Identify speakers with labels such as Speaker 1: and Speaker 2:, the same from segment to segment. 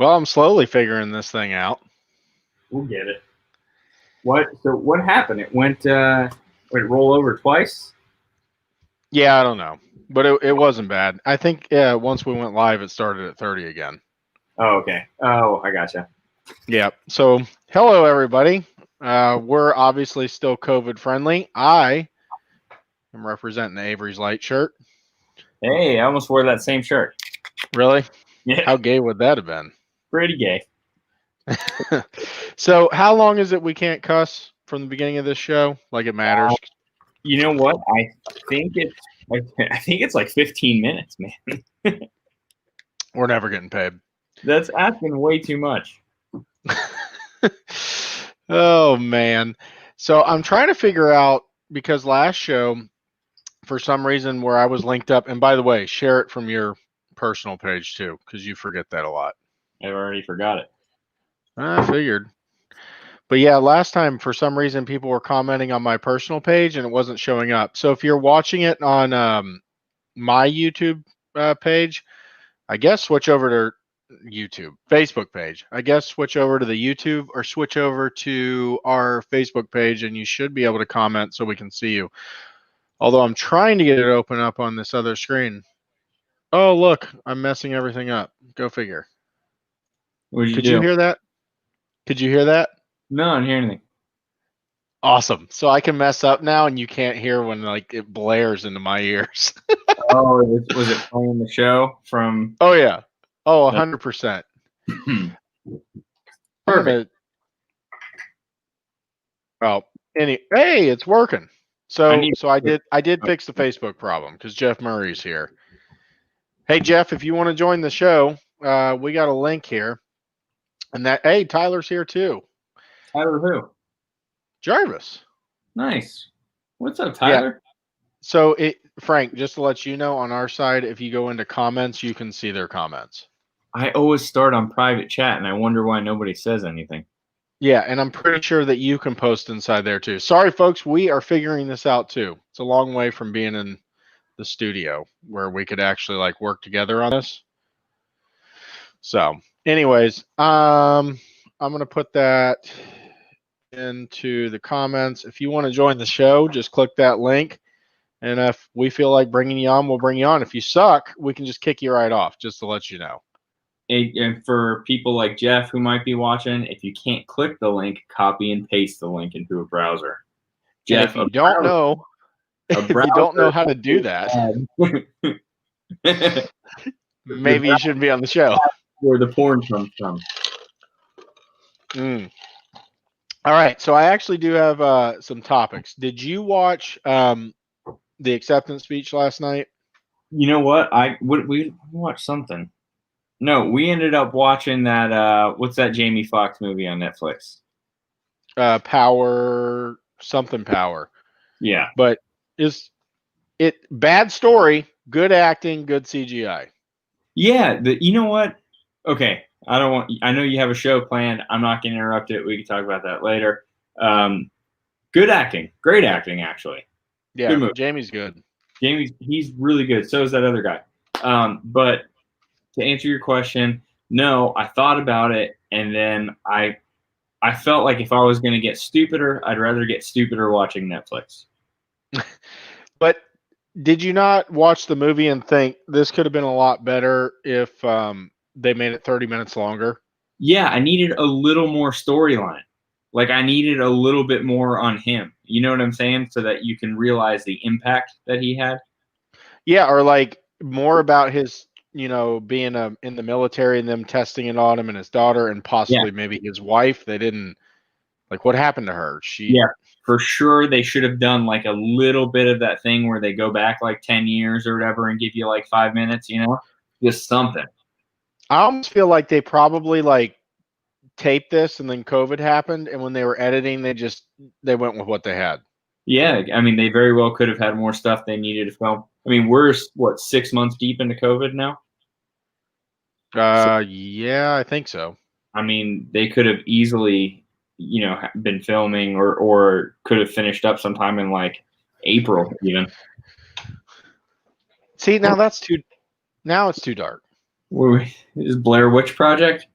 Speaker 1: Well, I'm slowly figuring this thing out.
Speaker 2: We'll get it. What happened? It went roll over twice?
Speaker 1: Yeah, I don't know, but it wasn't bad. I think once we went live, it started at 30 again.
Speaker 2: Oh, okay. Oh, I gotcha.
Speaker 1: Yeah. So, hello everybody. We're obviously still COVID friendly. I am representing the Avery's Light shirt.
Speaker 2: Hey, I almost wore that same shirt.
Speaker 1: Really?
Speaker 2: Yeah.
Speaker 1: How gay would that have been?
Speaker 2: Pretty gay.
Speaker 1: So, how long is it we can't cuss from the beginning of this show? Like it matters.
Speaker 2: You know what? I think it's like 15 minutes, man.
Speaker 1: We're never getting paid.
Speaker 2: That's asking way too much.
Speaker 1: Oh man. So I'm trying to figure out, because last show, for some reason, where I was linked up, and by the way, share it from your personal page too, because you forget that a lot.
Speaker 2: I already forgot it.
Speaker 1: I figured. But yeah, last time, for some reason, people were commenting on my personal page and it wasn't showing up. So if you're watching it on my YouTube page, I guess switch over to YouTube, Facebook page. I guess switch over to the YouTube or switch over to our Facebook page, and you should be able to comment so we can see you. Although I'm trying to get it open up on this other screen. Oh, look, I'm messing everything up. Go figure.
Speaker 2: What did you
Speaker 1: Could
Speaker 2: do?
Speaker 1: you hear that? Could you hear that?
Speaker 2: No, I didn't hear anything.
Speaker 1: Awesome. So I can mess up now and you can't hear when like it blares into my ears.
Speaker 2: Oh, was it playing the show from?
Speaker 1: Oh yeah. Oh, 100%.
Speaker 2: Perfect.
Speaker 1: Well, hey, it's working. So I did
Speaker 2: Oh.
Speaker 1: fix the Facebook problem because Jeff Murray's here. Hey Jeff, if you want to join the show, we got a link here. And hey, Tyler's here too.
Speaker 2: Tyler who?
Speaker 1: Jarvis.
Speaker 2: Nice. What's up, Tyler?
Speaker 1: Yeah. So Frank, just to let you know, on our side, if you go into comments, you can see their comments.
Speaker 2: I always start on private chat, and I wonder why nobody says anything.
Speaker 1: Yeah, and I'm pretty sure that you can post inside there too. Sorry, folks, we are figuring this out too. It's a long way from being in the studio where we could actually like work together on this. So, anyways, I'm gonna put that into the comments. If you want to join the show, just click that link. And if we feel like bringing you on, we'll bring you on. If you suck, we can just kick you right off, just to let you know.
Speaker 2: And for people like Jeff who might be watching, if you can't click the link, copy and paste the link into a browser.
Speaker 1: Jeff, if you don't know, how to do that, maybe you shouldn't be on the show.
Speaker 2: Where the porn comes from.
Speaker 1: All right, so I actually do have some topics. Did you watch the acceptance speech last night?
Speaker 2: You know what? We watched something. No, we ended up watching that. What's that Jamie Foxx movie on Netflix?
Speaker 1: Power.
Speaker 2: Yeah,
Speaker 1: but is it bad story? Good acting, good CGI.
Speaker 2: Yeah, you know what? Okay, I know you have a show planned. I'm not going to interrupt it. We can talk about that later. Good acting, great acting, actually.
Speaker 1: Yeah, good Jamie's good.
Speaker 2: He's really good. So is that other guy. But to answer your question, no, I thought about it, and then I felt like if I was going to get stupider, I'd rather get stupider watching Netflix.
Speaker 1: But did you not watch the movie and think this could have been a lot better if they made it 30 minutes longer?
Speaker 2: Yeah, I needed a little more storyline. Like I needed a little bit more on him. You know what I'm saying? So that you can realize the impact that he had. Yeah,
Speaker 1: or like more about his, being in the military and them testing it on him and his daughter and possibly maybe his wife. They didn't, like, what happened to her?
Speaker 2: Yeah, for sure. They should have done like a little bit of that thing where they go back like 10 years or whatever and give you like 5 minutes, just something.
Speaker 1: I almost feel like they probably like taped this and then COVID happened. And when they were editing, they went with what they had.
Speaker 2: Yeah. I mean, they very well could have had more stuff they needed to film. I mean, we're 6 months deep into COVID now?
Speaker 1: Yeah, I think so.
Speaker 2: I mean, they could have easily, been filming or could have finished up sometime in like April even.
Speaker 1: See, now it's too dark.
Speaker 2: Is Blair Witch Project?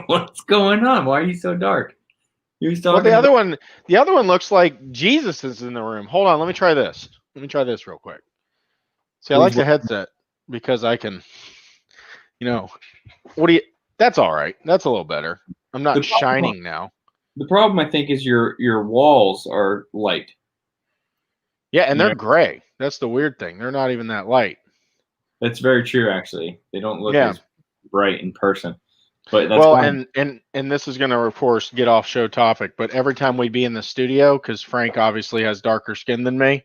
Speaker 2: What's going on? Why are you so dark? You was
Speaker 1: Well,
Speaker 2: talking.
Speaker 1: the other one looks like Jesus is in the room. Hold on, let me try this. Let me try this real quick. See, I like the headset because I can, what do you? That's all right. That's a little better. I'm not shining now.
Speaker 2: The problem, I think, is your walls are light.
Speaker 1: Yeah, and they're gray. That's the weird thing. They're not even that light.
Speaker 2: That's very true, actually. They don't look as bright in person. But that's
Speaker 1: well,
Speaker 2: fine.
Speaker 1: and this is going to, of course, get off show topic. But every time we'd be in the studio, because Frank obviously has darker skin than me,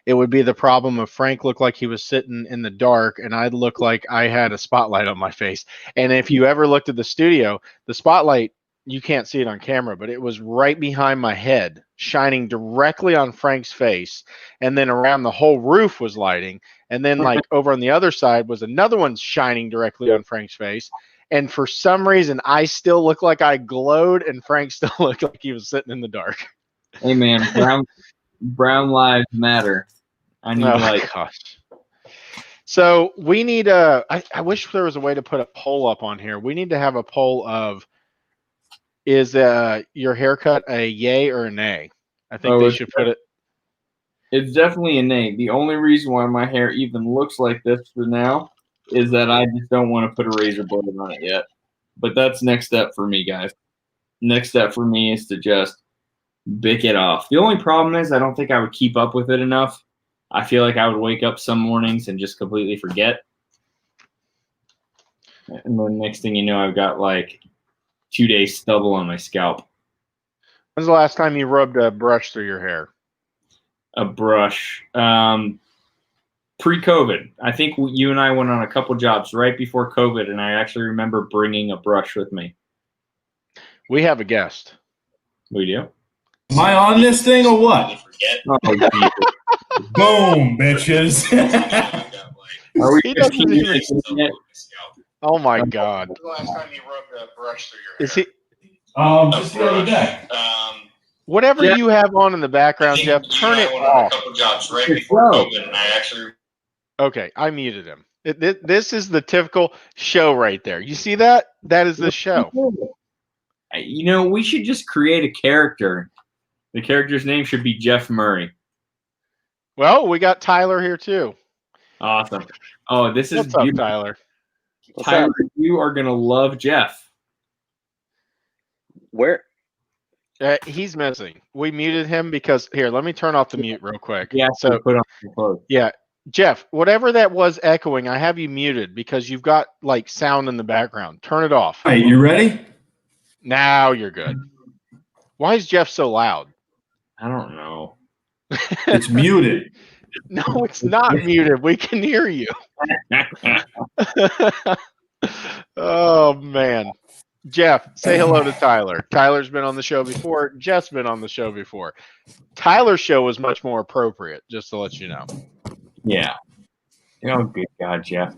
Speaker 1: it would be the problem of Frank looked like he was sitting in the dark, and I'd look like I had a spotlight on my face. And if you ever looked at the studio, the spotlight, you can't see it on camera, but it was right behind my head, shining directly on Frank's face. And then around the whole roof was lighting. And then, like, over on the other side was another one shining directly on Frank's face. And for some reason, I still looked like I glowed, and Frank still looked like he was sitting in the dark.
Speaker 2: Hey, man, brown lives matter. I need light.
Speaker 1: Gosh. So we need I wish there was a way to put a poll up on here. We need to have a poll of, is your haircut a yay or a nay? I think they should put it.
Speaker 2: It's definitely a nay. The only reason why my hair even looks like this for now is that I just don't want to put a razor blade on it yet. But that's next step for me, guys. Next step for me is to just bick it off. The only problem is I don't think I would keep up with it enough. I feel like I would wake up some mornings and just completely forget. And the next thing you know, I've got like 2 days stubble on my scalp.
Speaker 1: When's the last time you rubbed a brush through your hair?
Speaker 2: A brush. Pre-COVID. I think you and I went on a couple jobs right before COVID, and I actually remember bringing a brush with me.
Speaker 1: We have a guest.
Speaker 2: We do?
Speaker 3: Am I on this thing or what?
Speaker 2: Oh,
Speaker 3: boom, bitches.
Speaker 2: Are we 15 minutes yet?
Speaker 1: Oh my God.
Speaker 4: When's the last time you rubbed a brush through your hair?
Speaker 1: Is he?
Speaker 3: Just the other day.
Speaker 1: Whatever
Speaker 2: Jeff,
Speaker 1: you have on in the background, Jeff, turn it off.
Speaker 4: A couple jobs right before COVID, and I actually.
Speaker 1: Okay, I muted him. This is the typical show right there. You see that? That is the show.
Speaker 2: You know, we should just create a character. The character's name should be Jeff Murray.
Speaker 1: Well, we got Tyler here too.
Speaker 2: Awesome. Oh, this is
Speaker 1: What's up, Tyler?
Speaker 2: Tyler, you are gonna love Jeff.
Speaker 5: Where?
Speaker 1: He's missing. We muted him because here. Let me turn off the mute real quick.
Speaker 2: Yeah.
Speaker 1: So
Speaker 2: put on your clothes.
Speaker 1: Yeah, Jeff. Whatever that was echoing, I have you muted because you've got like sound in the background. Turn it off.
Speaker 3: Hey, you ready?
Speaker 1: Now you're good. Why is Jeff so loud?
Speaker 2: I don't know.
Speaker 3: It's muted.
Speaker 1: No, it's not muted. We can hear you. Oh man. Jeff, say hello to Tyler. Tyler's been on the show before. Jeff's been on the show before. Tyler's show was much more appropriate, just to let you know.
Speaker 2: Yeah. Oh, good God, Jeff.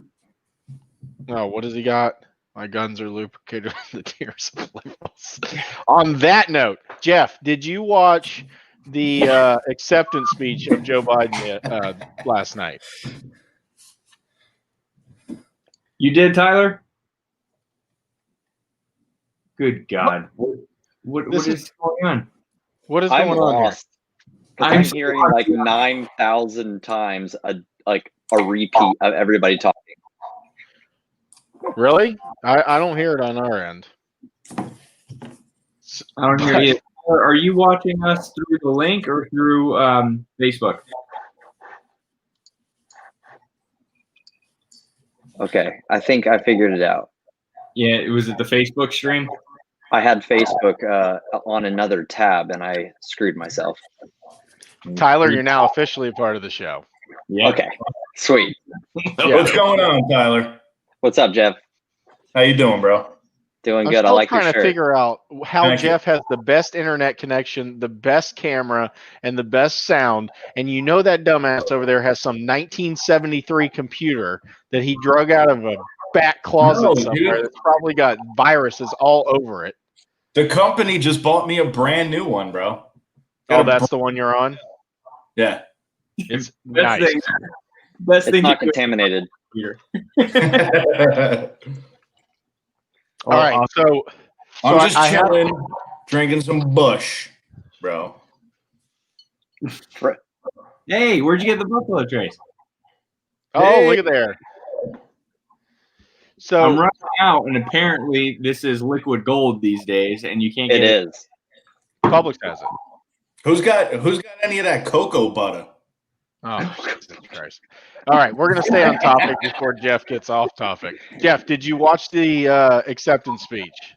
Speaker 1: Oh, what has he got? My guns are lubricated with the tears of liberals. On that note, Jeff, did you watch the acceptance speech of Joe Biden last night?
Speaker 2: You did, Tyler? Good God. What is going on?
Speaker 1: What is going on here?
Speaker 5: I'm hearing like 9,000 times a repeat of everybody talking.
Speaker 1: Really? I don't hear it on our end.
Speaker 2: I don't hear you. Are you watching us through the link or through Facebook?
Speaker 5: Okay, I think I figured it out.
Speaker 2: Yeah, it was at the Facebook stream.
Speaker 5: I had Facebook on another tab, and I screwed myself.
Speaker 1: Tyler, you're now officially a part of the show.
Speaker 2: Yeah.
Speaker 5: Okay, sweet.
Speaker 1: Yeah.
Speaker 3: What's going on, Tyler?
Speaker 5: What's up, Jeff?
Speaker 3: How you doing, bro?
Speaker 5: Doing
Speaker 1: I'm
Speaker 5: good. I
Speaker 1: still
Speaker 5: like your
Speaker 1: trying to
Speaker 5: shirt.
Speaker 1: figure out how
Speaker 3: Thank
Speaker 1: Jeff has the best internet connection, the best camera, and the best sound. And you know that dumbass over there has some 1973 computer that he drug out of a back closet somewhere that's probably got viruses all over it.
Speaker 3: The company just bought me a brand new one, bro.
Speaker 1: Oh, that's the one you're on?
Speaker 3: Yeah.
Speaker 1: It's
Speaker 2: Best
Speaker 1: nice.
Speaker 2: thing. Best
Speaker 5: It's
Speaker 2: thing
Speaker 5: not
Speaker 2: you could
Speaker 5: contaminated.
Speaker 2: here.
Speaker 1: All right, so
Speaker 3: I'm just
Speaker 1: I have-
Speaker 3: chilling, drinking some Bush, bro.
Speaker 2: Hey, where'd you get the Buffalo Trace?
Speaker 1: Oh, look at there. So
Speaker 2: I'm running out, and apparently this is liquid gold these days, and you can't get
Speaker 5: It is.
Speaker 1: Publix has it.
Speaker 3: Who's got any of that cocoa butter?
Speaker 1: Oh, Jesus Christ. All right, we're going to stay on topic before Jeff gets off topic. Jeff, did you watch the acceptance speech?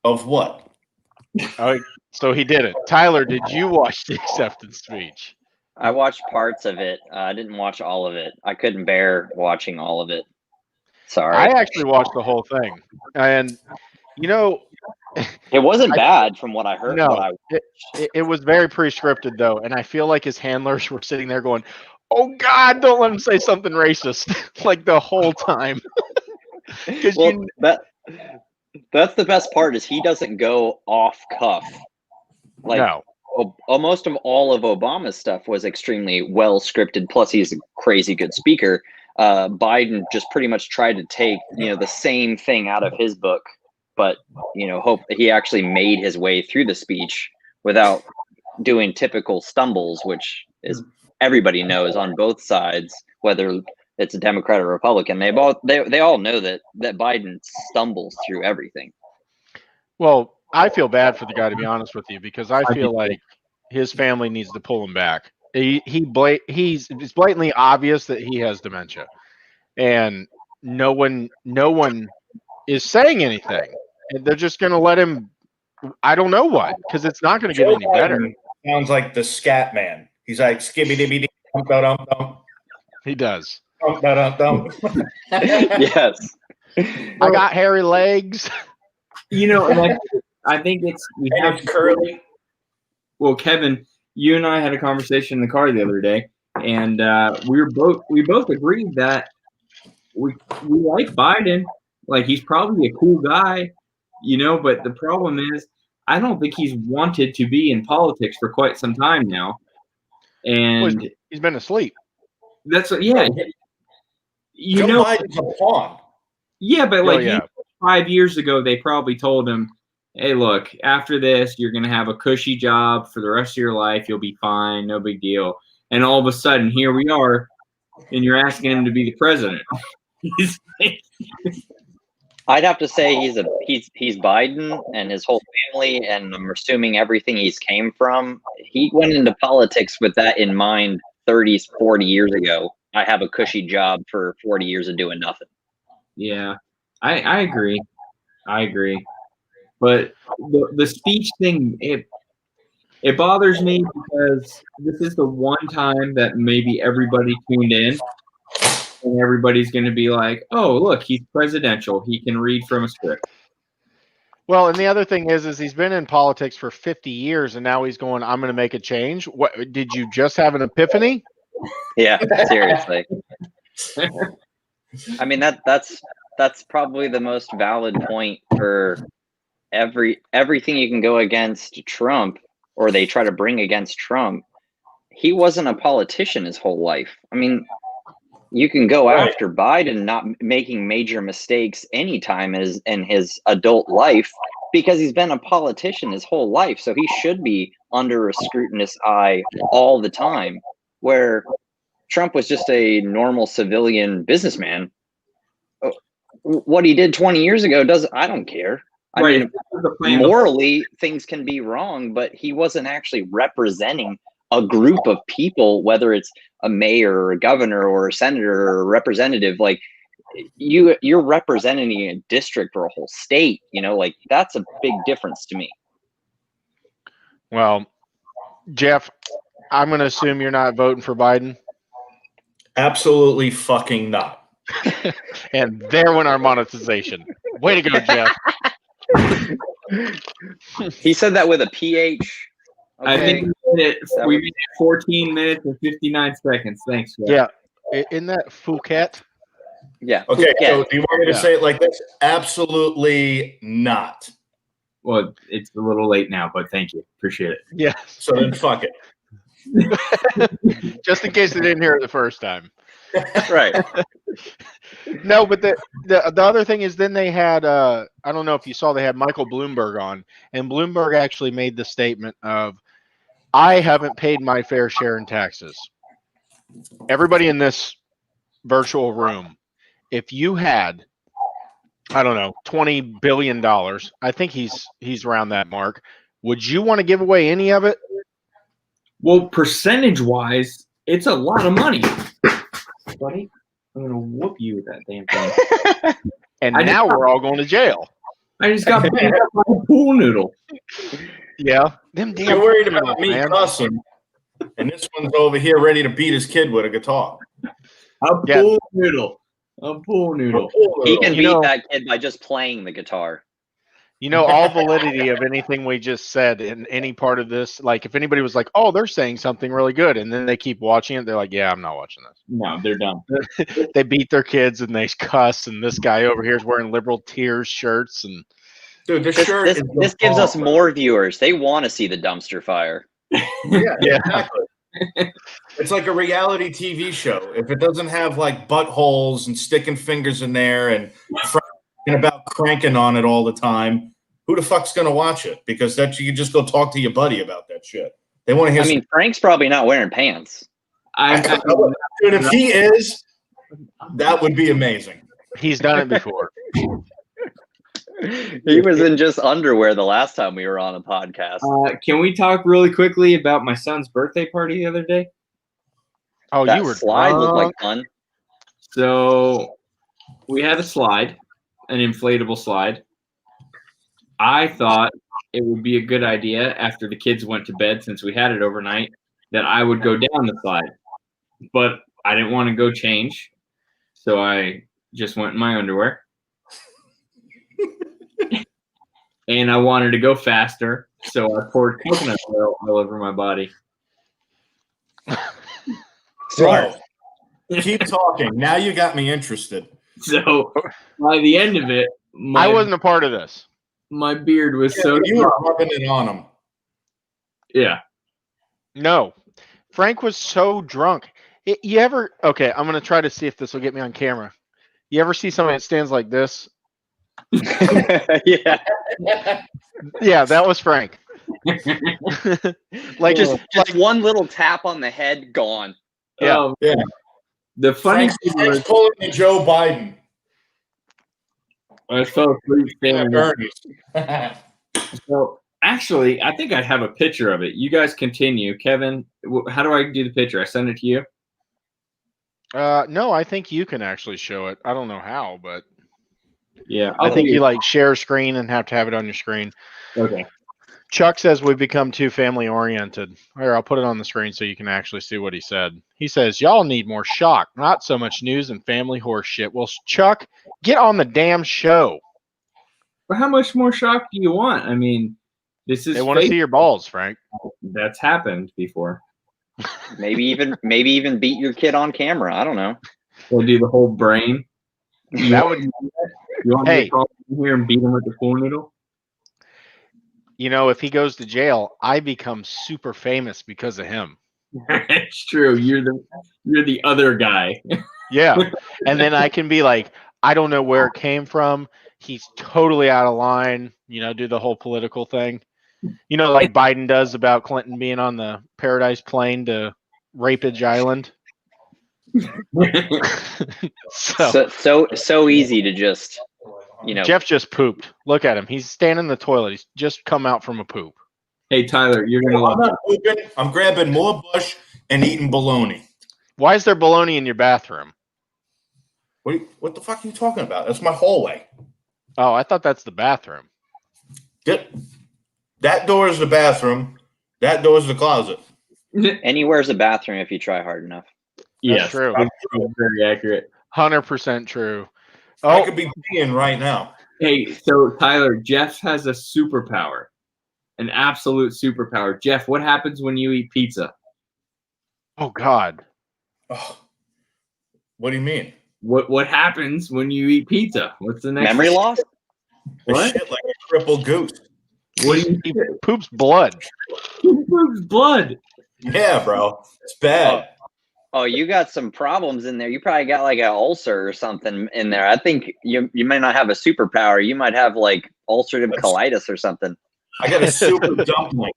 Speaker 3: Of what?
Speaker 1: Oh, so he did it. Tyler, did you watch the acceptance speech?
Speaker 5: I watched parts of it. I didn't watch all of it. I couldn't bear watching all of it. Sorry.
Speaker 1: I actually watched the whole thing. And, you know,
Speaker 5: It wasn't bad from what I heard.
Speaker 1: no, it was very pre-scripted, though. And I feel like his handlers were sitting there going, oh, God, don't let him say something racist, like the whole time.
Speaker 5: Well, that's the best part is he doesn't go off cuff. Like
Speaker 1: no.
Speaker 5: Most of all of Obama's stuff was extremely well scripted. Plus, he's a crazy good speaker. Biden just pretty much tried to take the same thing out of his book, but hope he actually made his way through the speech without doing typical stumbles, which is everybody knows on both sides, whether it's a Democrat or Republican. They all know that Biden stumbles through everything.
Speaker 1: Well, I feel bad for the guy, to be honest with you, because I feel like his family needs to pull him back. It's blatantly obvious that he has dementia, and no one is saying anything. And they're just going to let him. I don't know what, because it's not going to get any better.
Speaker 3: Sounds like the scat man. He's like skibby dibby dee dum dum dum.
Speaker 1: He does.
Speaker 3: Dum dum dum.
Speaker 5: Yes.
Speaker 1: I got hairy legs.
Speaker 2: And I think we have
Speaker 3: It's curly.
Speaker 2: Well, Kevin, you and I had a conversation in the car the other day, and we both agreed that we like Biden. Like, he's probably a cool guy, but the problem is I don't think he's wanted to be in politics for quite some time now. And
Speaker 1: he's been asleep.
Speaker 2: That's what,
Speaker 3: Joe Biden's a pawn.
Speaker 2: Yeah, but
Speaker 1: 5
Speaker 2: years ago, they probably told him, hey, look, after this, you're going to have a cushy job for the rest of your life. You'll be fine. No big deal. And all of a sudden, here we are, and you're asking him to be the president.
Speaker 5: I'd have to say he's Biden and his whole family, and I'm assuming everything he's came from. He went into politics with that in mind 30, 40 years ago. I have a cushy job for 40 years of doing nothing.
Speaker 2: Yeah, I agree. But the speech thing, it bothers me because this is the one time that maybe everybody tuned in, and everybody's going to be like, oh, look, he's presidential. He can read from a script.
Speaker 1: Well, and the other thing is he's been in politics for 50 years, and now he's going, I'm going to make a change. What, did you just have an epiphany?
Speaker 5: Yeah, seriously. I mean, that's probably the most valid point for everything you can go against Trump, or they try to bring against Trump. He wasn't a politician his whole life. I mean, you can go after Biden not making major mistakes anytime in his adult life because he's been a politician his whole life. So he should be under a scrutinous eye all the time, where Trump was just a normal civilian businessman. What he did 20 years ago I don't care. I mean, morally, things can be wrong, but he wasn't actually representing a group of people, whether it's a mayor or a governor or a senator or a representative. Like, you're representing a district or a whole state, like, that's a big difference to me.
Speaker 1: Well, Jeff, I'm going to assume you're not voting for Biden.
Speaker 3: Absolutely fucking not.
Speaker 1: And there went our monetization. Way to go, Jeff.
Speaker 5: He said that with a PH. Okay.
Speaker 2: I think we made it 14 minutes and 59 seconds. Thanks, Jeff.
Speaker 1: Yeah. Isn't that Phuket?
Speaker 5: Yeah.
Speaker 3: Okay,
Speaker 5: Phuket.
Speaker 3: so do you want me to say it like this? Absolutely not.
Speaker 2: Well, it's a little late now, but thank you. Appreciate it.
Speaker 1: Yes.
Speaker 3: So then fuck it.
Speaker 1: Just in case they didn't hear it the first time.
Speaker 5: Right.
Speaker 1: No, but the other thing is then they had I don't know if you saw they had Michael Bloomberg on, and Bloomberg actually made the statement of I haven't paid my fair share in taxes. Everybody in this virtual room, if you had I don't know, $20 billion, I think he's around that mark, would you want to give away any of it?
Speaker 2: Well, percentage-wise, it's a lot of money. Buddy, I'm going to whoop you with that damn thing.
Speaker 1: And now we're all going to jail.
Speaker 2: I just got beat up by a pool noodle.
Speaker 1: Yeah. Them damn
Speaker 3: You're worried
Speaker 1: pool
Speaker 3: about
Speaker 1: noodles,
Speaker 3: me
Speaker 1: man.
Speaker 3: cussing, and this one's over here ready to beat his kid with a guitar.
Speaker 2: A pool noodle. A pool noodle.
Speaker 5: He can
Speaker 1: You
Speaker 5: beat
Speaker 1: know-
Speaker 5: that kid by just playing the guitar.
Speaker 1: You know, all validity of anything we just said in any part of this, like if anybody was like, oh, they're saying something really good, and then they keep watching it, they're like, yeah, I'm not watching this.
Speaker 2: No, they're done.
Speaker 1: They beat their kids and they cuss, and this guy over here is wearing liberal tears shirts. And
Speaker 3: Dude, this
Speaker 5: This,
Speaker 3: shirt
Speaker 5: this,
Speaker 3: is
Speaker 5: this gives us
Speaker 3: bomb.
Speaker 5: more viewers. They want to see the dumpster fire.
Speaker 3: Yeah, exactly. It's like a reality TV show. If it doesn't have like buttholes and sticking fingers in there and about cranking on it all the time, who the fuck's gonna watch it? Because that you can just go talk to your buddy about that shit. They want to hear.
Speaker 5: I mean, Frank's probably not wearing pants.
Speaker 3: Dude, if he is, that would be amazing.
Speaker 1: he's done it before.
Speaker 5: He was in just underwear the last time we were on a podcast.
Speaker 2: Can we talk really quickly about my son's birthday party the other day?
Speaker 1: Oh,
Speaker 5: That
Speaker 1: you were
Speaker 5: slide looked
Speaker 1: drunk.
Speaker 5: like fun.
Speaker 2: So we had a slide, an inflatable slide. I thought it would be a good idea after the kids went to bed, since we had it overnight, that I would go down the slide. But I didn't want to go change, so I just went in my underwear. And I wanted to go faster, so I poured coconut oil all over my body.
Speaker 3: Bro, keep talking. Now you got me interested.
Speaker 2: So by the end of it,
Speaker 1: I wasn't a part of this.
Speaker 2: my beard was so
Speaker 3: you were rubbing it on him.
Speaker 2: yeah.
Speaker 1: No. Frank was so drunk. You ever, okay, I'm going to try to see if this will get me on camera. You ever see somebody that stands like this?
Speaker 5: Yeah.
Speaker 1: Yeah, that was Frank. Like
Speaker 5: Just one little tap on the head, gone.
Speaker 1: Yeah.
Speaker 3: Yeah.
Speaker 2: The funny
Speaker 3: Frank's,
Speaker 2: thing
Speaker 3: Frank's
Speaker 2: was,
Speaker 3: pulling the Joe Biden.
Speaker 2: I fell asleep standing up.
Speaker 3: Bernie's.
Speaker 2: So actually, I think I have a picture of it. You guys continue. Kevin, how do I do the picture? I send it to you?
Speaker 1: No, I think you can actually show it. I don't know how, but
Speaker 2: Yeah.
Speaker 1: I think you like share screen and have to have it on your screen.
Speaker 2: Okay.
Speaker 1: Chuck says we've become too family oriented. Here, I'll put it on the screen so you can actually see what he said. He says, y'all need more shock, not so much news and family horse shit. Well, Chuck, get on the damn show.
Speaker 2: But how much more shock do you want? I mean, this is
Speaker 1: They want to see your balls, Frank.
Speaker 2: That's happened before.
Speaker 5: Maybe even beat your kid on camera. I don't know.
Speaker 2: They'll do the whole brain.
Speaker 1: That would,
Speaker 2: You want me to call him here and beat him with the pool noodle?
Speaker 1: you know, if he goes to jail, I become super famous because of him.
Speaker 2: It's true. You're the other guy.
Speaker 1: Yeah. And then I can be like, I don't know where it came from. He's totally out of line, you know, do the whole political thing. You know, like Biden does about Clinton being on the Paradise plane to Rapage Island.
Speaker 5: So easy to just, you know.
Speaker 1: Jeff just pooped. Look at him. He's standing in the toilet. He's just come out from a poop.
Speaker 2: Hey, Tyler, you're going to
Speaker 3: I'm
Speaker 2: love
Speaker 3: not pooping. I'm grabbing more bush and eating bologna.
Speaker 1: Why is there bologna in your bathroom?
Speaker 3: What the fuck are you talking about? That's my hallway.
Speaker 1: Oh, I thought that's the bathroom.
Speaker 3: That door is the bathroom. That door is the closet.
Speaker 5: Anywhere's a bathroom if you try hard enough.
Speaker 2: Yes,
Speaker 1: true.
Speaker 2: that's very accurate.
Speaker 1: 100% true.
Speaker 3: I
Speaker 1: Oh,
Speaker 3: could be peeing right now.
Speaker 2: Hey, so Tyler, Jeff has a superpower, an absolute superpower. Jeff, what happens when you eat pizza?
Speaker 1: oh God.
Speaker 3: Oh, what do you mean?
Speaker 2: What happens when you eat pizza? What's the next
Speaker 5: Memory loss?
Speaker 3: I
Speaker 2: What?
Speaker 3: shit like a crippled goose.
Speaker 2: What do you
Speaker 1: He poops blood.
Speaker 2: Blood.
Speaker 3: Yeah, bro. It's bad.
Speaker 5: Oh, you got some problems in there. You probably got like an ulcer or something in there. I think you might not have a superpower. You might have like ulcerative colitis or something.
Speaker 3: I got a super dumpling.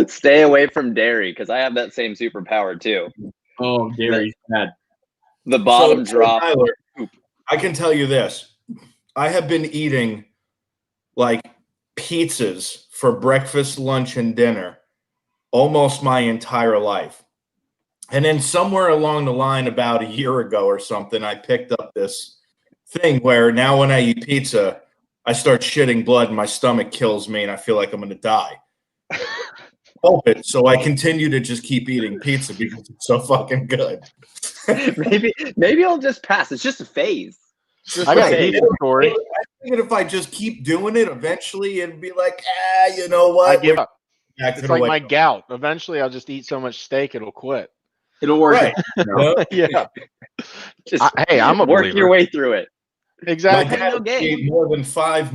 Speaker 5: Stay away from dairy because I have that same superpower too.
Speaker 2: Oh, Gary's bad.
Speaker 5: The bottom drop.
Speaker 3: Tyler, I can tell you this. I have been eating like pizzas for breakfast, lunch, and dinner almost my entire life. And then somewhere along the line, about a year ago or something, I picked up this thing where now when I eat pizza, I start shitting blood and my stomach kills me and I feel like I'm going to die. So I continue to just keep eating pizza because it's so fucking good.
Speaker 5: maybe I'll just pass. It's just a phase.
Speaker 1: I got a decent story.
Speaker 3: I figured if I just keep doing it, eventually it'd be like, you know what?
Speaker 1: I give up.
Speaker 3: Back to
Speaker 1: It's
Speaker 3: the
Speaker 1: like
Speaker 3: way-
Speaker 1: my gout. Eventually, I'll just eat so much steak it'll quit.
Speaker 2: It'll work.
Speaker 3: Right.
Speaker 1: Yeah.
Speaker 5: Just
Speaker 1: Hey, I'm a
Speaker 5: work
Speaker 1: believer.
Speaker 5: your way through it.
Speaker 3: My
Speaker 1: Exactly.
Speaker 3: dad
Speaker 5: no game.
Speaker 3: ate more than five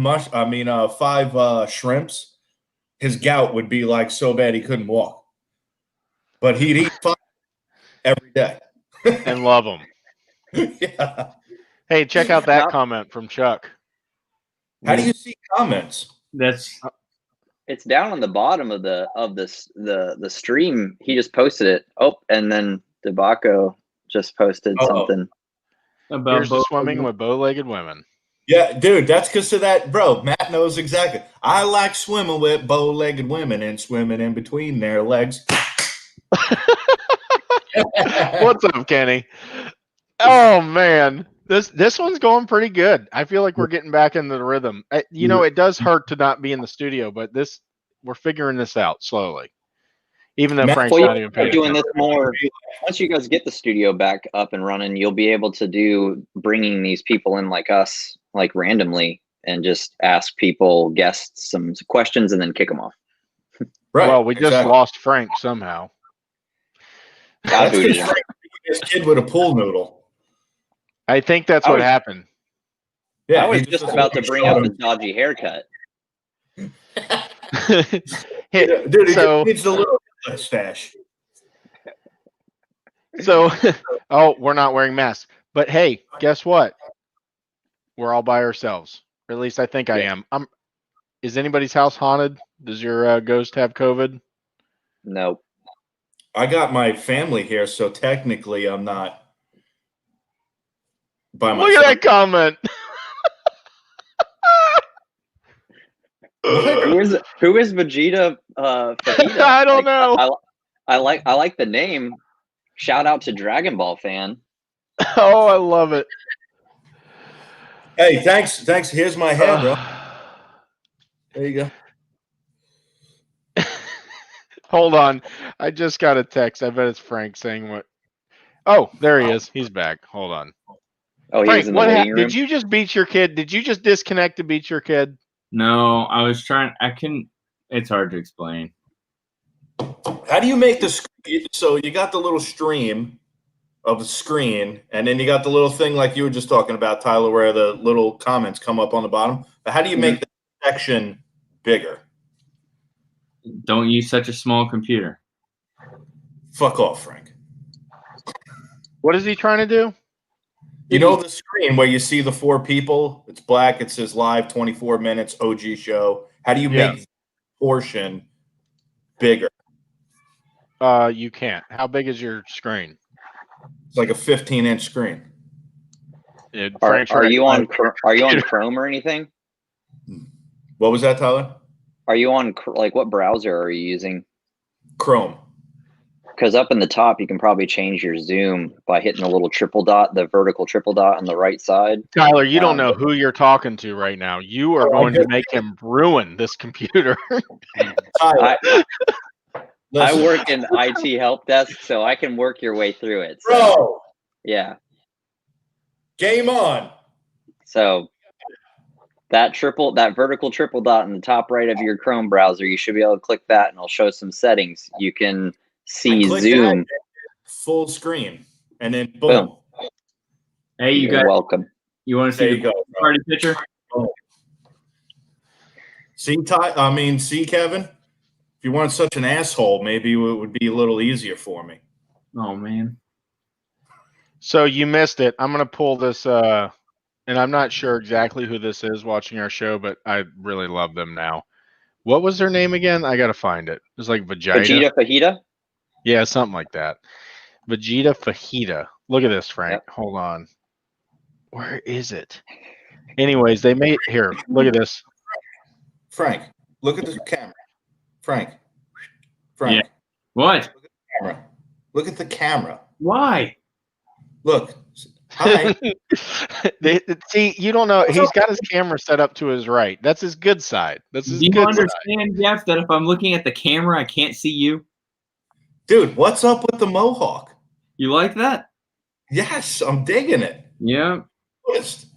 Speaker 3: shrimps. His gout would be like so bad he couldn't walk. But he'd eat 5 every day.
Speaker 1: And love them.
Speaker 3: Yeah.
Speaker 1: Hey, check out that
Speaker 5: Now-
Speaker 1: comment from Chuck.
Speaker 3: How do you see comments?
Speaker 2: That's
Speaker 5: It's down on the bottom of the stream. He just posted it. Oh, and then Debaco just posted something.
Speaker 2: about
Speaker 1: Here's the
Speaker 2: both.
Speaker 1: swimming with bow-legged women.
Speaker 3: Yeah, dude, that's because of that, bro. Matt knows exactly. I like swimming with bow-legged women and swimming in between their legs.
Speaker 1: What's up, Kenny? Oh man, this one's going pretty good. I feel like we're getting back into the rhythm. You know, it does hurt to not be in the studio, but we're figuring this out slowly. Even though
Speaker 3: Matt,
Speaker 1: Frank's
Speaker 5: Well,
Speaker 1: not
Speaker 5: you
Speaker 1: even
Speaker 5: start
Speaker 1: paying
Speaker 5: doing
Speaker 1: attention.
Speaker 5: this more. Once you guys get the studio back up and running, you'll be able to do bringing these people in like us, like randomly, and just ask guests some questions and then kick them off.
Speaker 3: Right.
Speaker 1: Well, we just
Speaker 3: exactly.
Speaker 1: lost Frank somehow.
Speaker 5: I
Speaker 3: That's
Speaker 5: booted
Speaker 3: because
Speaker 5: him.
Speaker 3: Frank this kid with a pool noodle.
Speaker 1: I think that's
Speaker 5: I
Speaker 1: what
Speaker 5: was-
Speaker 1: happened.
Speaker 3: Yeah,
Speaker 5: I was
Speaker 3: he
Speaker 5: just
Speaker 3: doesn't
Speaker 5: about to
Speaker 3: like
Speaker 5: bring
Speaker 3: showing
Speaker 5: up
Speaker 3: him.
Speaker 5: the dodgy haircut.
Speaker 3: Dude, he
Speaker 1: so,
Speaker 3: just needs a little mustache.
Speaker 1: oh, we're not wearing masks. But hey, guess what? We're all by ourselves. Or at least I think I am. Is anybody's house haunted? Does your ghost have COVID?
Speaker 5: Nope.
Speaker 3: I got my family here, so technically I'm not by
Speaker 1: Look
Speaker 3: myself.
Speaker 1: at that comment.
Speaker 5: Who is Vegeta? Fajita?
Speaker 1: I don't know.
Speaker 5: I like the name. Shout out to Dragon Ball fan.
Speaker 1: Oh, I love it.
Speaker 3: Hey, thanks. Here's my hair, bro. There you go.
Speaker 1: Hold on. I just got a text. I bet it's Frank saying what. Oh, there he is. He's back. Hold on.
Speaker 5: Oh, he
Speaker 1: Frank,
Speaker 5: was in the waiting room.
Speaker 1: did you just beat your kid? Did you just disconnect to beat your kid?
Speaker 2: No, I was trying. It's hard to explain.
Speaker 3: How do you make the so you got the little stream of the screen, and then you got the little thing like you were just talking about, Tyler, where the little comments come up on the bottom. But how do you make the section bigger?
Speaker 2: Don't use such a small computer.
Speaker 3: Fuck off, Frank.
Speaker 1: What is he trying to do?
Speaker 3: You know the screen where you see the 4 people? It's black. It says live 24 minutes OG show. How do you make the portion bigger?
Speaker 1: You can't. How big is your screen?
Speaker 3: It's like a 15-inch screen.
Speaker 5: Are you on Chrome or anything?
Speaker 3: What was that, Tyler?
Speaker 5: Are you on like what browser are you using?
Speaker 3: Chrome.
Speaker 5: Because up in the top, you can probably change your zoom by hitting the little triple dot, the vertical triple dot on the right side.
Speaker 1: Tyler, you don't know who you're talking to right now. You are going to make him ruin this computer.
Speaker 3: Tyler,
Speaker 5: I work in IT help desk, so I can work your way through it. So,
Speaker 3: bro,
Speaker 5: yeah.
Speaker 3: game on.
Speaker 5: So that vertical triple dot in the top right of your Chrome browser, you should be able to click that, and it'll show some settings. You can see
Speaker 3: Click
Speaker 5: zoom.
Speaker 3: that, full screen, and then boom.
Speaker 2: Hey, you
Speaker 5: You're
Speaker 2: guys,
Speaker 5: welcome.
Speaker 2: you want to
Speaker 3: There
Speaker 2: see
Speaker 3: you
Speaker 2: the
Speaker 3: go.
Speaker 2: party picture?
Speaker 3: See, Kevin? If you weren't such an asshole, maybe it would be a little easier for me.
Speaker 2: Oh man.
Speaker 1: So you missed it. I'm gonna pull this, and I'm not sure exactly who this is watching our show, but I really love them now. What was their name again? I gotta find it. It was like Vegeta.
Speaker 5: Vegeta Fajita.
Speaker 1: Yeah, something like that. Vegeta Fajita. Look at this, Frank.
Speaker 5: Yep.
Speaker 1: Hold on. Where is it? Anyways, they made here. Look at this.
Speaker 3: Frank, look at the camera. Frank. Frank.
Speaker 2: Yeah. What?
Speaker 3: Camera. Look at the camera.
Speaker 2: Why?
Speaker 3: Look. Hi.
Speaker 1: See, you don't know. He's got his camera set up to his right. That's his good side. That's his
Speaker 2: Do you
Speaker 1: good
Speaker 2: understand, Jeff, that if I'm looking at the camera, I can't see you?
Speaker 3: Dude, what's up with the mohawk?
Speaker 2: You like that?
Speaker 3: Yes, I'm digging it.
Speaker 2: Yeah.
Speaker 3: Noticed.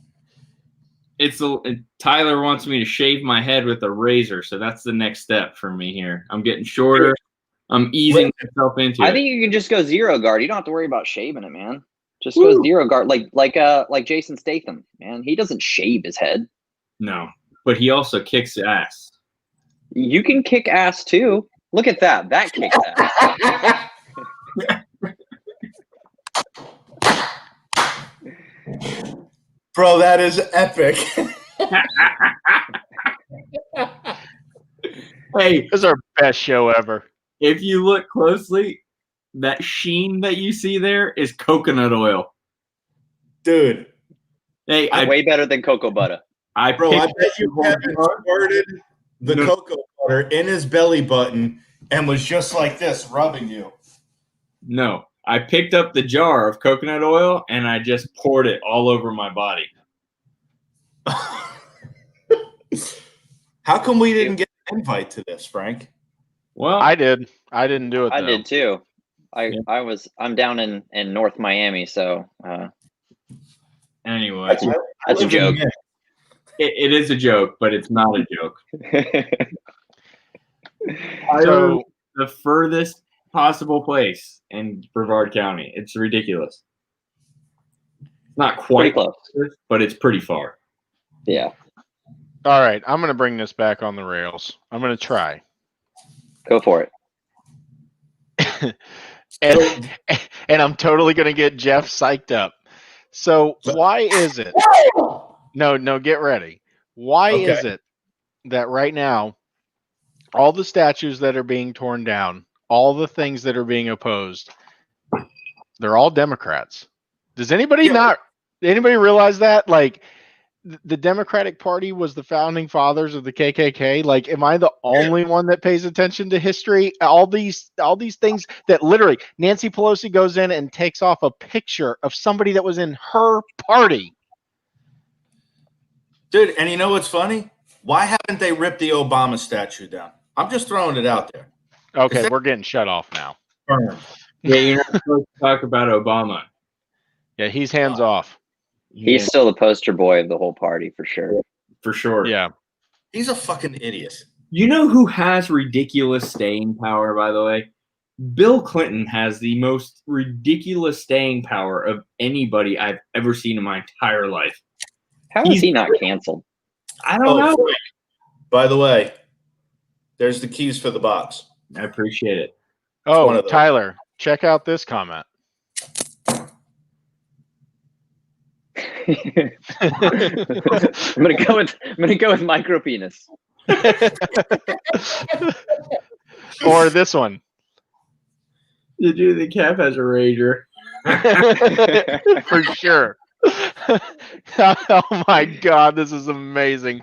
Speaker 2: Tyler wants me to shave my head with a razor, so that's the next step for me here. I'm getting shorter. I'm easing myself into it.
Speaker 5: I think you can just go zero guard. You don't have to worry about shaving it, man. Just go zero guard, like Jason Statham, man. He doesn't shave his head.
Speaker 2: No, but he also kicks ass.
Speaker 5: You can kick ass too. Look at that. That kicks ass.
Speaker 3: Bro, that is epic.
Speaker 2: Hey,
Speaker 1: This is our best show ever.
Speaker 2: if you look closely, that sheen that you see there is coconut oil.
Speaker 3: Dude.
Speaker 2: Hey,
Speaker 5: Way better than cocoa butter.
Speaker 3: Bro, I bet you Kevin squirted the cocoa butter in his belly button and was just like this, rubbing you.
Speaker 2: No, I picked up the jar of coconut oil and I just poured it all over my body.
Speaker 3: How come we didn't get an invite to this, Frank?
Speaker 2: Well,
Speaker 1: I did. I didn't do it.
Speaker 5: I
Speaker 1: though.
Speaker 5: did too. I'm down in North Miami, so
Speaker 2: anyway,
Speaker 5: that's a joke.
Speaker 2: It is a joke, but it's not a joke.
Speaker 1: So
Speaker 2: The furthest possible place in Brevard County. It's ridiculous. It's not quite
Speaker 5: Pretty close,
Speaker 2: but it's pretty far.
Speaker 5: Yeah,
Speaker 1: all right, I'm gonna bring this back on the rails. I'm gonna try.
Speaker 5: go for it.
Speaker 1: and I'm totally gonna get Jeff psyched up. So why is it? No, get ready. Why is it that right now all the statues that are being torn down, all the things that are being opposed, they're all Democrats? Does anybody anybody realize that? Like, the Democratic Party was the founding fathers of the KKK. Like, am I the only one that pays attention to history? All these things that literally Nancy Pelosi goes in and takes off a picture of somebody that was in her party.
Speaker 3: Dude, and you know what's funny? Why haven't they ripped the Obama statue down? I'm just throwing it out there.
Speaker 1: Okay, we're getting shut off now.
Speaker 2: Yeah, you're not supposed to talk about Obama.
Speaker 1: Yeah, he's hands off.
Speaker 5: He's still the poster boy of the whole party for sure.
Speaker 2: For sure.
Speaker 1: Yeah.
Speaker 3: He's a fucking idiot.
Speaker 2: You know who has ridiculous staying power, by the way? Bill Clinton has the most ridiculous staying power of anybody I've ever seen in my entire life.
Speaker 5: How is he not canceled?
Speaker 2: I don't know.
Speaker 3: Frank, by the way, there's the keys for the box.
Speaker 2: I appreciate it.
Speaker 1: Oh, Tyler, check out this comment.
Speaker 5: I'm gonna go with micro penis.
Speaker 1: Or this one.
Speaker 2: The dude the cap has a rager.
Speaker 1: For sure. Oh my god, this is amazing.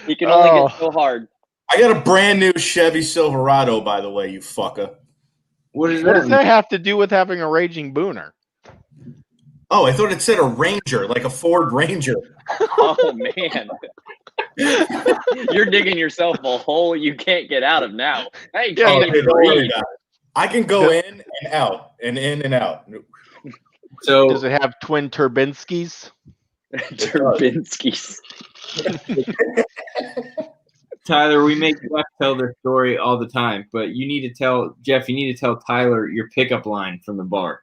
Speaker 5: He can only get so hard.
Speaker 3: I got a brand new Chevy Silverado, by the way, you fucker.
Speaker 2: What does
Speaker 1: that have to do with having a raging booner?
Speaker 3: Oh, I thought it said a Ranger, like a Ford Ranger.
Speaker 5: Oh man. You're digging yourself a hole you can't get out of now. Hey,
Speaker 3: I can go in and out and in and out.
Speaker 2: So
Speaker 1: does it have twin Turbinskis?
Speaker 5: Turbinskis.
Speaker 2: Tyler, we make Jeff tell their story all the time, but you need to tell Jeff. You need to tell Tyler your pickup line from the bar.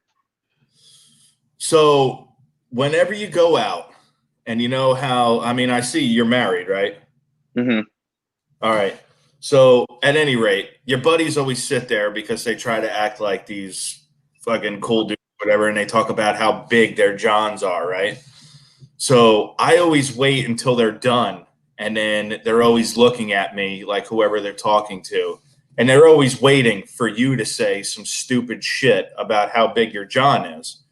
Speaker 3: So whenever you go out, and you know how, I mean, I see you're married, right?
Speaker 5: Mm-hmm.
Speaker 3: All right. So at any rate, your buddies always sit there because they try to act like these fucking cool dudes, whatever, and they talk about how big their johns are, right? So I always wait until they're done, and then they're always looking at me like whoever they're talking to, and they're always waiting for you to say some stupid shit about how big your john is.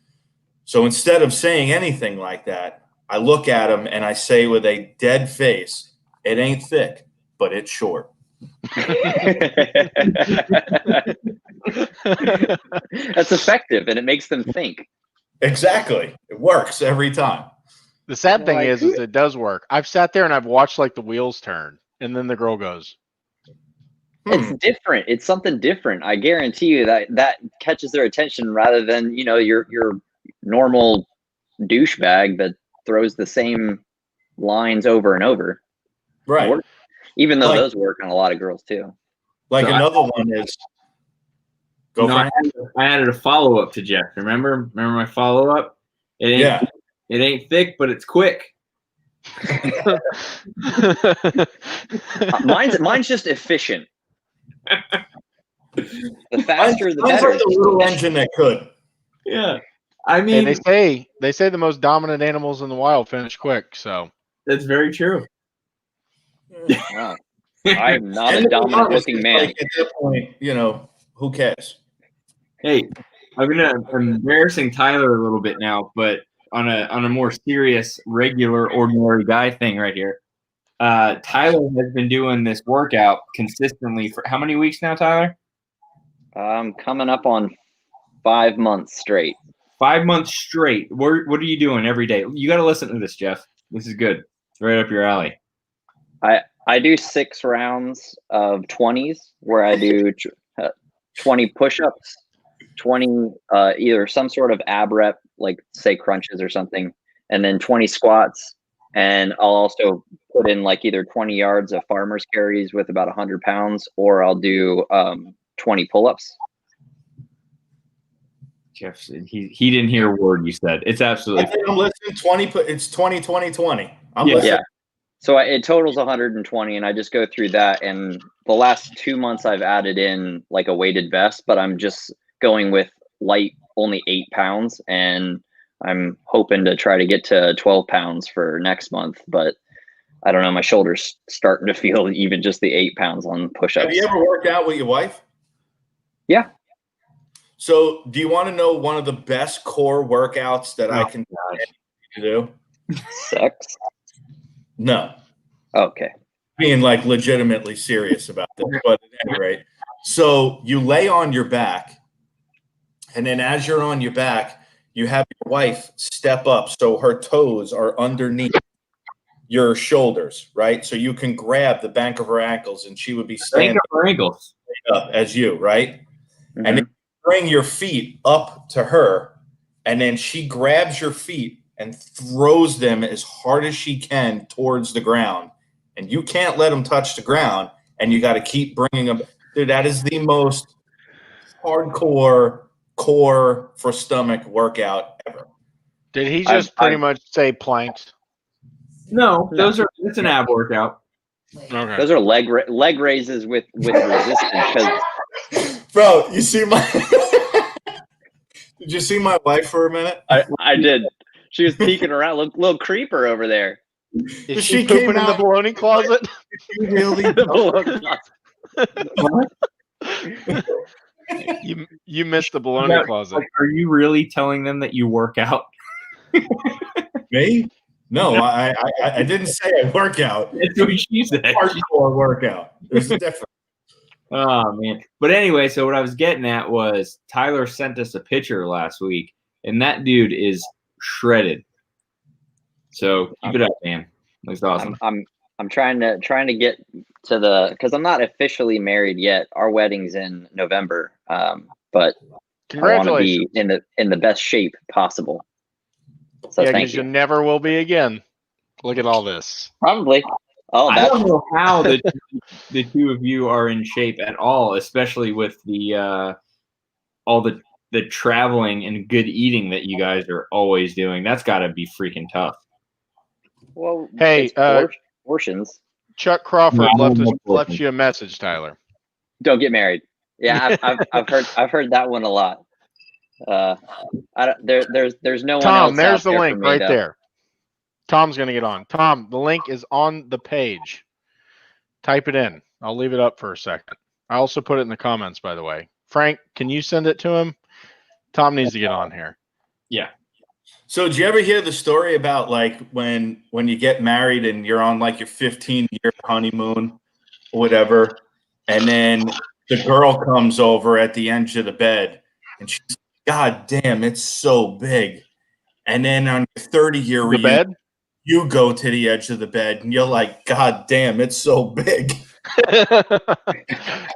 Speaker 3: So instead of saying anything like that, I look at them and I say with a dead face, "It ain't thick, but it's short."
Speaker 5: That's effective, and it makes them think.
Speaker 3: Exactly. It works every time.
Speaker 1: The sad thing
Speaker 5: Like,
Speaker 1: is it does work. I've sat there and I've watched like the wheels turn, and then the girl goes,
Speaker 5: it's different. It's something different. I guarantee you that catches their attention rather than your normal douchebag that throws the same lines over and over.
Speaker 3: Right.
Speaker 5: Even though
Speaker 3: Like-
Speaker 5: those work on a lot of girls too.
Speaker 3: Like
Speaker 2: So
Speaker 3: another one is go for
Speaker 2: I added a follow up to Jeff. Remember my follow up? It ain't thick, but it's quick.
Speaker 5: Mine's just efficient. The faster, the
Speaker 3: Mine's
Speaker 5: better.
Speaker 3: like the little engine that could.
Speaker 2: Yeah. I
Speaker 1: and
Speaker 2: mean,
Speaker 1: they say the most dominant animals in the wild finish quick. So
Speaker 2: that's very true.
Speaker 5: Wow. I'm not
Speaker 3: And
Speaker 5: a
Speaker 3: to be
Speaker 5: dominant
Speaker 3: honest,
Speaker 5: looking
Speaker 3: it's
Speaker 5: man.
Speaker 3: like, at that point, who cares?
Speaker 2: Hey, I'm embarrassing Tyler a little bit now, but on a more serious, regular, ordinary guy thing right here. Tyler has been doing this workout consistently for how many weeks now, Tyler?
Speaker 5: I'm coming up on 5 months straight.
Speaker 2: 5 months straight. What are you doing every day? You got to listen to this, Jeff. This is good. It's right up your alley.
Speaker 5: I do 6 rounds of 20s where I do 20 push-ups, 20 either some sort of ab rep, like say crunches or something, and then 20 squats. And I'll also put in like either 20 yards of farmer's carries with about 100 pounds, or I'll do 20 pull-ups.
Speaker 2: Jeff said he didn't hear a word you said. It's absolutely.
Speaker 3: I'm listening. 20. It's 20, 20, 20. I'm
Speaker 2: Yeah.
Speaker 3: listening.
Speaker 5: Yeah. So it totals 120, and I just go through that. And the last 2 months I've added in like a weighted vest, but I'm just going with light, only 8 pounds. And I'm hoping to try to get to 12 pounds for next month. But I don't know, my shoulders starting to feel even just the 8 pounds on push-ups.
Speaker 3: Have you ever worked out with your wife?
Speaker 5: Yeah.
Speaker 3: So do you want to know one of the best core workouts that I can do?
Speaker 5: Sex?
Speaker 3: No.
Speaker 5: Okay.
Speaker 3: Being like legitimately serious about this, but at any rate, so you lay on your back, and then as you're on your back, you have your wife step up so her toes are underneath your shoulders, right? So you can grab the bank of her ankles, and she would be standing up as you, right?
Speaker 5: Mm-hmm.
Speaker 3: And then you bring your feet up to her, and then she grabs your feet and throws them as hard as she can towards the ground. And you can't let them touch the ground, and you got to keep bringing them. Dude, that is the most hardcore core for stomach workout ever.
Speaker 1: did he just pretty much say planks?
Speaker 2: No, it's an ab workout.
Speaker 1: Okay.
Speaker 5: Those are leg raises with resistance.
Speaker 3: Bro, you see my did you see my wife for a minute?
Speaker 5: I did. She was peeking around, little creeper over there.
Speaker 1: Is she pooping in the baloney closet?
Speaker 3: Really?
Speaker 1: You missed the baloney closet.
Speaker 2: Like, are you really telling them that you work out?
Speaker 3: Me? No, I didn't say I work out.
Speaker 2: That's what she said.
Speaker 3: Hardcore workout. There's a difference.
Speaker 2: Oh man. But anyway, so what I was getting at was Tyler sent us a picture last week, and that dude is shredded. So keep it up, man. Looks awesome.
Speaker 5: I'm trying to get to because I'm not officially married yet. Our wedding's in November. But I want to be in the best shape possible. So
Speaker 1: yeah, because you never will be again. Look at all this.
Speaker 5: Probably. Oh,
Speaker 2: I don't know how the two of you are in shape at all, especially with the all the traveling and good eating that you guys are always doing. That's got to be freaking tough.
Speaker 5: Well,
Speaker 1: hey,
Speaker 5: portions.
Speaker 1: Chuck Crawford left you a message, Tyler.
Speaker 5: Don't get married. Yeah, I've heard that one a lot. There's no one
Speaker 1: Tom,
Speaker 5: else
Speaker 1: there's
Speaker 5: out
Speaker 1: the
Speaker 5: there for
Speaker 1: link
Speaker 5: me
Speaker 1: right
Speaker 5: to-
Speaker 1: there. Tom's going to get on. Tom, the link is on the page. Type it in. I'll leave it up for a second. I also put it in the comments, by the way. Frank, can you send it to him? Tom needs to get on here.
Speaker 2: Yeah.
Speaker 3: So did you ever hear the story about like when you get married and you're on like your 15-year honeymoon or whatever, and then the girl comes over at the edge of the bed and she's like, God damn, it's so big. And then on your 30-year
Speaker 1: The
Speaker 3: reunion,
Speaker 1: bed?
Speaker 3: you go to the edge of the bed and you're like, God damn, it's so big.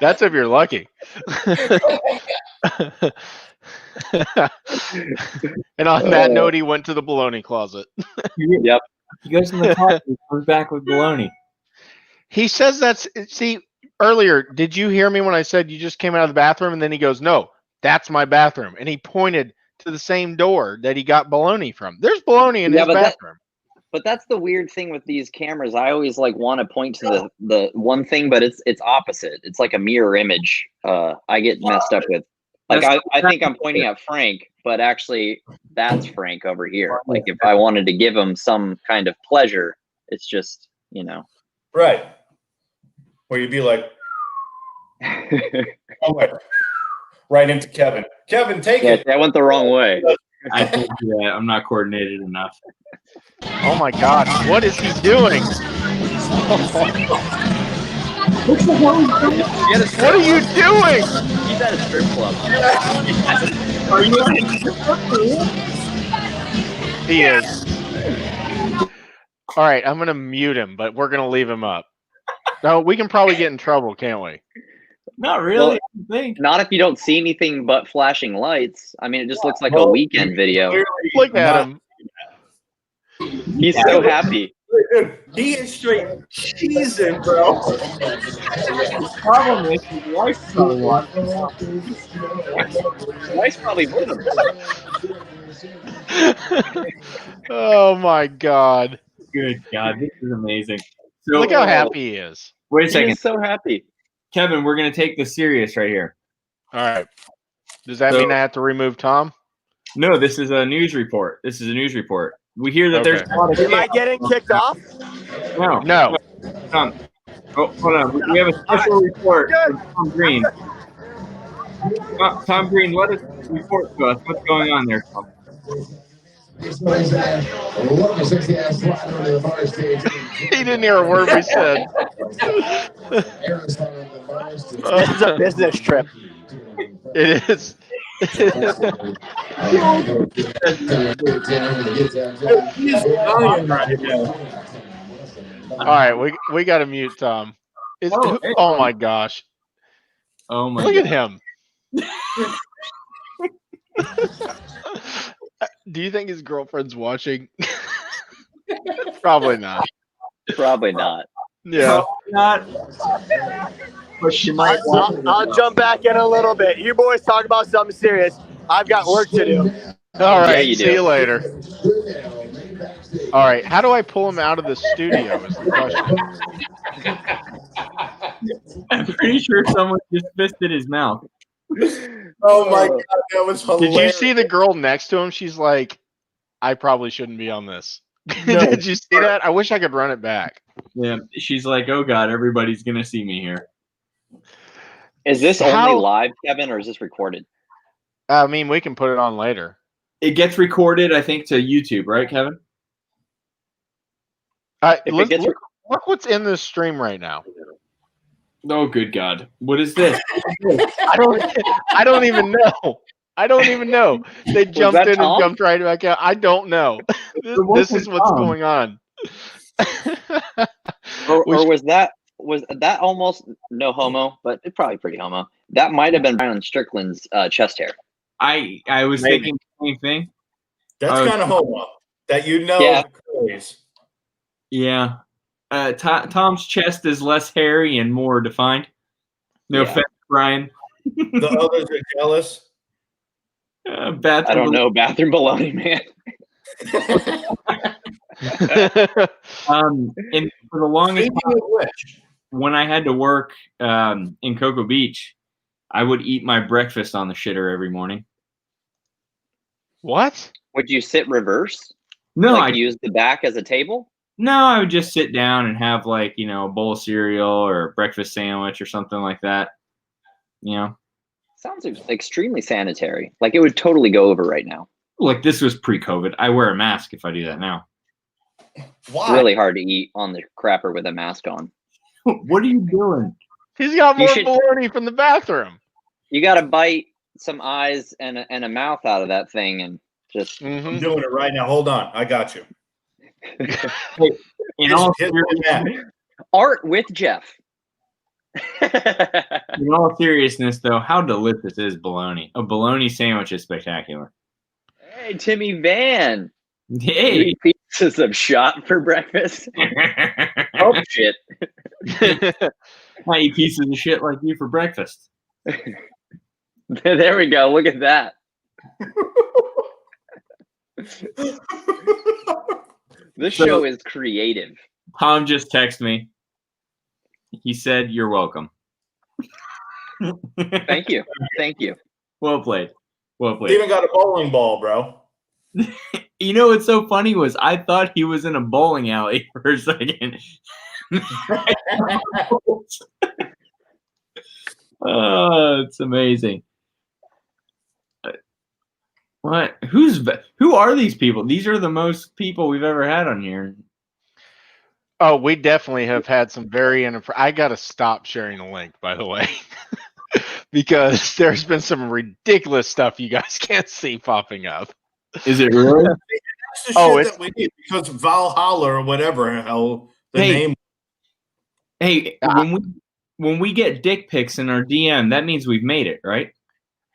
Speaker 1: That's if you're lucky. And on that note, he went to the baloney closet.
Speaker 5: Yep.
Speaker 2: He goes in the closet and comes back with baloney.
Speaker 1: He says see, earlier, did you hear me when I said you just came out of the bathroom? And then he goes, no, that's my bathroom. And he pointed to the same door that he got baloney from. There's baloney in his bathroom.
Speaker 5: But that's the weird thing with these cameras. I always like want to point to the one thing, but it's opposite. It's like a mirror image. I get messed up with. Like I think I'm pointing at Frank, but actually that's Frank over here. Like if I wanted to give him some kind of pleasure, it's just,
Speaker 3: Right. Where you'd be like, oh, wait. Right into Kevin. Kevin, take it.
Speaker 5: That went the wrong way.
Speaker 2: I think I'm not coordinated enough.
Speaker 1: Oh my God, what is he doing? What are you doing?
Speaker 5: He's at a strip club.
Speaker 2: Are you?
Speaker 1: He is. All right, I'm going to mute him, but we're going to leave him up. No, we can probably get in trouble, can't we?
Speaker 2: Not really.
Speaker 5: Well,
Speaker 2: I think.
Speaker 5: Not if you don't see anything but flashing lights. I mean, it just looks like a weekend video.
Speaker 1: Look at him.
Speaker 5: He's so happy.
Speaker 3: Dude, he is straight cheesing, bro.
Speaker 2: The problem is his wife's probably watching.
Speaker 5: Wife's probably with him.
Speaker 1: Oh my God.
Speaker 2: Good God, this is amazing. So,
Speaker 1: Look how happy he is.
Speaker 2: Wait a
Speaker 5: He
Speaker 2: second.
Speaker 5: is so happy.
Speaker 2: Kevin, we're going to take this serious right here.
Speaker 1: All right. Does that
Speaker 2: So-
Speaker 1: mean I have to remove Tom?
Speaker 2: No, this is a news report. We hear that there's
Speaker 1: Okay.
Speaker 2: a lot of
Speaker 6: Am I getting kicked off?
Speaker 2: No. Tom. Oh, hold on. We have a special report from Tom Green. Tom Green, let us report to us. What's going on there, Tom?
Speaker 1: He didn't hear a word we said.
Speaker 6: This is a business trip.
Speaker 1: It is. All right, we got to mute Tom. Oh my gosh.
Speaker 2: Oh my
Speaker 1: Look
Speaker 2: God.
Speaker 1: at him. Do you think his girlfriend's watching? Probably not.
Speaker 5: Probably not.
Speaker 1: Yeah.
Speaker 2: Not. But she might want to.
Speaker 6: I'll jump back in a little bit. You boys talk about something serious. I've got work to do.
Speaker 1: All right.
Speaker 5: you
Speaker 1: See
Speaker 5: do.
Speaker 1: you later. All right. How do I pull him out of the studio is the question.
Speaker 2: I'm pretty sure someone just fisted his mouth.
Speaker 3: Oh my God, that was hilarious.
Speaker 1: Did you see the girl next to him? She's like, I probably shouldn't be on this.
Speaker 2: No.
Speaker 1: Did you see that? I wish I could run it back.
Speaker 2: Yeah, she's like, oh God, everybody's gonna see me here.
Speaker 5: Is this
Speaker 1: How-
Speaker 5: only live, Kevin, or is this recorded?
Speaker 1: I mean, we can put it on later.
Speaker 2: It gets recorded, I think, to YouTube, right, Kevin?
Speaker 5: If it
Speaker 1: Look,
Speaker 5: gets
Speaker 1: look what's in this stream right now.
Speaker 2: Oh, good God, what is this?
Speaker 1: I don't even know. I don't even know. They jumped
Speaker 5: that
Speaker 1: in
Speaker 5: Tom?
Speaker 1: and jumped right back out. I don't know. This is what's going on.
Speaker 5: Or
Speaker 1: We
Speaker 5: was that almost no homo, but it's probably pretty homo. That might have been Brian Strickland's chest hair.
Speaker 2: I was
Speaker 1: Maybe.
Speaker 2: thinking the same thing.
Speaker 3: That's kind of homo. That you know
Speaker 5: Yeah.
Speaker 3: the craze.
Speaker 2: Yeah. Tom's chest is less hairy and more defined. No
Speaker 5: Yeah.
Speaker 2: offense, Brian.
Speaker 3: The others are jealous.
Speaker 5: I don't know, bathroom baloney, man.
Speaker 2: And for the longest
Speaker 3: Speaking
Speaker 2: time,
Speaker 3: of which,
Speaker 2: when I had to work in Cocoa Beach, I would eat my breakfast on the shitter every morning.
Speaker 1: What?
Speaker 5: Would you sit reverse?
Speaker 2: No,
Speaker 5: Like use the back as a table?
Speaker 2: No, I would just sit down and have like, a bowl of cereal or a breakfast sandwich or something like that.
Speaker 5: Sounds extremely sanitary. Like it would totally go over right now.
Speaker 2: Like this was pre-COVID. I wear a mask if I do that now.
Speaker 3: Why?
Speaker 5: Really hard to eat on the crapper with a mask on.
Speaker 2: What are you doing?
Speaker 1: He's got
Speaker 5: You
Speaker 1: more
Speaker 5: should-
Speaker 1: bologna from the bathroom.
Speaker 5: You got to bite some eyes and a mouth out of that thing and just.
Speaker 3: I'm doing it right now. Hold on. I got you.
Speaker 2: In all,
Speaker 3: Hit the mat.
Speaker 5: Art with Jeff.
Speaker 2: in all seriousness, though, how delicious is bologna? A bologna sandwich is spectacular.
Speaker 5: Hey, Timmy Van. You
Speaker 2: Hey.
Speaker 5: eat pieces of shot for breakfast? Oh, shit.
Speaker 2: I eat pieces of shit like you for breakfast.
Speaker 5: There we go. Look at that. This show is creative.
Speaker 2: Tom just texted me. He said, "You're welcome."
Speaker 5: Thank you. Thank you.
Speaker 2: Well played. Well
Speaker 3: You
Speaker 2: played.
Speaker 3: even got a bowling ball, bro.
Speaker 2: You know what's so funny was I thought he was in a bowling alley for a second. Oh, it's amazing. What? Who are these people? These are the most people we've ever had on here.
Speaker 1: Oh, we definitely have had some very I got to stop sharing the link, by the way, because there's been some ridiculous stuff you guys can't see popping up.
Speaker 2: Is it really?
Speaker 3: That's the shit that we need because Valhalla or whatever the hell the
Speaker 2: Hey.
Speaker 3: name.
Speaker 2: Hey, when we get dick pics in our DM, that means we've made it, right?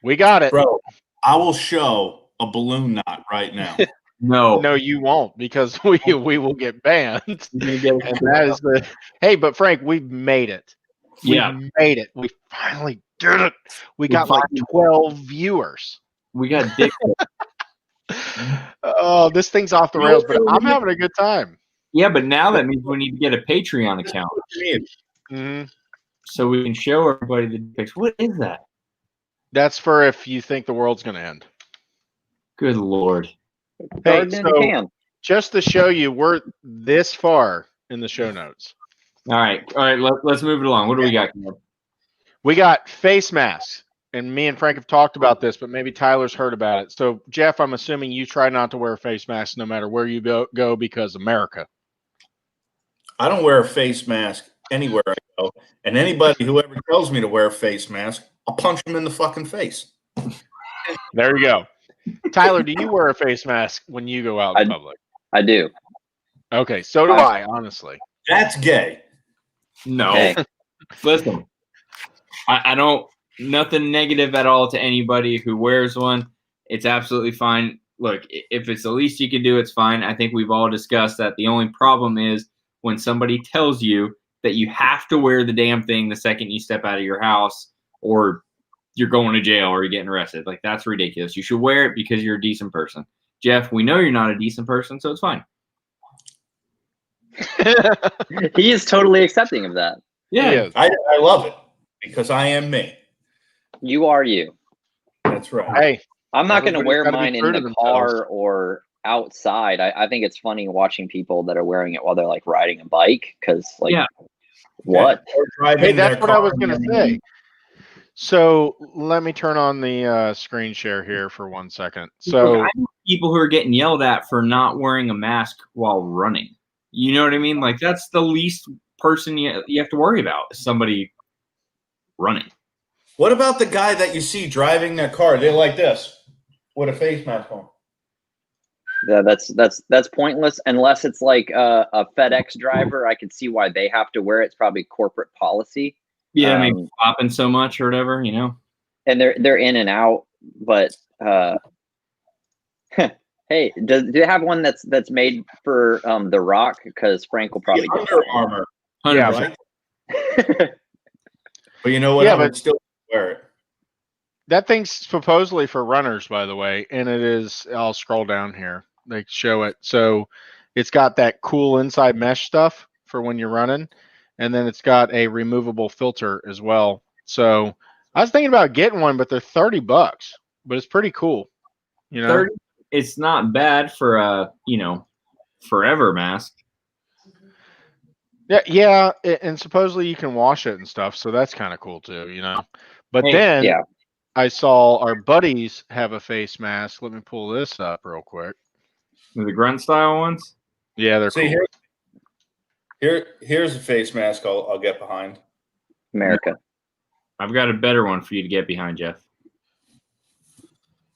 Speaker 1: We got it.
Speaker 3: Bro, I will show a balloon knot right now.
Speaker 2: No.
Speaker 1: No, you won't, because we will get banned. And that is the but Frank, we've made it. We
Speaker 2: Yeah.
Speaker 1: made it. We finally did it. We got like 12 viewers.
Speaker 2: We got dick pics.
Speaker 1: Oh, this thing's off the rails, but I'm having a good time.
Speaker 2: Yeah, but now that means we need to get a Patreon account
Speaker 1: Mhm.
Speaker 2: so we can show everybody the dick pics. What is that?
Speaker 1: That's for if you think the world's going to end.
Speaker 2: Good Lord.
Speaker 1: Hey,
Speaker 5: Garden in a
Speaker 1: so
Speaker 5: can.
Speaker 1: just to show you, we're this far in the show notes.
Speaker 2: All right. Let's move it along. What do we got?
Speaker 1: We got face masks, and me and Frank have talked about this, but maybe Tyler's heard about it. So, Jeff, I'm assuming you try not to wear a face mask no matter where you go because America.
Speaker 3: I don't wear a face mask anywhere I go. And anybody who ever tells me to wear a face mask, I'll punch them in the fucking face.
Speaker 1: There you go. Tyler, do you wear a face mask when you go out in public?
Speaker 5: I do.
Speaker 1: Okay, so do I, honestly.
Speaker 3: That's gay.
Speaker 2: No.
Speaker 5: Hey.
Speaker 2: Listen, I don't, nothing negative at all to anybody who wears one. It's absolutely fine. Look, if it's the least you can do, it's fine. I think we've all discussed that. The only problem is when somebody tells you that you have to wear the damn thing the second you step out of your house, or you're going to jail or you're getting arrested. Like, that's ridiculous. You should wear it because you're a decent person. Jeff, we know you're not a decent person, so it's fine.
Speaker 5: He is totally accepting of that.
Speaker 2: Yeah.
Speaker 1: He is.
Speaker 3: I love it because I am me.
Speaker 5: You are you.
Speaker 3: That's right.
Speaker 1: Hey,
Speaker 5: I'm not going to
Speaker 1: Everybody's
Speaker 5: wear
Speaker 1: gotta be
Speaker 5: mine
Speaker 1: true
Speaker 5: in
Speaker 1: to
Speaker 5: the
Speaker 1: themselves.
Speaker 5: car or outside. I think it's funny watching people that are wearing it while they're like riding a bike because, like,
Speaker 2: Yeah.
Speaker 5: what?
Speaker 3: Or driving
Speaker 1: hey, that's
Speaker 3: their
Speaker 1: what I
Speaker 3: car
Speaker 1: was going to say. So let me turn on the screen share here for 1 second. So
Speaker 2: I know people who are getting yelled at for not wearing a mask while running. You know what I mean? Like, that's the least person you have to worry about, is somebody running.
Speaker 3: What about the guy that you see driving their car? They're like this with a face mask on.
Speaker 5: Yeah, that's pointless unless it's like a FedEx driver. I could see why they have to wear it. It's probably corporate policy.
Speaker 2: Yeah, maybe stopping so much or whatever, you know?
Speaker 5: And they're in and out. But hey, do they have one that's made for The Rock? Because Frank will probably get
Speaker 3: Under
Speaker 5: that one.
Speaker 3: Armour.
Speaker 2: 100%.
Speaker 1: Yeah,
Speaker 3: Right? But you know what?
Speaker 1: Yeah,
Speaker 3: I would
Speaker 1: but-
Speaker 3: still wear it.
Speaker 1: that thing's supposedly for runners, by the way, and it is. I'll scroll down here. They show it. So it's got that cool inside mesh stuff for when you're running, and then it's got a removable filter as well. So I was thinking about getting one, but they're $30, but it's pretty cool. You know,
Speaker 2: 30? it's not bad for a forever mask.
Speaker 1: Yeah, and supposedly you can wash it and stuff, so that's kind of cool too, But
Speaker 2: Hey,
Speaker 1: then
Speaker 5: yeah.
Speaker 1: I saw our buddies have a face mask. Let me pull this up real quick.
Speaker 2: The grunt style ones.
Speaker 1: Yeah, they're
Speaker 3: See
Speaker 1: cool.
Speaker 3: here's a face mask I'll get behind.
Speaker 5: America.
Speaker 2: I've got a better one for you to get behind, Jeff.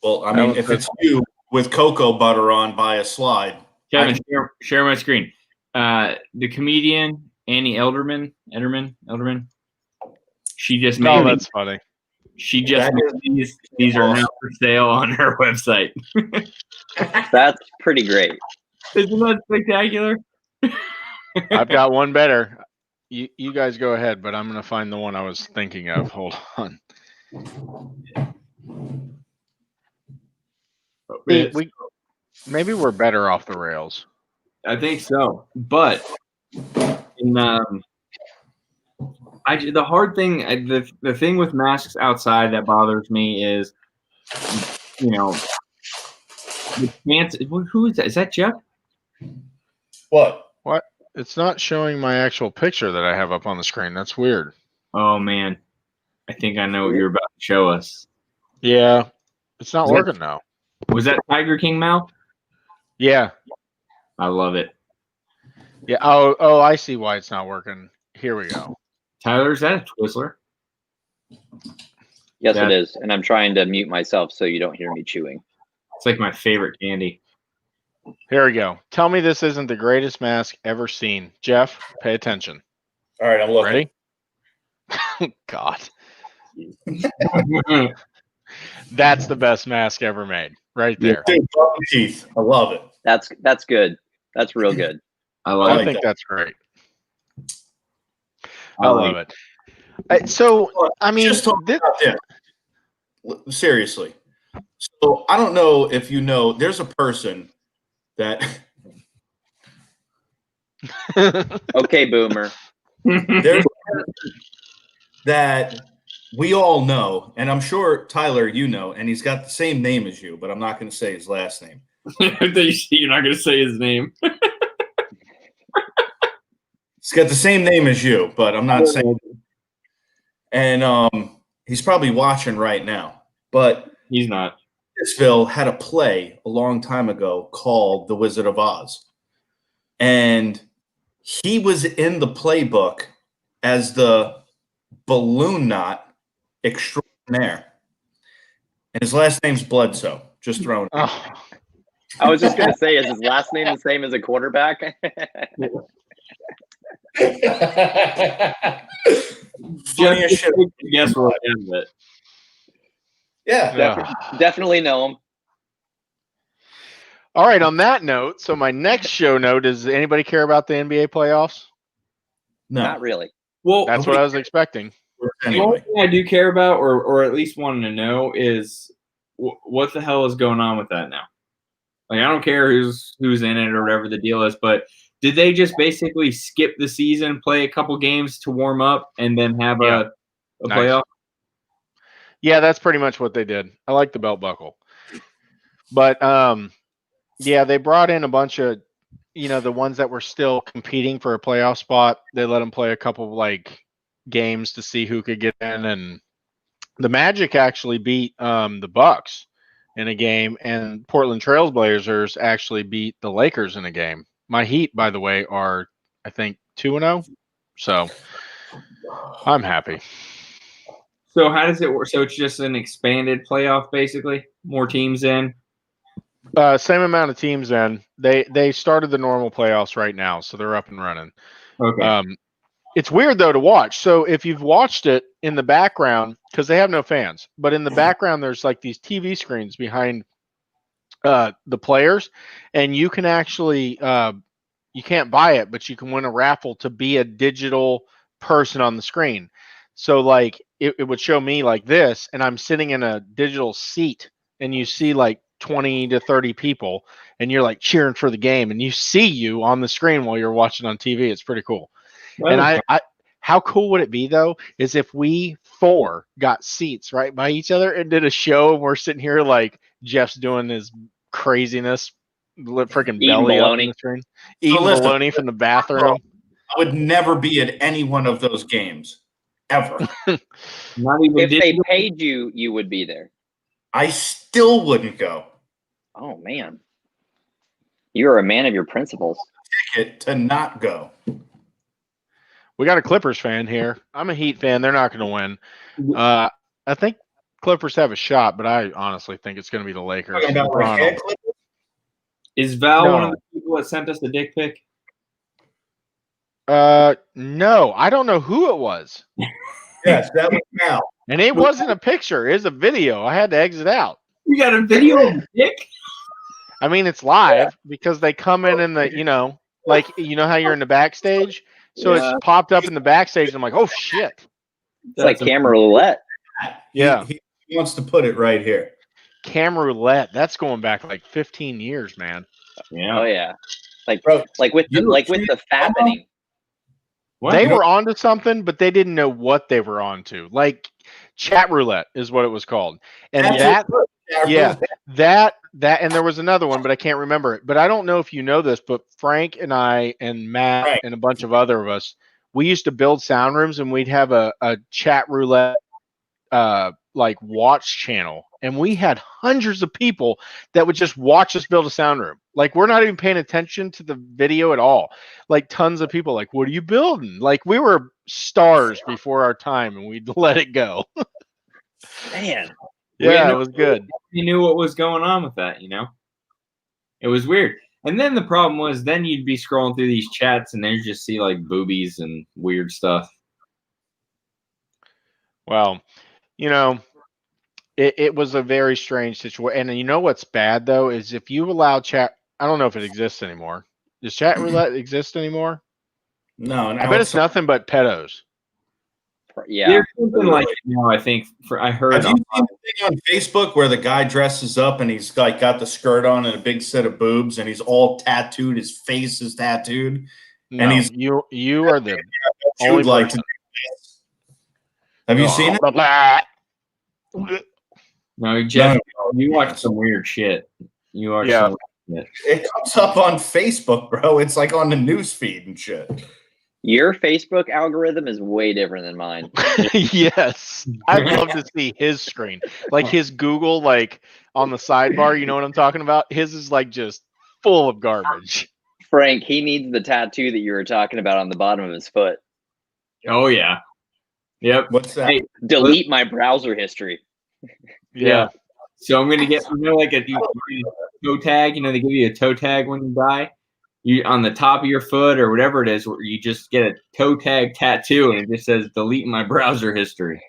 Speaker 3: Well, I mean, if it's you with cocoa butter on by a slide.
Speaker 2: Kevin, share my screen. The comedian Annie Elderman. She just made.
Speaker 1: Oh, that's funny.
Speaker 2: She just made these are now for sale on her website.
Speaker 5: That's pretty great.
Speaker 2: Isn't that spectacular?
Speaker 1: I've got one better. You guys go ahead, but I'm going to find the one I was thinking of. Hold on. Maybe we're better off the rails.
Speaker 2: I think so, but the hard thing, the thing with masks outside that bothers me is, the chance. Who is that? Is that Jeff?
Speaker 3: What?
Speaker 1: It's not showing my actual picture that I have up on the screen. That's weird.
Speaker 2: Oh man, I think I know what you're about to show us.
Speaker 1: Yeah, it's not working now.
Speaker 2: Was that Tiger King mouth?
Speaker 1: Yeah.
Speaker 2: I love it.
Speaker 1: Yeah. Oh, I see why it's not working. Here we go.
Speaker 2: Tyler, is that a Twizzler?
Speaker 5: Yes, it is. And I'm trying to mute myself so you don't hear me chewing.
Speaker 2: It's like my favorite candy.
Speaker 1: Here we go. Tell me this isn't the greatest mask ever seen. Jeff, pay attention.
Speaker 3: All right, I'm looking.
Speaker 1: Ready? God. That's the best mask ever made. Right there.
Speaker 3: Dude, teeth. I love it.
Speaker 5: That's good. That's real good.
Speaker 1: I think that's great. I love it. So, I mean,
Speaker 3: just talk about this. Seriously. So I don't know if you know, there's a person that.
Speaker 5: Okay, boomer.
Speaker 3: There's a person that we all know, and I'm sure Tyler, you know, and he's got the same name as you, but I'm not going to say his last name.
Speaker 2: You're not going to say his name.
Speaker 3: He's got the same name as you, but I'm not saying. And he's probably watching right now, but
Speaker 2: he's not.
Speaker 3: Pittsville had a play a long time ago called The Wizard of Oz, and he was in the playbook as the balloon knot extraordinaire, and his last name's Bledsoe. Just throwing.
Speaker 5: Oh. I was just going to say, is his last name the same as a quarterback?
Speaker 3: Funniest shit.
Speaker 2: Guess what? Is it?
Speaker 3: Yeah,
Speaker 5: definitely know him.
Speaker 1: All right. On that note, so my next show note is: anybody care about the NBA playoffs?
Speaker 3: No,
Speaker 5: not really.
Speaker 2: Well,
Speaker 1: that's what I was expecting.
Speaker 2: The only thing I do care about, or at least wanting to know, is what the hell is going on with that now? Like, I don't care who's in it or whatever the deal is, but did they just basically skip the season, play a couple games to warm up, and then have a playoff?
Speaker 1: Yeah, that's pretty much what they did. I like the belt buckle. But, yeah, they brought in a bunch of, the ones that were still competing for a playoff spot. They let them play a couple, games to see who could get in. And the Magic actually beat the Bucks in a game, and Portland Trailblazers actually beat the Lakers in a game. My Heat, by the way, are, I think, 2-0. So I'm happy.
Speaker 2: So how does it work? So it's just an expanded playoff, basically? More teams in?
Speaker 1: Same amount of teams in. They started the normal playoffs right now, so they're up and running.
Speaker 2: Okay.
Speaker 1: It's weird, though, to watch. So if you've watched it in the background, because they have no fans, but in the background there's these TV screens behind the players, and you can actually you can't buy it, but you can win a raffle to be a digital person on the screen. So it would show me like this, and I'm sitting in a digital seat, and you see 20 to 30 people, and you're cheering for the game, and you see you on the screen while you're watching on TV. It's pretty cool. And I how cool would it be though, is if we four got seats right by each other and did a show, and we're sitting here Jeff's doing his craziness, freaking
Speaker 5: Eating
Speaker 1: belly up on
Speaker 5: bologna.
Speaker 1: the screen, eating
Speaker 3: listen,
Speaker 1: bologna from the bathroom.
Speaker 3: I would never be at any one of those games, ever.
Speaker 2: Not even
Speaker 5: If they
Speaker 2: digital.
Speaker 5: paid you, you would be there.
Speaker 3: I still wouldn't go.
Speaker 5: Oh man, you are a man of your principles.
Speaker 3: Ticket to not go.
Speaker 1: We got a Clippers fan here. I'm a Heat fan. They're not going to win. I think Clippers have a shot, but I honestly think it's going to be the Lakers.
Speaker 3: Talking about like
Speaker 1: LeBron
Speaker 3: head
Speaker 1: will-
Speaker 3: clippers?
Speaker 2: Is Val one of
Speaker 1: No.
Speaker 2: the people that sent us the dick pic?
Speaker 1: No, I don't know who it was.
Speaker 3: Yes, that was now.
Speaker 1: And it wasn't a picture. It was a video. I had to exit out.
Speaker 2: You got a video of the dick?
Speaker 1: I mean, it's live because they come in the, like, how you're in the backstage. So
Speaker 2: Yeah.
Speaker 1: it's popped up in the backstage. I'm like, oh, shit.
Speaker 5: It's like camera roulette.
Speaker 1: Yeah.
Speaker 3: He wants to put it right here.
Speaker 1: Camera roulette. That's going back like 15 years, man.
Speaker 2: Yeah.
Speaker 5: Oh yeah,
Speaker 3: Bro,
Speaker 5: like with the fappening.
Speaker 2: What?
Speaker 1: They were onto something, but they didn't know what they were onto. Like chat roulette is what it was called. And that, and there was another one, but I can't remember it. But I don't know if you know this, but Frank and I and Matt and a bunch of other of us, we used to build sound rooms and we'd have a chat roulette like watch channel. And we had hundreds of people that would just watch us build a sound room. Like we're not even paying attention to the video at all. Like tons of people like, what are you building? Like we were stars before our time and we'd let it go.
Speaker 5: Man,
Speaker 1: Yeah, it was good.
Speaker 2: You knew what was going on with that, It was weird. And then the problem was then you'd be scrolling through these chats and there'd just see like boobies and weird stuff.
Speaker 1: Well, it was a very strange situation. And you know what's bad though is if you allow chat, I don't know if it exists anymore. Does chat roulette exist anymore?
Speaker 3: No,
Speaker 1: I bet it's nothing but pedos.
Speaker 5: yeah.
Speaker 2: There's something like it now, I think. I heard.
Speaker 3: Have you seen the thing on Facebook where the guy dresses up and he's like got the skirt on and a big set of boobs and he's all tattooed, his face is tattooed,
Speaker 1: No,
Speaker 3: and he's
Speaker 1: you are the
Speaker 3: you
Speaker 1: only
Speaker 3: would like to
Speaker 1: person.
Speaker 3: do this. Have you seen it?
Speaker 2: No, Jeff, you watch some weird shit. You watch some weird shit.
Speaker 3: It comes up on Facebook, bro. It's like on the news feed and shit.
Speaker 5: Your Facebook algorithm is way different than mine.
Speaker 1: Yes. I'd love to see his screen. Like his Google, like on the sidebar, you know what I'm talking about? His is like just full of garbage.
Speaker 5: Frank, he needs the tattoo that you were talking about on the bottom of his foot.
Speaker 2: Oh yeah. Yep.
Speaker 3: What's that?
Speaker 2: Hey,
Speaker 5: Delete my browser history.
Speaker 2: yeah. So I'm gonna get like a toe tag. They give you a toe tag when you die. You on the top of your foot or whatever it is, where you just get a toe tag tattoo and it just says delete my browser history.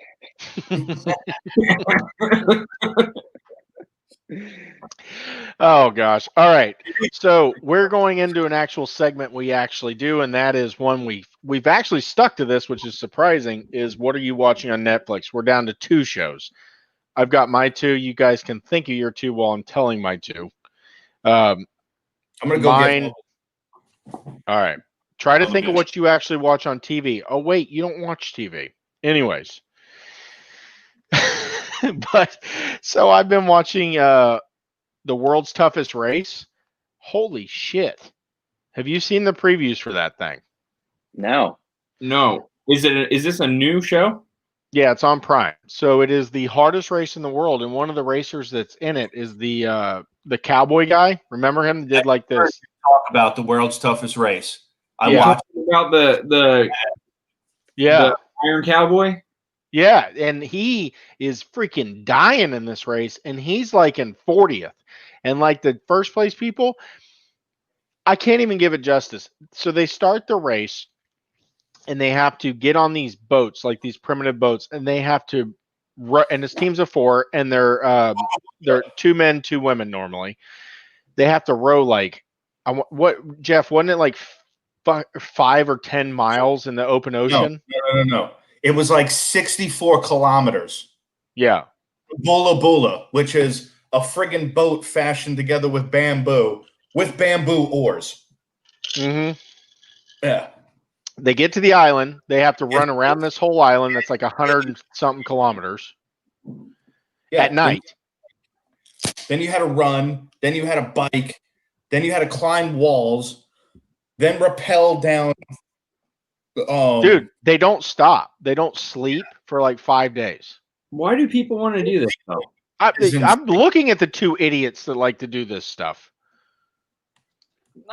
Speaker 1: Oh gosh. All right. So we're going into an actual segment we actually do, and that is one we've actually stuck to this, which is surprising, is what are you watching on Netflix? We're down to 2 shows. I've got my 2. You guys can think of your 2 while I'm telling my 2.
Speaker 3: I'm gonna go
Speaker 1: mine. All right. Try to think of what you actually watch on TV. Oh wait, you don't watch TV. Anyways. But so I've been watching The World's Toughest Race. Holy shit. Have you seen the previews for that thing?
Speaker 5: No.
Speaker 2: No. Is this a new show?
Speaker 1: Yeah, it's on Prime. So it is the hardest race in the world, and one of the racers that's in it is the cowboy guy. Remember him? Did like this.
Speaker 3: talk about the world's toughest race. I
Speaker 1: Yeah.
Speaker 3: watched.
Speaker 2: About the Iron Cowboy?
Speaker 1: Yeah, and he is freaking dying in this race, and he's like in 40th. And like the first place people, I can't even give it justice. So they start the race, and they have to get on these boats, like these primitive boats, and they have to run. And it's teams of 4, and they're 2 men, 2 women normally. They have to row like what Jeff? Wasn't it like 5 or 10 miles in the open ocean?
Speaker 3: No. It was like 64 kilometers.
Speaker 1: Yeah.
Speaker 3: Bula Bula, which is a friggin' boat fashioned together with bamboo oars.
Speaker 1: Mm-hmm.
Speaker 3: Yeah.
Speaker 1: They get to the island. They have to run around this whole island that's like 100 and something kilometers
Speaker 3: Yeah.
Speaker 1: at night.
Speaker 3: then you had to run, then you had a bike, then you had to climb walls, then rappel down.
Speaker 1: Dude, they don't stop. They don't sleep for like 5 days.
Speaker 2: Why do people want to do this though?
Speaker 1: I'm looking at the two idiots that like to do this stuff.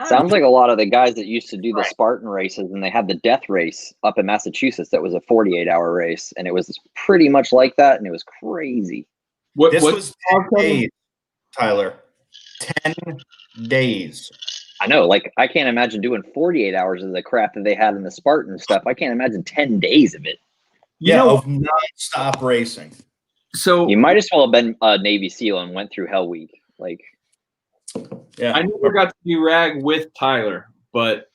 Speaker 5: Sounds like a lot of the guys that used to do the Spartan races, and they had the death race up in Massachusetts that was a 48-hour race, and it was pretty much like that, and it was crazy.
Speaker 3: This was 10 days, Tyler. 10 days.
Speaker 5: I know, like, I can't imagine doing 48 hours of the crap that they had in the Spartan stuff. I can't imagine 10 days of it.
Speaker 3: Of non-stop racing.
Speaker 2: So
Speaker 5: you might as well have been a Navy SEAL and went through Hell Week. Like,
Speaker 2: yeah, I never got to do rag with Tyler, but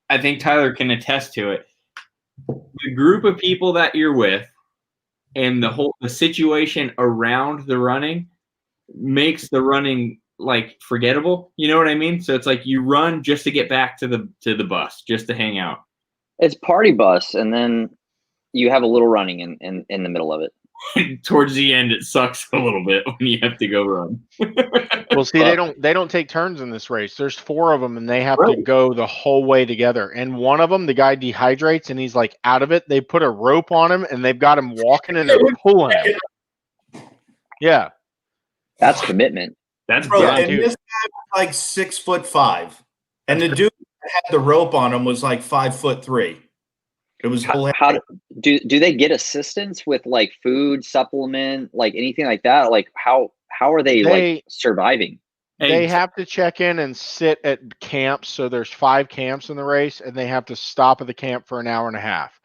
Speaker 2: I think Tyler can attest to it. The group of people that you're with and the situation around the running makes the running like forgettable. You know what I mean? So it's like you run just to get back to the bus, just to hang out.
Speaker 5: It's party bus, and then you have a little running in the middle of it.
Speaker 2: Towards the end, it sucks a little bit when you have to go run.
Speaker 1: Well, see, they don't take turns in this race. There's 4 of them, and they have to go the whole way together. And one of them, the guy dehydrates, and he's like out of it. They put a rope on him, and they've got him walking, and they're pulling him. Yeah,
Speaker 5: that's commitment.
Speaker 2: That's
Speaker 3: and this guy was like 6'5", and the dude that had the rope on him was like 5'3". It was
Speaker 5: how do they get assistance with like food, supplement, like anything like that? Like how are they like surviving?
Speaker 1: They have to check in and sit at camps. So there's 5 camps in the race, and they have to stop at the camp for an hour and a half.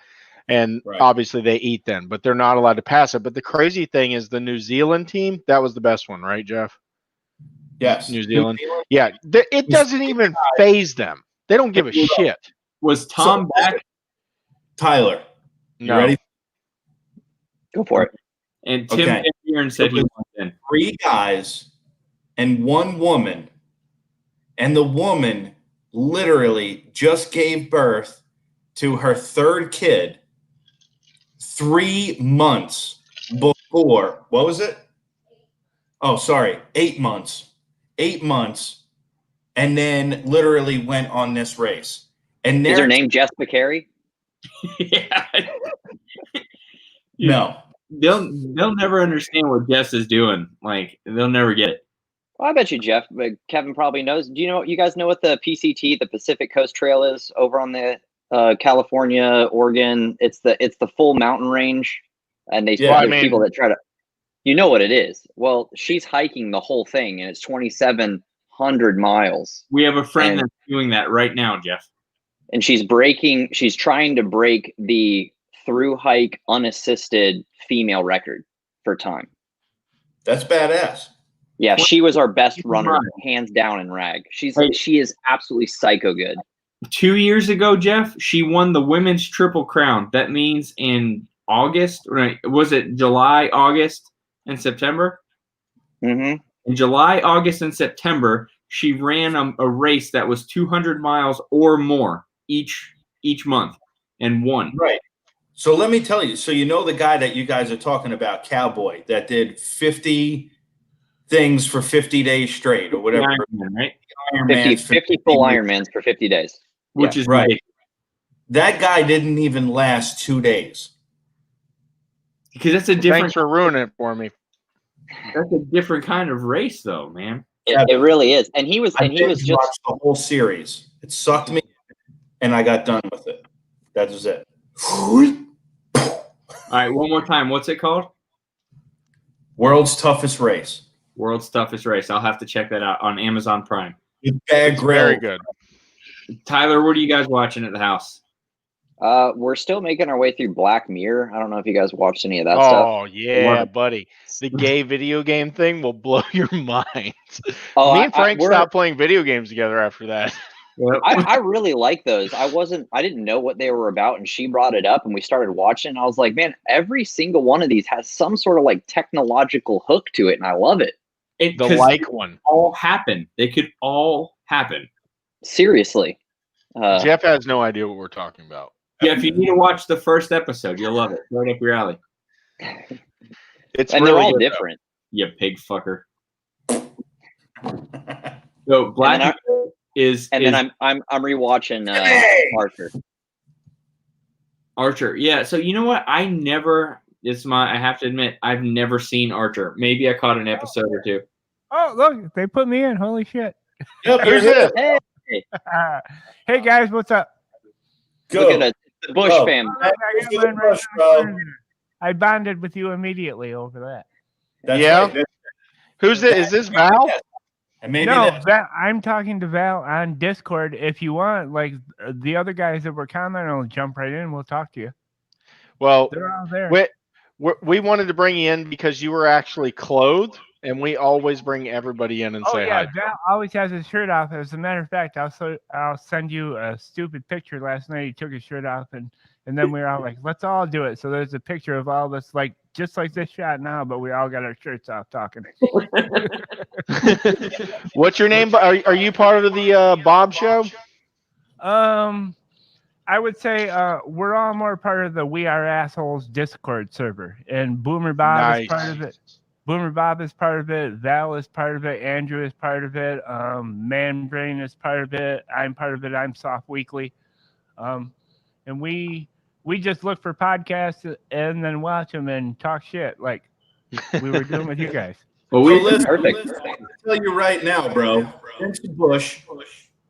Speaker 1: And obviously they eat then, but they're not allowed to pass it. But the crazy thing is the New Zealand team, that was the best one, right, Jeff?
Speaker 3: Yes.
Speaker 1: New Zealand. Yeah. It doesn't even phase them. They don't give a shit.
Speaker 2: Was Tom back?
Speaker 3: Tyler, you ready?
Speaker 5: Go for it.
Speaker 2: And Tim Van said he went in.
Speaker 3: 3 guys and 1 woman, and the woman literally just gave birth to her 3rd kid 3 months before. What was it? Oh, sorry, 8 months. 8 months, and then literally went on this race. And
Speaker 5: is her name Jess McCary?
Speaker 2: Yeah.
Speaker 3: No.
Speaker 2: They'll never understand what Jess is doing. Like, they'll never get it.
Speaker 5: Well, I bet you Jeff, but Kevin probably knows. Do you guys know what the PCT, the Pacific Coast Trail, is over on the California, Oregon? It's the full mountain range, and there's people that try to. You know what it is. Well, she's hiking the whole thing, and it's 2,700 miles.
Speaker 2: We have a friend that's doing that right now, Jeff.
Speaker 5: And she's trying to break the through hike unassisted female record for time.
Speaker 3: That's badass.
Speaker 5: Yeah, she was our best runner, hands down in rag. She is absolutely psycho good.
Speaker 2: 2 years ago, Jeff, she won the women's Triple Crown. That means in August, right? Was it July, August, and September?
Speaker 5: Mm-hmm.
Speaker 2: In July, August, and September, she ran a race that was 200 miles or more each month and won.
Speaker 3: Right. So let me tell you. So you know the guy that you guys are talking about, Cowboy, that did 50 things for 50 days straight or whatever.
Speaker 2: Ironman,
Speaker 3: right?
Speaker 5: 50 full Ironmans for 50 days.
Speaker 2: Which is
Speaker 3: right. That guy didn't even last 2 days.
Speaker 2: Because that's a different.
Speaker 1: Thanks for ruining it for me.
Speaker 2: That's a different kind of race, though, man.
Speaker 5: It really is. And he was just
Speaker 3: watched the whole series. It sucked me, and I got done with it. That was it.
Speaker 2: All right, one more time. What's it called?
Speaker 3: World's Toughest Race.
Speaker 2: World's Toughest Race. I'll have to check that out on Amazon Prime.
Speaker 1: Very good.
Speaker 2: Tyler, what are you guys watching at the house?
Speaker 5: We're still making our way through Black Mirror. I don't know if you guys watched any of that stuff.
Speaker 1: Oh yeah, buddy. The gay video game thing will blow your mind.
Speaker 5: Oh,
Speaker 1: Me and Frank stopped playing video games together after that.
Speaker 2: Yep.
Speaker 5: I really like those. I didn't know what they were about, and she brought it up, and we started watching. And I was like, man, every single one of these has some sort of like technological hook to it, and I love it.
Speaker 1: The like one.
Speaker 2: All happen. They could all happen.
Speaker 5: Seriously.
Speaker 1: Jeff has no idea what we're talking about.
Speaker 2: Yeah, if you need to watch the first episode, you'll love it. Right up your alley.
Speaker 1: It's
Speaker 5: and
Speaker 1: really
Speaker 5: they're all
Speaker 1: good,
Speaker 5: different.
Speaker 2: You pig fucker. So Black is
Speaker 5: then I'm rewatching Archer.
Speaker 2: Archer. Yeah. So you know what? I have to admit, I've never seen Archer. Maybe I caught an episode or two.
Speaker 7: Oh, look, they put me in. Holy shit.
Speaker 3: Yep,
Speaker 1: Who's this?
Speaker 7: Hey, guys, what's up?
Speaker 5: Look at it. The Bush family.
Speaker 7: I bonded with you immediately over that.
Speaker 3: That's
Speaker 1: Yeah.
Speaker 3: right.
Speaker 1: Who's it? Is this Val?
Speaker 3: And maybe
Speaker 7: No, I'm talking to Val on Discord. If you want, like the other guys that were commenting, will jump right in. We'll talk to you.
Speaker 1: Well,
Speaker 7: They're all there.
Speaker 1: we wanted to bring you in because you were actually clothed, and we always bring everybody in and say hi.
Speaker 7: Val always has his shirt off. As a matter of fact, I'll send you a stupid picture. Last night he took his shirt off, and then we were all like, let's all do it. So there's a picture of all of us, like just like this shot now, but we all got our shirts off talking.
Speaker 1: What's your name? Are you part of the Bob Show?
Speaker 7: I would say we're all more part of the We Are Assholes Discord server, and Boomer Bob is part of it. Boomer Bob is part of it. Val is part of it. Andrew is part of it. Man Brain is part of it. I'm part of it. I'm Soft Weekly, and we just look for podcasts and then watch them and talk shit like we were doing with you guys.
Speaker 2: Well,
Speaker 5: Perfect.
Speaker 3: I'll tell you right now, bro. Vince Bush,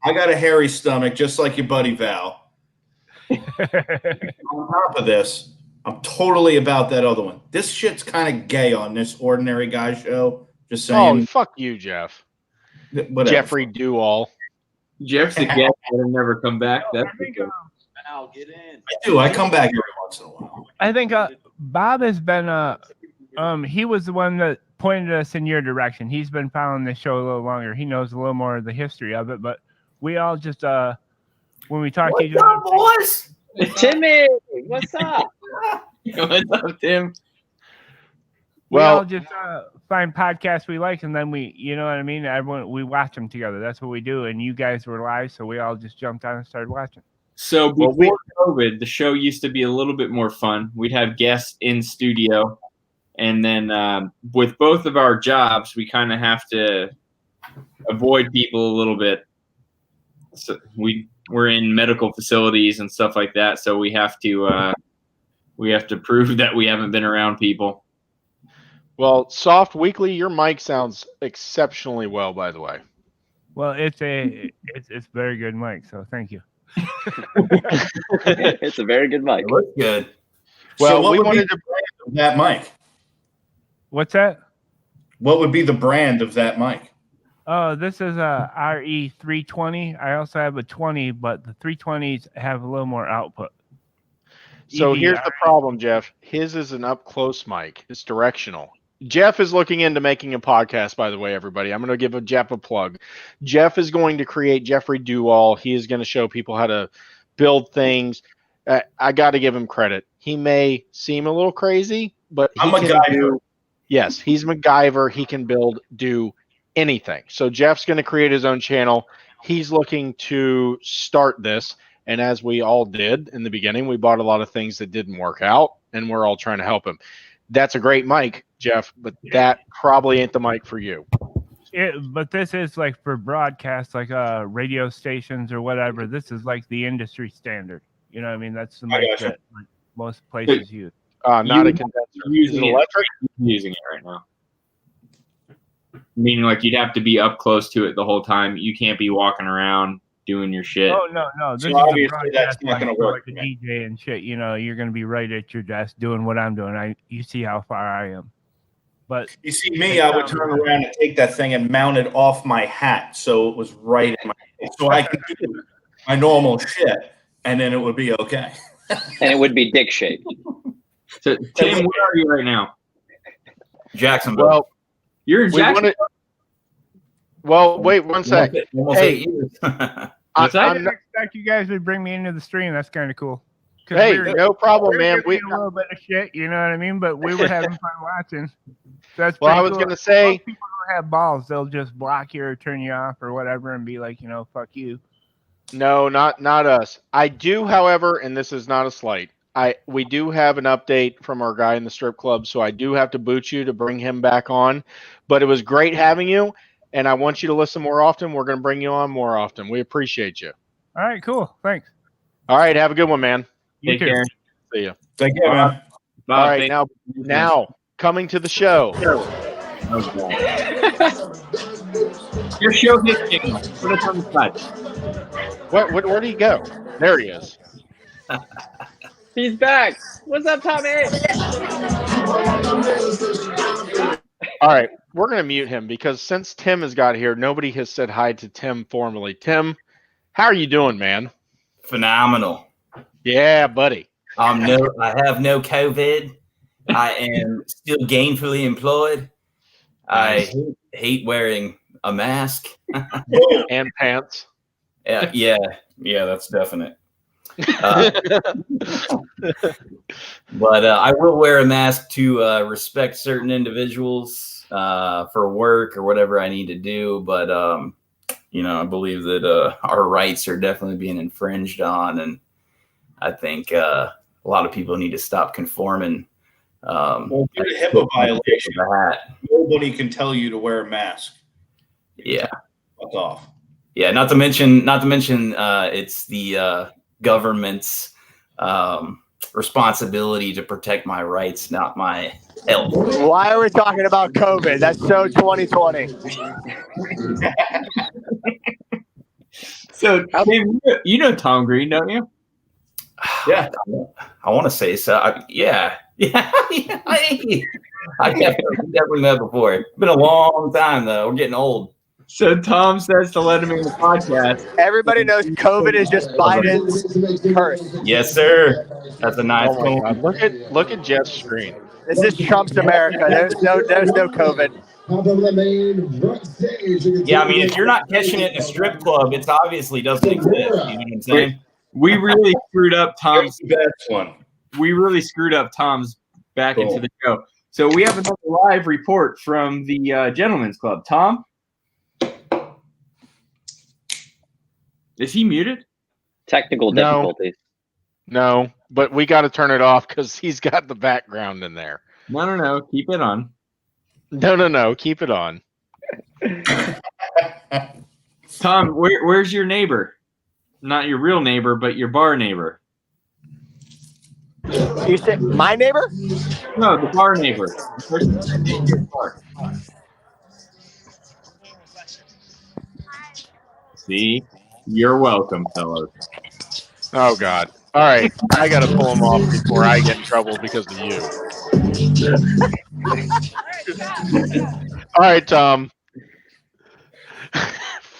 Speaker 3: I got a hairy stomach just like your buddy Val. On top of this, I'm totally about that other one. This shit's kind of gay on this Ordinary Guy show. Just saying.
Speaker 1: Oh, fuck you, Jeff.
Speaker 3: Whatever.
Speaker 1: Jeffrey Duall.
Speaker 2: Jeff's the guest that'll never come back. That's
Speaker 4: Al, get in.
Speaker 3: I do. I come back every once in a while.
Speaker 7: I think Bob has been he was the one that pointed us in your direction. He's been following the show a little longer. He knows a little more of the history of it, but we all just when we talk to each other,
Speaker 2: boys?
Speaker 5: Timmy, what's up?
Speaker 2: What's up, Tim?
Speaker 7: we all
Speaker 1: Well,
Speaker 7: just find podcasts we like, and then you know what I mean? Everyone, we watch them together. That's what we do. And you guys were live, so we all just jumped on and started watching.
Speaker 2: So before COVID, the show used to be a little bit more fun. We'd have guests in studio, and then with both of our jobs, we kind of have to avoid people a little bit. So we're in medical facilities and stuff like that, so we have to prove that we haven't been around people.
Speaker 1: well, Soft Weekly, your mic sounds exceptionally well, by the way.
Speaker 7: Well, it's very good, Mike. So thank you.
Speaker 5: It's a very good mic.
Speaker 3: It looks good.
Speaker 1: Well,
Speaker 3: what
Speaker 1: we
Speaker 3: would be
Speaker 1: wanted
Speaker 3: the
Speaker 1: to.
Speaker 3: brand of that mic?
Speaker 7: What's that?
Speaker 3: What would be the brand of that mic?
Speaker 7: Oh, this is a RE320. I also have a 20, but the 320s have a little more output.
Speaker 1: So here's the problem, Jeff. His is an up close mic. It's directional. Jeff is looking into making a podcast, by the way, everybody. I'm going to give Jeff a plug. Jeff is going to create Jeffrey Duall. He is going to show people how to build things. I got to give him credit. He may seem a little crazy, but he can do. Yes, he's MacGyver. He can do anything. So Jeff's going to create his own channel. He's looking to start this. And as we all did in the beginning, we bought a lot of things that didn't work out, and we're all trying to help him. That's a great mic, Jeff, but that probably ain't the mic for you.
Speaker 7: But this is like for broadcast, like radio stations or whatever. This is like the industry standard. You know what I mean? That's the mic that like, most places use.
Speaker 1: Not a condenser. Is it electric?
Speaker 2: I'm using it right now. Meaning like you'd have to be up close to it the whole time. You can't be walking around doing your shit.
Speaker 7: Oh no! This
Speaker 3: So
Speaker 7: is
Speaker 3: obviously that's not going to work.
Speaker 7: Like a DJ and shit. You know, you're going to be right at your desk doing what I'm doing. You see how far I am. But
Speaker 3: you see me, I would turn around and take that thing and mount it off my hat so it was right in my face, so I could do my normal shit, and then it would be okay.
Speaker 5: And it would be dick shaped.
Speaker 2: So, Tim, where are you right now?
Speaker 3: Jacksonville.
Speaker 1: Well,
Speaker 2: You're in Jacksonville.
Speaker 1: Well, wait one sec. Hey,
Speaker 7: I didn't expect you guys would bring me into the stream. That's kind of cool.
Speaker 1: Hey, no problem, man.
Speaker 7: We a little bit of shit, you know what I mean? But we were having fun watching. That's
Speaker 1: well, I was
Speaker 7: cool.
Speaker 1: going to say,
Speaker 7: most people don't have balls. They'll just block you or turn you off or whatever and be like, you know, fuck you.
Speaker 1: No, not us. I do, however, and this is not a slight. We do have an update from our guy in the strip club, so I do have to boot you to bring him back on. But it was great having you. and I want you to listen more often. We're going to bring you on more often. We appreciate you.
Speaker 7: All right, cool. Thanks.
Speaker 1: All right, have a good one, man.
Speaker 2: Take care.
Speaker 1: See you.
Speaker 3: Take care, man.
Speaker 2: Bob,
Speaker 1: All right, now coming to the show.
Speaker 2: Your show hit signal. Put us on the side.
Speaker 1: Where do you go? There he is.
Speaker 5: He's back. What's up, Tommy?
Speaker 1: All right, we're going to mute him because since Tim has got here, nobody has said hi to Tim formally. Tim, how are you doing, man?
Speaker 8: Phenomenal.
Speaker 1: Yeah, buddy.
Speaker 8: I have no COVID. I am still gainfully employed. I hate wearing a mask
Speaker 1: and pants.
Speaker 8: Yeah, that's definite. But I will wear a mask to respect certain individuals for work or whatever I need to do. But I believe that our rights are definitely being infringed on, and I think a lot of people need to stop conforming.
Speaker 3: Well, due to HIPAA violation, nobody can tell you to wear a mask.
Speaker 8: Yeah,
Speaker 3: fuck off.
Speaker 8: Yeah, not to mention, it's the government's responsibility to protect my rights, not my health.
Speaker 6: Why are we talking about COVID? That's so 2020.
Speaker 2: So, you know Tom Green, don't you?
Speaker 8: Yeah, I want to say so. Yeah. I definitely met before. It's been a long time though. We're getting old.
Speaker 2: So Tom says to let him in the podcast.
Speaker 6: Everybody knows COVID is just Biden's curse.
Speaker 8: Yes, sir. That's a nice
Speaker 1: one. Look at Jeff's screen.
Speaker 6: This is Trump's America. There's no COVID.
Speaker 8: Yeah, I mean, if you're not catching it in a strip club, it obviously doesn't exist. You know what I'm saying?
Speaker 2: We really screwed up Tom's
Speaker 3: best one.
Speaker 2: We really screwed up Tom's back into the show. So we have another live report from the Gentlemen's Club. Tom? Is he muted?
Speaker 5: Technical difficulties.
Speaker 1: No, but we got to turn it off because he's got the background in there.
Speaker 2: No. Keep it on.
Speaker 1: No. Keep it on.
Speaker 2: Tom, where's your neighbor? Not your real neighbor, but your bar neighbor.
Speaker 6: You said my neighbor?
Speaker 2: No, the bar neighbor. See? You're welcome, fellas.
Speaker 1: Oh, God. All right. I got to pull him off before I get in trouble because of you. All right, Tom.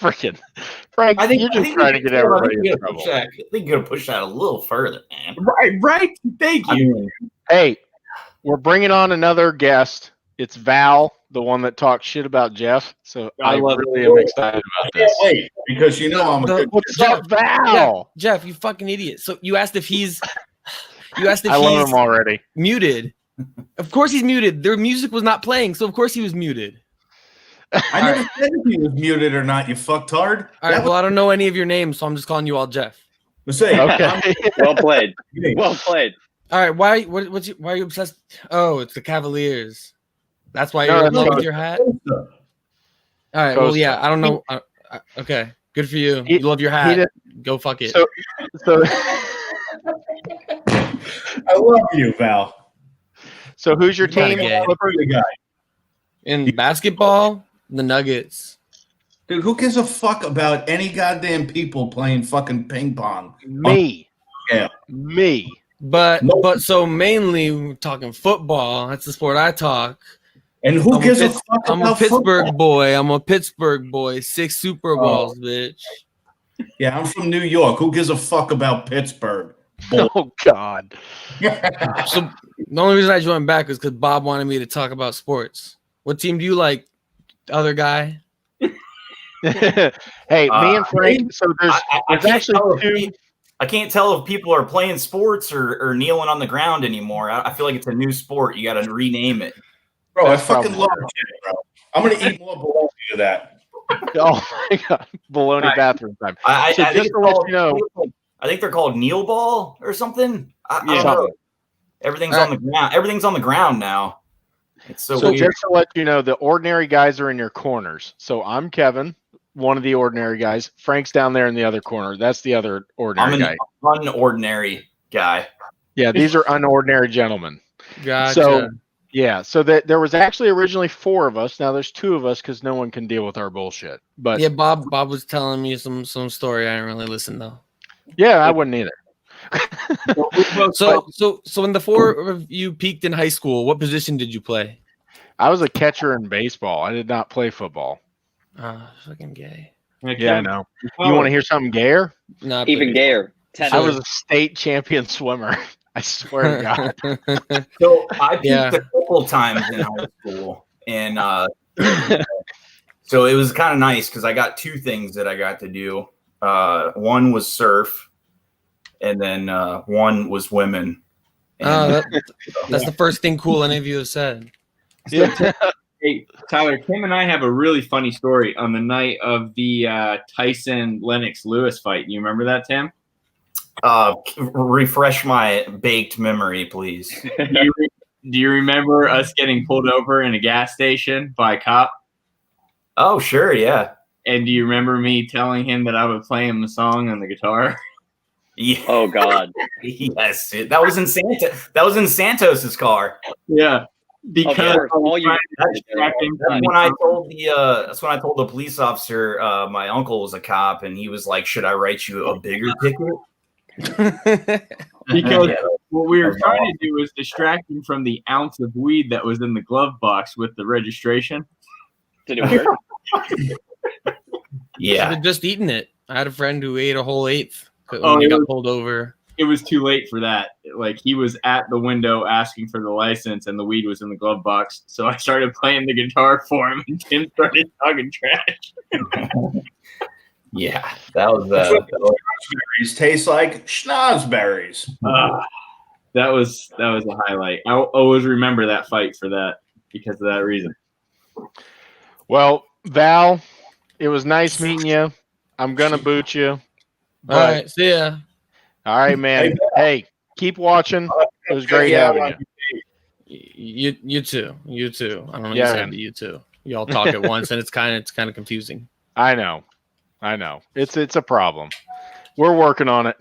Speaker 1: Freaking. Frank, you're just trying to get everybody in trouble.
Speaker 8: I think you're going to push that a little further, man.
Speaker 2: Right. Thank you.
Speaker 1: Hey, we're bringing on another guest. It's Val, the one that talks shit about Jeff. So I really am excited about this.
Speaker 3: Wait, because I'm a good.
Speaker 1: What's up, Val?
Speaker 9: Jeff, you fucking idiot. So you asked if he's. I
Speaker 1: love him already.
Speaker 9: Muted. Of course he's muted. Their music was not playing, so of course he was muted.
Speaker 3: I never said if he was muted or not, you fucktard.
Speaker 9: All right, well, I don't know any of your names, so I'm just calling you all Jeff.
Speaker 1: Okay.
Speaker 5: Well played. Well played.
Speaker 9: All right, why are you obsessed? Oh, it's the Cavaliers. That's why you're in love with your hat? All right, well, yeah, I don't know. Okay, good for you. You love your hat. Go fuck it.
Speaker 1: So
Speaker 3: I love you, Val.
Speaker 1: So who's your team?
Speaker 3: The guy.
Speaker 9: In basketball, the Nuggets.
Speaker 3: Dude, who gives a fuck about any goddamn people playing fucking ping pong?
Speaker 1: Me.
Speaker 3: Yeah.
Speaker 1: Me.
Speaker 9: But so mainly we're talking football. That's the sport I talk.
Speaker 3: And who gives a fuck
Speaker 9: I'm
Speaker 3: about
Speaker 9: a Pittsburgh
Speaker 3: football?
Speaker 9: boy. I'm a Pittsburgh boy. 6 Super Bowls, bitch.
Speaker 3: Yeah, I'm from New York. Who gives a fuck about Pittsburgh?
Speaker 1: Oh, God.
Speaker 9: So the only reason I joined back is because Bob wanted me to talk about sports. What team do you like, other guy?
Speaker 1: Hey, me and Frank. So there's actually two.
Speaker 8: I can't tell if people are playing sports or kneeling on the ground anymore. I feel like it's a new sport. You got to rename it.
Speaker 3: Bro, I fucking love it, bro. I'm going to eat more bologna to that.
Speaker 1: Oh, my God. Bologna bathroom time.
Speaker 8: I
Speaker 1: think
Speaker 8: they're called kneel ball or something. I don't know. Everything's
Speaker 1: All
Speaker 8: on the ground. Everything's on the ground now. It's so
Speaker 1: So
Speaker 8: weird.
Speaker 1: just to let you know, the ordinary guys are in your corners. So I'm Kevin, one of the ordinary guys. Frank's down there in the other corner. That's the other ordinary
Speaker 8: I'm
Speaker 1: guy.
Speaker 8: an unordinary guy.
Speaker 1: Yeah, these are unordinary gentlemen.
Speaker 9: Gotcha.
Speaker 1: So yeah, so that there was actually originally 4 of us. Now there's 2 of us because no one can deal with our bullshit. But
Speaker 9: yeah, Bob was telling me some story. I didn't really listen though.
Speaker 1: yeah, I wouldn't either.
Speaker 9: So when the 4 of you peaked in high school, what position did you play?
Speaker 1: I was a catcher in baseball. I did not play football.
Speaker 9: Fucking gay.
Speaker 1: Yeah, I know. You want to hear something gayer?
Speaker 9: Not
Speaker 5: Even gayer.
Speaker 1: I was a state champion swimmer. I swear to God.
Speaker 8: So I peaked a couple times in high school, and so it was kind of nice because I got 2 things that I got to do. One was surf, and then one was women. And,
Speaker 9: that's the first thing cool any of you have said.
Speaker 1: Yeah.
Speaker 2: Hey, Tyler, Tim and I have a really funny story on the night of the Tyson Lennox Lewis fight. You remember that, Tim?
Speaker 8: refresh my baked memory, please.
Speaker 2: Do you remember us getting pulled over in a gas station by a cop?
Speaker 8: Oh, sure, yeah.
Speaker 2: And do you remember me telling him that I would play him the song on the guitar?
Speaker 8: Yeah.
Speaker 5: Oh God.
Speaker 8: Yes, that was in Santos's car.
Speaker 2: Yeah. Because
Speaker 8: that's when I told the police officer my uncle was a cop, and he was like, "Should I write you a bigger ticket?"
Speaker 2: Because what we were trying to do was distract him from the ounce of weed that was in the glove box with the registration.
Speaker 5: Did it work?
Speaker 8: Yeah.
Speaker 9: Should have just eaten it. I had a friend who ate a whole eighth
Speaker 2: Oh,
Speaker 9: when he got pulled over.
Speaker 2: It was too late for that. Like, he was at the window asking for the license, and the weed was in the glove box. So I started playing the guitar for him, and Tim started talking trash.
Speaker 8: Yeah, that was
Speaker 3: schnozberries taste like schnozberries.
Speaker 2: That was a highlight. I always remember that fight for that because of that reason.
Speaker 1: Well, Val, it was nice meeting you. I'm gonna boot you.
Speaker 9: All right, see ya.
Speaker 1: All right, man. Hey, keep watching. It was great having you.
Speaker 9: You too. You too. I don't know what
Speaker 1: Yeah,
Speaker 9: you said,
Speaker 1: man.
Speaker 9: but you too. You all talk at once, and it's kind of confusing.
Speaker 1: I know. It's a problem. We're working on it.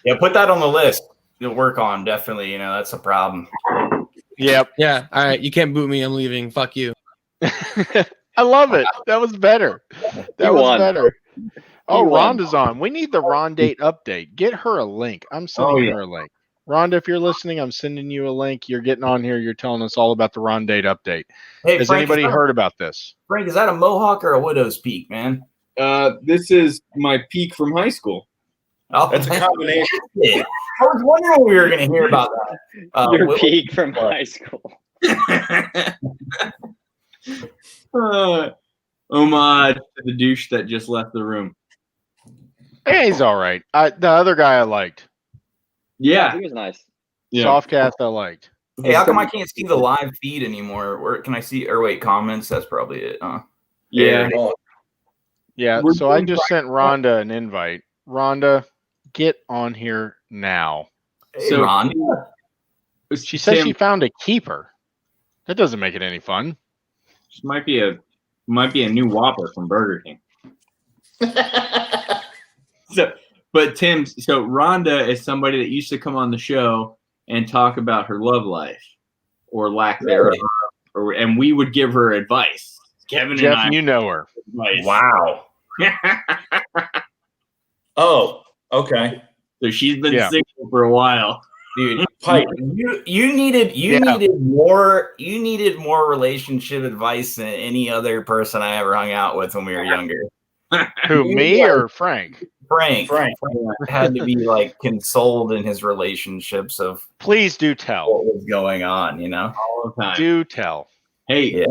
Speaker 8: Yeah, put that on the list. You'll work on, definitely. That's a problem.
Speaker 1: Yep.
Speaker 9: Yeah. All right. You can't boot me. I'm leaving. Fuck you.
Speaker 1: I love it. That was better. That was better. Oh, Rhonda's on. We need the Ron date update. Get her a link. I'm sending her a link. Rhonda, if you're listening, I'm sending you a link. You're getting on here. You're telling us all about the Ron date update.
Speaker 8: Hey,
Speaker 1: Has
Speaker 8: Frank,
Speaker 1: anybody heard about this?
Speaker 8: Frank, is that a Mohawk or a Widow's Peak, man?
Speaker 2: This is my peak from high school.
Speaker 8: Oh,
Speaker 3: That's a combination.
Speaker 8: I was wondering when we were going to hear about that.
Speaker 5: Your peak from high school.
Speaker 2: Homage to the douche that just left the room.
Speaker 1: Hey, he's all right. The other guy I liked.
Speaker 2: Yeah,
Speaker 5: he was nice.
Speaker 2: Yeah.
Speaker 1: Softcast I liked.
Speaker 8: Hey, how come I can't see the live feed anymore? Where can I see? Or wait, comments. That's probably it.
Speaker 2: Yeah.
Speaker 1: Yeah. So I just sent Rhonda an invite. Rhonda, get on here now.
Speaker 8: Hey,
Speaker 2: So-
Speaker 8: Rhonda.
Speaker 1: She says
Speaker 2: Tim,
Speaker 1: she found a keeper. That doesn't make it any fun.
Speaker 2: this might be a new Whopper from Burger King. But Tim, so Rhonda is somebody that used to come on the show and talk about her love life or lack thereof, and we would give her advice. Kevin
Speaker 1: Jeff,
Speaker 2: and I,
Speaker 1: you know her.
Speaker 2: advice.
Speaker 8: Wow.
Speaker 3: Oh, okay.
Speaker 2: So she's been single for a while.
Speaker 8: Dude, you needed more relationship advice than any other person I ever hung out with when we were younger.
Speaker 1: Who, me or Frank?
Speaker 8: Frank had to be like consoled in his relationships of
Speaker 1: Please do tell.
Speaker 8: what was going on,
Speaker 2: All the time.
Speaker 1: Do tell.
Speaker 2: Hey,
Speaker 8: Yeah.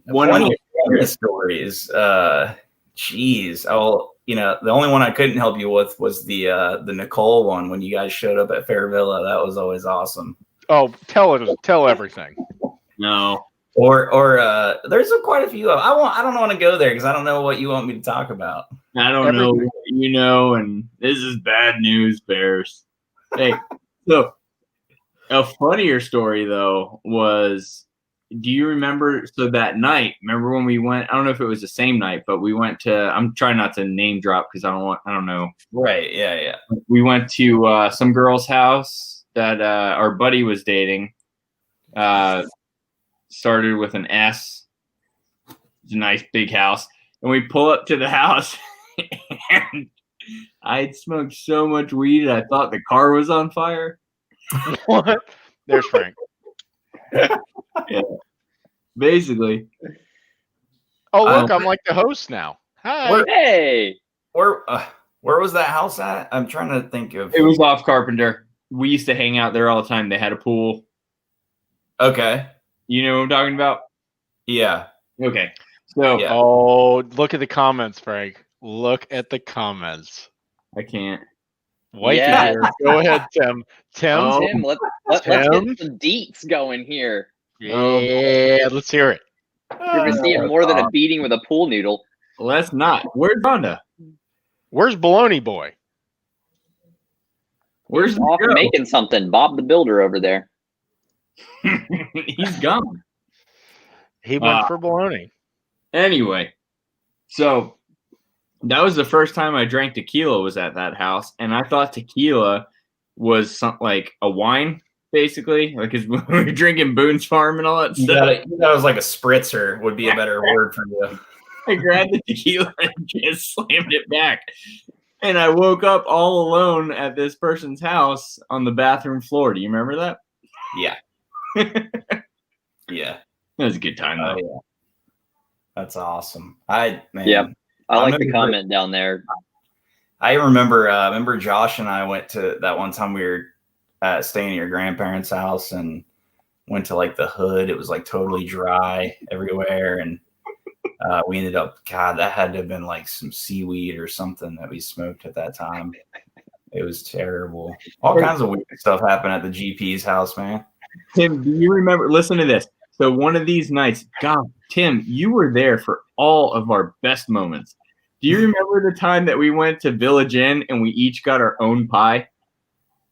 Speaker 2: one of
Speaker 8: the stories. Geez. The only one I couldn't help you with was the Nicole one when you guys showed up at Fair Villa. That was always awesome.
Speaker 1: Oh, tell everything.
Speaker 2: No.
Speaker 8: Or there's quite a few. I don't want to go there because I don't know what you want me to talk about.
Speaker 2: I don't know what you know, and this is bad news, Bears. Hey, so a funnier story though was do you remember? So that night, remember when we went? I don't know if it was the same night, but we went to. I'm trying not to name drop because I don't know.
Speaker 8: Right. Yeah.
Speaker 2: We went to some girl's house that our buddy was dating. Started with an S. It's a nice big house, and we pull up to the house, and I'd smoked so much weed I thought the car was on fire.
Speaker 1: What? There's Frank.
Speaker 2: Yeah. Basically.
Speaker 1: Oh, look, I'm like the host now. Hi.
Speaker 5: Hey.
Speaker 8: Where was that house at? I'm trying to think of.
Speaker 2: It was off Carpenter. We used to hang out there all the time. They had a pool.
Speaker 8: Okay.
Speaker 2: You know what I'm talking about?
Speaker 8: Yeah.
Speaker 2: Okay. So.
Speaker 8: Yeah.
Speaker 1: Oh, look at the comments, Frank. Look at the comments.
Speaker 2: I can't.
Speaker 1: Wait
Speaker 5: Yes.
Speaker 1: here. Go ahead, Tim. Tim.
Speaker 5: Oh, Tim, let's get some deets going here.
Speaker 1: Yeah, let's hear it.
Speaker 5: You're gonna see it more than a beating with a pool noodle.
Speaker 2: Let's not. Where's Rhonda?
Speaker 1: Where's Baloney Boy?
Speaker 2: Where's
Speaker 5: He's off making something? Bob the Builder over there.
Speaker 2: He's gone.
Speaker 1: He went for Baloney.
Speaker 2: Anyway, so that was the first time I drank tequila was at that house, and I thought tequila was like a wine, basically, like because we were drinking Boone's Farm and all that stuff.
Speaker 8: That was like a spritzer would be a better word for you.
Speaker 2: I grabbed the tequila and just slammed it back, and I woke up all alone at this person's house on the bathroom floor. Do you remember that?
Speaker 8: Yeah. Yeah.
Speaker 2: That was a good time though.
Speaker 8: Yeah. That's awesome.
Speaker 5: Yeah. I like the comment down there.
Speaker 8: I remember Josh and I went to that one time we were staying at your grandparents' house and went to like the hood. It was like totally dry everywhere. And we ended up, God, that had to have been like some seaweed or something that we smoked at that time. It was terrible. All kinds of weird stuff happened at the GP's house, man.
Speaker 2: Tim, do you remember? Listen to this. So one of these nights, God, Tim, you were there for all of our best moments. Do you remember the time that we went to Village Inn and we each got our own pie?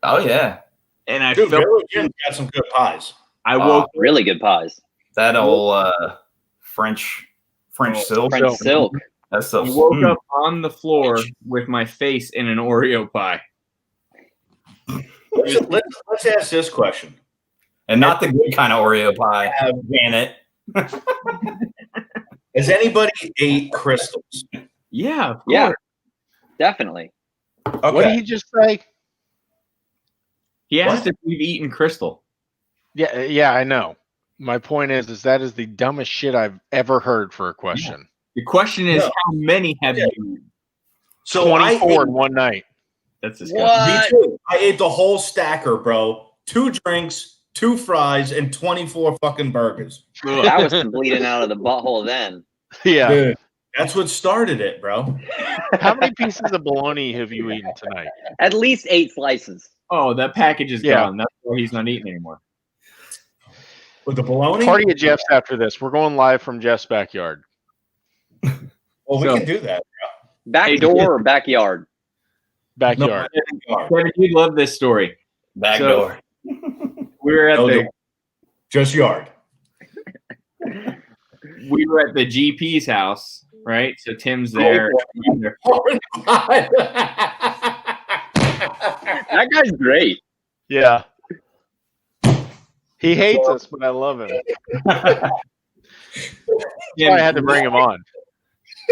Speaker 8: Oh yeah.
Speaker 2: And I
Speaker 3: Dude,
Speaker 2: felt
Speaker 3: Village Inn's got some good pies.
Speaker 2: I woke
Speaker 5: really good pies.
Speaker 8: That old French silk.
Speaker 5: French silk.
Speaker 8: That's so.
Speaker 2: I woke up on the floor with my face in an Oreo pie.
Speaker 3: Let's ask this question.
Speaker 8: And not the good kind of Oreo pie. Janet.
Speaker 3: Has anybody ate crystals?
Speaker 2: Yeah, of
Speaker 5: Yeah,
Speaker 2: course.
Speaker 5: definitely.
Speaker 3: Okay.
Speaker 1: What did he just say?
Speaker 2: He asked if we've eaten Crystal.
Speaker 1: Yeah, I know. My point is that is the dumbest shit I've ever heard for a question.
Speaker 2: The question is, how many have you eaten?
Speaker 3: So
Speaker 1: 24 in one night.
Speaker 2: That's disgusting.
Speaker 3: Me too. I ate the whole stacker, bro. 2 drinks, 2 fries, and 24 fucking burgers.
Speaker 5: That was some bleeding out of the butthole then.
Speaker 1: Yeah.
Speaker 3: Dude, that's what started it, bro.
Speaker 1: How many pieces of bologna have you eaten tonight?
Speaker 5: At least 8 slices.
Speaker 2: Oh, that package is
Speaker 1: Yeah.
Speaker 2: gone. That's why he's not eating anymore.
Speaker 3: With the bologna?
Speaker 1: Party at Jeff's after this. We're going live from Jeff's backyard.
Speaker 3: Well, we can do that, bro.
Speaker 5: Back door or backyard?
Speaker 1: Backyard.
Speaker 2: Kevin, you'd love this story.
Speaker 8: Back
Speaker 2: So-
Speaker 8: door.
Speaker 2: We were at the
Speaker 3: Just yard.
Speaker 2: GP's house, right? So Tim's there.
Speaker 5: That guy's great.
Speaker 1: Yeah. He hates us, but I love him.
Speaker 2: Tim,
Speaker 1: I had to bring him on.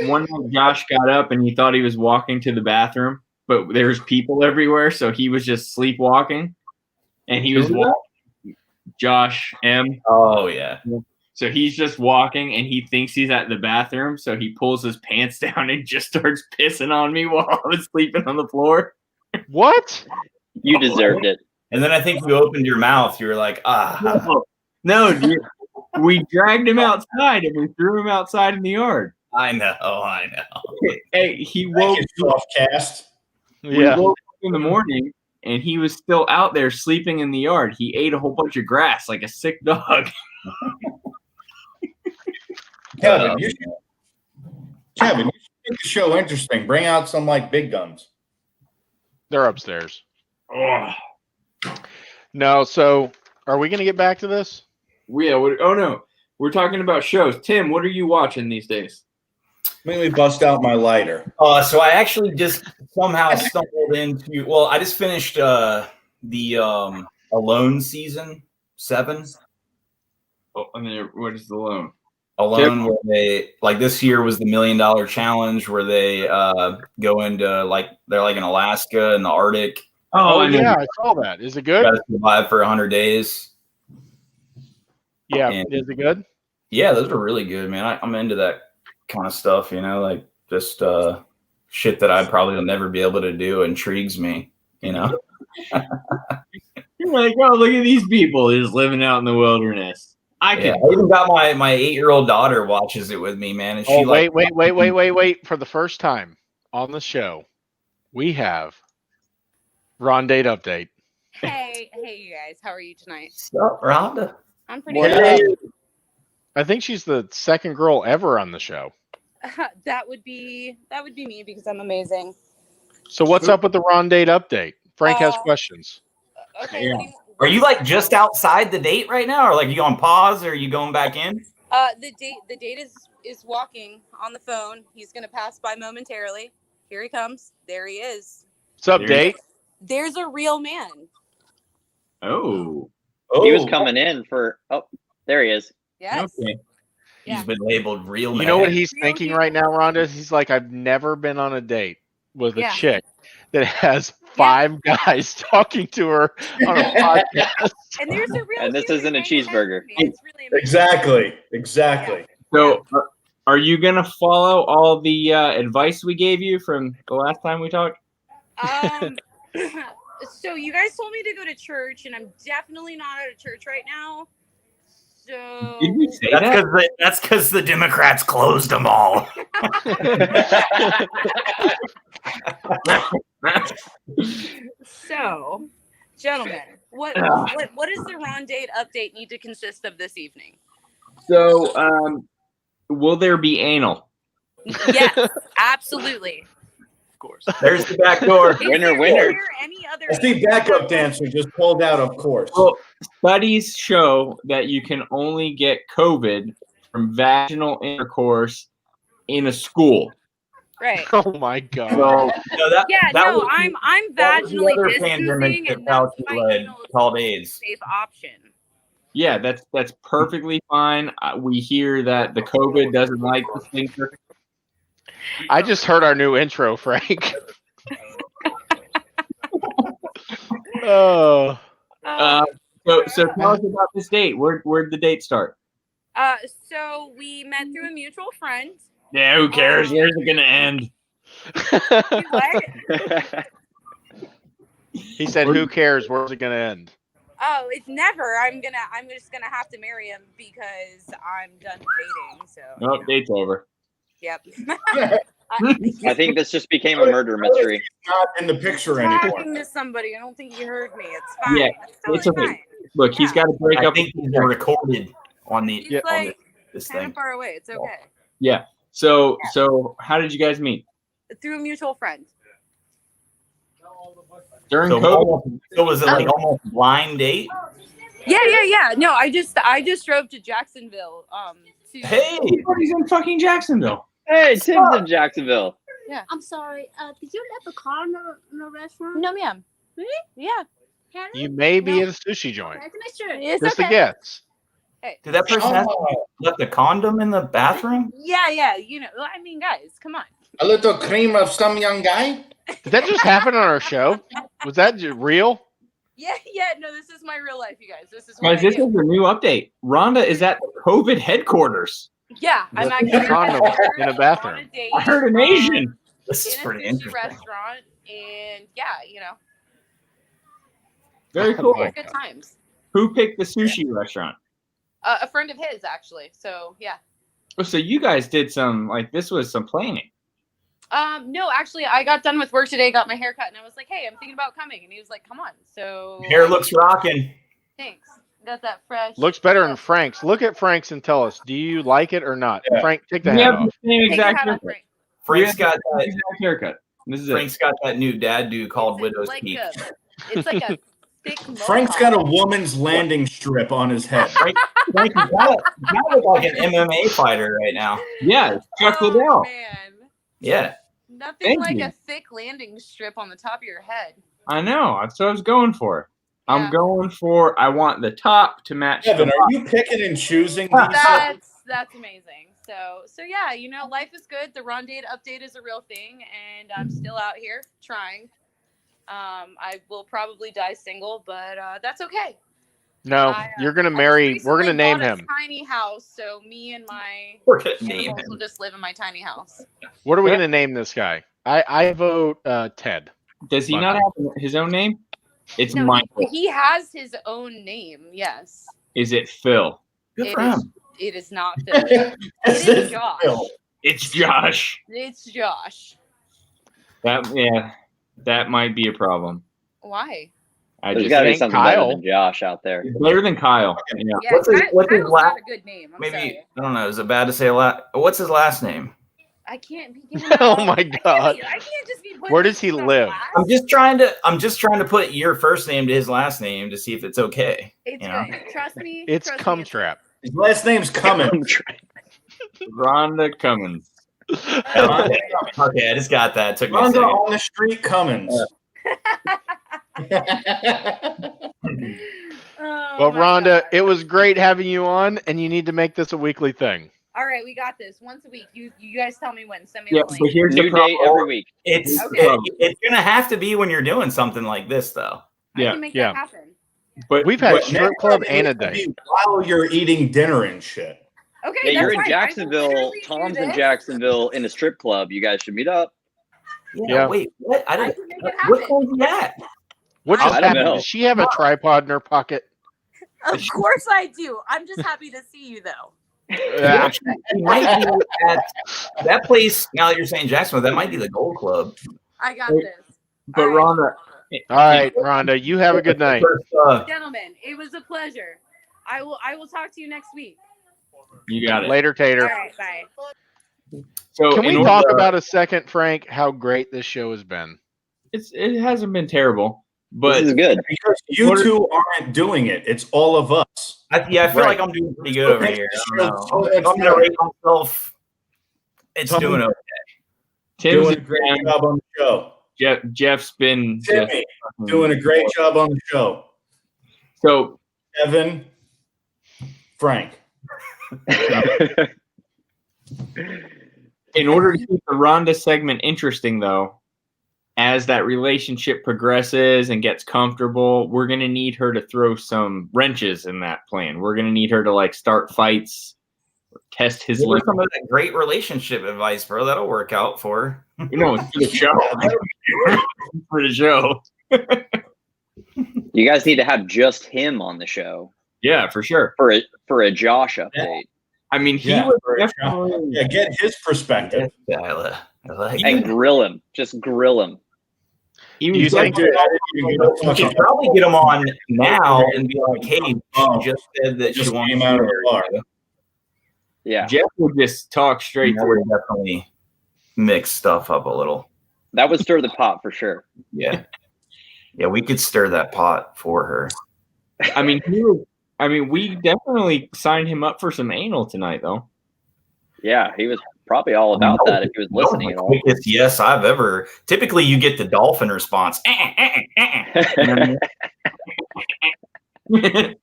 Speaker 2: One night Josh got up and he thought he was walking to the bathroom, but there's people everywhere, so he was just sleepwalking. And he was walking. Josh M.
Speaker 8: Oh yeah.
Speaker 2: So he's just walking and he thinks he's at the bathroom, so he pulls his pants down and just starts pissing on me while I was sleeping on the floor.
Speaker 1: What?
Speaker 5: You deserved it.
Speaker 8: And then I think you opened your mouth. You were like, ah.
Speaker 2: No, dude. We dragged him outside and we threw him outside in the yard.
Speaker 8: I know.
Speaker 2: Hey, he woke
Speaker 3: Soft cast.
Speaker 2: We woke up in the morning and he was still out there sleeping in the yard. He ate a whole bunch of grass like a sick dog.
Speaker 3: Kevin, you should make the show interesting. Bring out some like big guns.
Speaker 1: They're upstairs.
Speaker 2: Oh.
Speaker 1: No, so are we going to get back to this?
Speaker 2: Yeah. Oh no. We're talking about shows. Tim, what are you watching these days?
Speaker 3: Let me bust out my lighter.
Speaker 8: So I actually just somehow stumbled into. Well, I just finished the Alone season 7.
Speaker 2: Oh, I mean, what is the Alone?
Speaker 8: Alone, where they this year was the $1 Million Challenge, where they go into they're in Alaska in the Arctic.
Speaker 1: Oh yeah, I saw that. Is it good?
Speaker 8: Got to survive for 100 days.
Speaker 1: Yeah, is it good?
Speaker 8: Yeah, those are really good, man. I'm into that kind of stuff, just shit that I probably will never be able to do intrigues me,
Speaker 2: You're like, oh, look at these people just living out in the wilderness. I
Speaker 8: even got my 8-year-old daughter watches it with me, man. And she
Speaker 1: wait. For the first time on the show, we have Ron Date Update.
Speaker 10: Hey, you guys. How are you tonight?
Speaker 8: What's up, Rhonda?
Speaker 10: I'm pretty good.
Speaker 1: I think she's the second girl ever on the show.
Speaker 10: That would be me because I'm amazing.
Speaker 1: So what's up with the Ron Date Update? Frank has questions.
Speaker 10: Okay.
Speaker 8: Yeah. Are you just outside the date right now, or you on pause, or are you going back in?
Speaker 10: The date is walking on the phone. He's gonna pass by momentarily. Here he comes. There he is.
Speaker 1: What's up, date?
Speaker 10: There's a real man.
Speaker 2: Oh.
Speaker 5: He was coming in for. Oh, there he is.
Speaker 10: Yes.
Speaker 8: Okay.
Speaker 10: Yeah.
Speaker 8: He's been labeled real man.
Speaker 1: You know what he's thinking right now, Rhonda? He's like, I've never been on a date with a chick that has 5 guys talking to her on a podcast.
Speaker 10: And there's a real.
Speaker 5: And this isn't a cheeseburger.
Speaker 10: It's really amazing.
Speaker 3: Exactly.
Speaker 2: So, are you gonna follow all the advice we gave you from the last time we talked?
Speaker 10: So you guys told me to go to church, and I'm definitely not at a church right now. So
Speaker 2: Did we say
Speaker 8: that's because the Democrats closed them all.
Speaker 10: So, gentlemen, what does the Ron Date Update need to consist of this evening?
Speaker 2: So, will there be anal?
Speaker 10: Yes, absolutely.
Speaker 2: Of course.
Speaker 8: There's the back door.
Speaker 5: Winner.
Speaker 10: Any other?
Speaker 3: I see backup dancer just pulled out, of course.
Speaker 2: Well, studies show that you can only get COVID from vaginal intercourse in a school.
Speaker 10: Right.
Speaker 1: Oh my god.
Speaker 2: So,
Speaker 10: I'm vaginally distancing, and that's my anal
Speaker 8: called AIDS.
Speaker 10: safe option.
Speaker 2: Yeah, that's perfectly fine. We hear that the COVID doesn't like the stinker.
Speaker 1: I just heard our new intro, Frank. Oh.
Speaker 2: So tell us about this date. Where'd the date start?
Speaker 10: So we met through a mutual friend.
Speaker 2: Yeah, who cares? Where's it gonna end?
Speaker 10: What?
Speaker 1: He said, "Who cares? Where's it gonna end?"
Speaker 10: Oh, it's never. I'm just gonna have to marry him because I'm done dating. So.
Speaker 2: Oh, date's over.
Speaker 10: Yep.
Speaker 5: I think this just became a murder mystery.
Speaker 3: He's not in the picture anymore.
Speaker 10: Talking to somebody. I don't think he heard me. It's fine.
Speaker 2: Yeah,
Speaker 10: it's
Speaker 2: okay.
Speaker 10: fine.
Speaker 2: Look, he's got to break
Speaker 8: I
Speaker 2: up.
Speaker 8: think he's recorded on the
Speaker 10: He's like
Speaker 8: this
Speaker 10: kind
Speaker 8: thing.
Speaker 10: of far away. It's okay.
Speaker 2: Yeah. So how did you guys meet?
Speaker 10: Through a mutual friend.
Speaker 2: During
Speaker 8: So,
Speaker 2: COVID.
Speaker 8: so was it almost blind date?
Speaker 10: Yeah. No, I just drove to Jacksonville.
Speaker 8: Hey,
Speaker 2: Everybody's in fucking Jacksonville.
Speaker 5: Hey, Tim's in Jacksonville.
Speaker 10: Yeah.
Speaker 11: I'm sorry. Did you let the car in the restaurant?
Speaker 10: No, ma'am.
Speaker 11: Really?
Speaker 10: Yeah.
Speaker 1: You may be at a sushi joint.
Speaker 11: Can I sure?
Speaker 10: It's
Speaker 1: Just
Speaker 10: okay.
Speaker 1: a guess.
Speaker 10: Hey.
Speaker 8: did that person have left a condom in the bathroom?
Speaker 10: Yeah. You know, I mean, guys, come on.
Speaker 3: A little cream of some young guy.
Speaker 1: Did that just happen on our show? Was that real?
Speaker 10: Yeah. No, this is my real life, you guys. This is
Speaker 2: Guys, this is a new update. Rhonda is at the COVID headquarters.
Speaker 10: Yeah, I'm
Speaker 1: With
Speaker 10: actually
Speaker 1: condom in a bathroom.
Speaker 10: on a date,
Speaker 2: I heard an Asian.
Speaker 8: This is
Speaker 10: in a
Speaker 8: pretty
Speaker 10: sushi
Speaker 8: interesting.
Speaker 10: restaurant, and yeah, you know,
Speaker 2: Very cool.
Speaker 1: Oh,
Speaker 10: good times.
Speaker 2: Who picked the sushi restaurant?
Speaker 10: A friend of his, actually. So yeah.
Speaker 2: Oh, so you guys did some this was some planning.
Speaker 10: No, actually, I got done with work today, got my hair cut, and I was like, "Hey, I'm thinking about coming," and he was like, "Come on." So
Speaker 8: Hair looks rocking.
Speaker 10: thanks. Got that fresh.
Speaker 1: Looks better than Frank's. Look at Frank's and tell us, do you like it or not?
Speaker 3: Yeah.
Speaker 1: Frank, take the
Speaker 2: We
Speaker 1: hat
Speaker 2: have
Speaker 1: off.
Speaker 2: the same
Speaker 10: Take your
Speaker 2: exact
Speaker 10: hat off,
Speaker 2: haircut.
Speaker 10: Frank.
Speaker 8: Frank's got
Speaker 2: Exact haircut. This is
Speaker 8: Frank's got that new dad do called Widow's
Speaker 10: Like
Speaker 8: Peak.
Speaker 10: it's like a thick
Speaker 3: Frank's got a woman's landing strip on his head.
Speaker 8: Frank, you gotta look like an MMA fighter right now.
Speaker 2: Yeah, Chuck Liddell.
Speaker 10: Man.
Speaker 8: Yeah.
Speaker 10: Nothing
Speaker 2: Thank
Speaker 10: like
Speaker 2: you.
Speaker 10: a thick landing strip on the top of your head.
Speaker 2: I know. That's what I was going for.
Speaker 10: Yeah.
Speaker 2: I'm going for. I want the top to match.
Speaker 3: Kevin,
Speaker 2: the
Speaker 3: are you picking and choosing these?
Speaker 10: That's amazing. So yeah, life is good. The Ron Date update is a real thing, and I'm still out here trying. I will probably die single, but that's okay.
Speaker 1: No, you're gonna marry. We're gonna name him.
Speaker 10: A tiny house, so me and my
Speaker 8: animals
Speaker 10: will just live in my tiny house.
Speaker 1: What are we gonna name this guy? I vote Ted.
Speaker 2: Does he not have his own name? It's
Speaker 10: No,
Speaker 2: Michael.
Speaker 10: he has his own name. Yes.
Speaker 2: Is it Phil?
Speaker 8: Good for him.
Speaker 10: It is not Phil. It is Josh.
Speaker 2: It's Josh.
Speaker 10: It's Josh.
Speaker 2: That might be a problem.
Speaker 10: Why?
Speaker 5: There's got to be something better than Josh out there.
Speaker 2: Better than Kyle. Yeah.
Speaker 8: What's his
Speaker 10: Kyle's
Speaker 8: last?
Speaker 10: got a good name. I'm
Speaker 8: Maybe
Speaker 10: sorry.
Speaker 8: I don't know. Is it bad to say what's his last name?
Speaker 10: I can't be giving
Speaker 1: Oh my God!
Speaker 10: I can't just be putting
Speaker 1: Where does he live?
Speaker 8: I'm just trying to put your first name to his last name to see if it's okay.
Speaker 10: It's good. Trust me.
Speaker 1: It's Cumtrap.
Speaker 3: His last name's Cummins.
Speaker 2: Rhonda Cummins.
Speaker 8: Okay, I just got that. It took me a
Speaker 3: Rhonda
Speaker 8: second.
Speaker 3: on the street Cummins.
Speaker 1: Well, Rhonda, it was great having you on, and you need to make this a weekly thing.
Speaker 10: All right, we got this. Once a week. You guys tell me when. Send me
Speaker 2: Yeah,
Speaker 10: the link.
Speaker 2: but here's
Speaker 5: New
Speaker 2: the problem.
Speaker 5: date every week.
Speaker 8: It's gonna have to be when you're doing something like this, though.
Speaker 10: I can make that happen.
Speaker 2: But
Speaker 1: we've had strip club and a day
Speaker 3: while you're eating dinner and shit.
Speaker 10: Okay,
Speaker 5: Yeah, you're in
Speaker 10: fine.
Speaker 5: Jacksonville. Tom's in Jacksonville in a strip club. You guys should meet up.
Speaker 1: Yeah.
Speaker 8: Wait, what? I
Speaker 10: I
Speaker 8: didn't.
Speaker 10: can make it
Speaker 8: What
Speaker 10: happen.
Speaker 8: was that?
Speaker 1: What just
Speaker 5: I don't
Speaker 1: happened?
Speaker 5: know.
Speaker 1: Does she have a tripod in her pocket?
Speaker 10: Of course I do. I'm just happy to see you though.
Speaker 1: Yeah.
Speaker 8: He might be at that place. Now that you're saying Jacksonville, that might be the Gold Club.
Speaker 10: I got this.
Speaker 2: But Rhonda.
Speaker 1: All right, Rhonda, you have a good night.
Speaker 10: Gentlemen, it was a pleasure. I will talk to you next week.
Speaker 2: You got it.
Speaker 1: Later, Tater.
Speaker 10: All right, bye.
Speaker 2: So
Speaker 1: Can we talk about a second, Frank, how great this show has been?
Speaker 2: It hasn't been terrible, but
Speaker 5: This is good.
Speaker 3: Because you two aren't doing it. It's all of us.
Speaker 8: I feel like I'm doing pretty good over here. I don't know. I'm gonna rate myself. It's doing okay.
Speaker 2: Tim's
Speaker 3: Doing a great job on the show.
Speaker 2: Jeff's been
Speaker 3: Timmy, doing a great job on the show.
Speaker 2: So
Speaker 3: Kevin, Frank.
Speaker 2: In order to keep the Rhonda segment interesting, though, as that relationship progresses and gets comfortable, we're going to need her to throw some wrenches in that plan. We're going to need her to start fights, test his
Speaker 8: Give her
Speaker 2: limits.
Speaker 8: some of that great relationship advice, bro. That'll work out for her.
Speaker 2: It's for the show. For the show.
Speaker 5: You guys need to have just him on the show.
Speaker 2: Yeah, for sure.
Speaker 5: For a Josh update.
Speaker 2: I mean, he
Speaker 3: Yeah,
Speaker 2: was
Speaker 3: for a
Speaker 2: definitely
Speaker 3: get his perspective.
Speaker 8: Yeah, I like
Speaker 5: And
Speaker 8: it.
Speaker 5: grill him. Just grill him.
Speaker 2: he
Speaker 1: You
Speaker 2: was
Speaker 1: think-
Speaker 3: Dude, I didn't even get
Speaker 8: We
Speaker 3: to
Speaker 8: should probably get him on now and be like, "Hey, she just said that she
Speaker 3: Just
Speaker 8: wants
Speaker 3: came
Speaker 8: to
Speaker 3: out of
Speaker 8: marry
Speaker 3: the bar.
Speaker 8: you."
Speaker 5: Yeah.
Speaker 2: Jeff would just talk straight
Speaker 8: That
Speaker 2: through.
Speaker 8: would definitely mix stuff up a little.
Speaker 5: That would stir the pot for sure.
Speaker 8: Yeah, yeah, we could stir that pot for her.
Speaker 2: I mean, we definitely signed him up for some anal tonight, though.
Speaker 5: Yeah, he was probably all about that if he was listening at all.
Speaker 8: Quickest yes I've ever. Typically, you get the dolphin response. You know what I mean?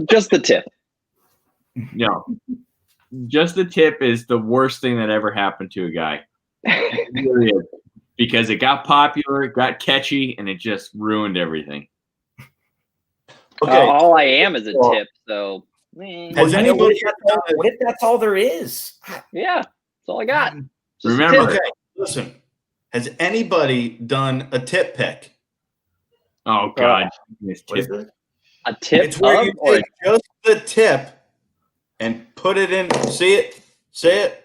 Speaker 5: Just the tip.
Speaker 2: No, just the tip is the worst thing that ever happened to a guy. It really is. Because it got popular, it got catchy, and it just ruined everything.
Speaker 3: Okay.
Speaker 5: All I am is a tip, so
Speaker 3: Has anybody
Speaker 8: What if that's all there is?
Speaker 5: yeah, that's all I got. Just a
Speaker 2: Remember-
Speaker 5: tip.
Speaker 3: Okay, listen. Has anybody done a tip pick?
Speaker 2: Oh God, This
Speaker 8: What is
Speaker 2: tip.
Speaker 8: it?
Speaker 5: A tip
Speaker 3: It's where
Speaker 5: of
Speaker 3: you
Speaker 5: or
Speaker 3: take just the tip and put it in. See it? Say it?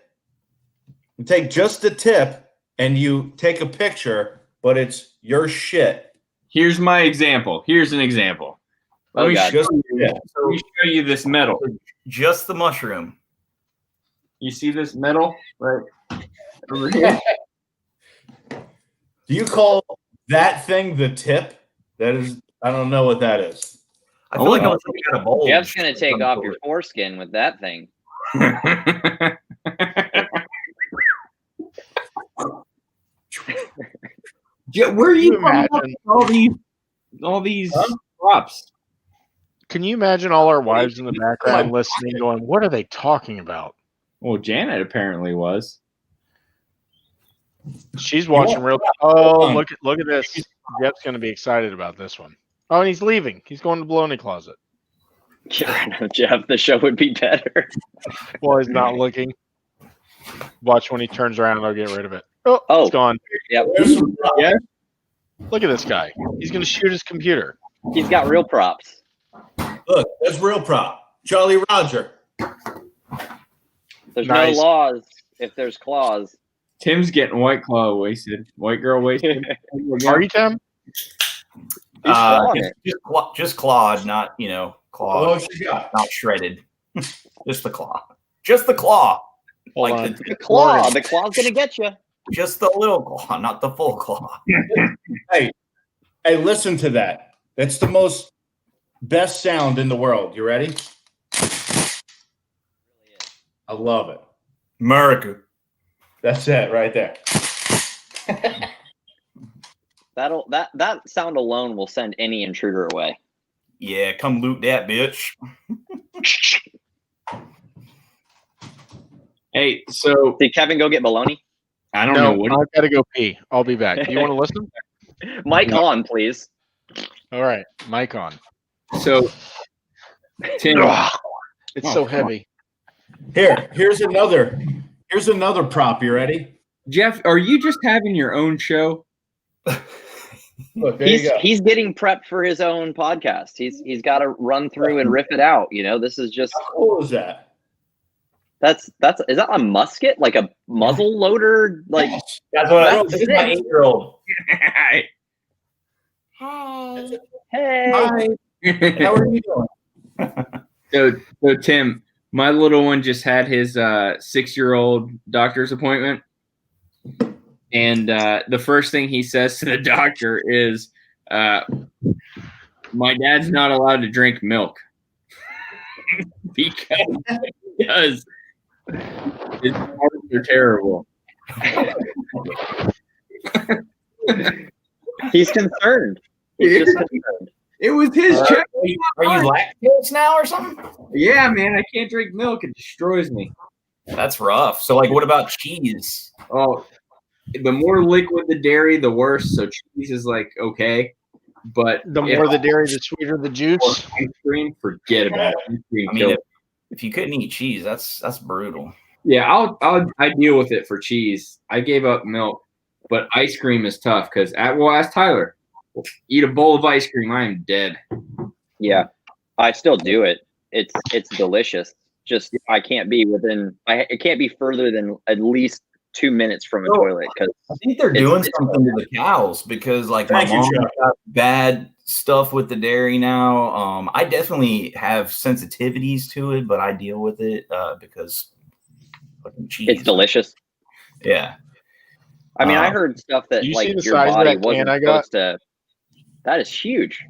Speaker 3: You take just the tip and you take a picture, but it's your shit.
Speaker 2: Here's my example. Here's an example. Let
Speaker 5: Oh,
Speaker 2: me
Speaker 5: God.
Speaker 2: show
Speaker 3: Just yeah.
Speaker 2: let me show you this metal.
Speaker 8: Just the mushroom.
Speaker 2: You see this metal right over here?
Speaker 3: Do you call that thing the tip? That is, I don't know what that is.
Speaker 8: I feel like I was looking at a bulge.
Speaker 5: Jeff's gonna take off your foreskin with that thing.
Speaker 2: Where are you coming up with all these props?
Speaker 1: Can you imagine all our wives in the background listening, going, "What are they talking about?"
Speaker 2: Well, Janet apparently was.
Speaker 1: She's watching real. Oh, look at this. Jeff's going to be excited about this one. Oh, and he's leaving. He's going to the baloney closet.
Speaker 5: Get rid of Jeff. The show would be better.
Speaker 1: Well, he's not looking. Watch when he turns around, I'll get rid of it. Oh, it's gone.
Speaker 5: Yep.
Speaker 1: Yeah. Look at this guy. He's going to shoot his computer.
Speaker 5: He's got real props.
Speaker 3: Look, that's real prop. Jolly Roger.
Speaker 5: There's no laws if there's claws.
Speaker 2: Tim's getting White Claw wasted. White girl wasted.
Speaker 1: Are you, Tim?
Speaker 8: Just clawed, not clawed.
Speaker 3: What you got?
Speaker 8: Not shredded. Just the claw. Just the claw.
Speaker 1: Like
Speaker 5: the claw. The claw's gonna get you.
Speaker 8: Just the little claw, not the full claw.
Speaker 3: Hey, listen to that. That's the most best sound in the world. You ready? I love it.
Speaker 8: America.
Speaker 3: That's it right there.
Speaker 5: That sound alone will send any intruder away.
Speaker 8: Yeah, come loot that bitch.
Speaker 2: Hey, so
Speaker 5: did Kevin go get baloney?
Speaker 2: I don't know what.
Speaker 1: I've got to go pee. I'll be back. Do you want to listen?
Speaker 5: Mic on, please.
Speaker 1: All right, mic on.
Speaker 2: So, Tim,
Speaker 1: it's so heavy.
Speaker 3: Here's another prop. You ready?
Speaker 2: Jeff, are you just having your own show?
Speaker 3: Look, there you go.
Speaker 5: He's getting prepped for his own podcast. He's got to run through and riff it out. This is just.
Speaker 3: How cool is that?
Speaker 5: Is that a musket? Like a muzzle loader? Like
Speaker 8: that's what this is my 8-year-old.
Speaker 5: Hey.
Speaker 3: Hi. How are you doing?
Speaker 2: So Tim, my little one just had his 6-year-old doctor's appointment. And the first thing he says to the doctor is, my dad's not allowed to drink milk. because his parts are terrible.
Speaker 5: He's concerned. He's just concerned.
Speaker 2: It was his check.
Speaker 8: Are you lactose now or something?
Speaker 2: Yeah, man, I can't drink milk. It destroys me.
Speaker 8: That's rough. So, what about cheese?
Speaker 2: Oh, the more liquid the dairy, the worse. So cheese is okay, but
Speaker 1: the more the dairy, the sweeter the juice.
Speaker 2: Ice cream, forget about it. Ice cream,
Speaker 8: I mean, if you couldn't eat cheese, that's brutal.
Speaker 2: Yeah, I deal with it for cheese. I gave up milk, but ice cream is tough because ask Tyler. Eat a bowl of ice cream, I am dead.
Speaker 5: Yeah, I still do it. It's delicious. Just I can't be it can't be further than at least 2 minutes from a toilet because
Speaker 8: I think they're doing something to the cows because my mom got bad stuff with the dairy now. I definitely have sensitivities to it, but I deal with it because fucking cheese.
Speaker 5: It's delicious.
Speaker 8: Yeah.
Speaker 5: I mean, I heard stuff that your body wasn't supposed to. That is huge.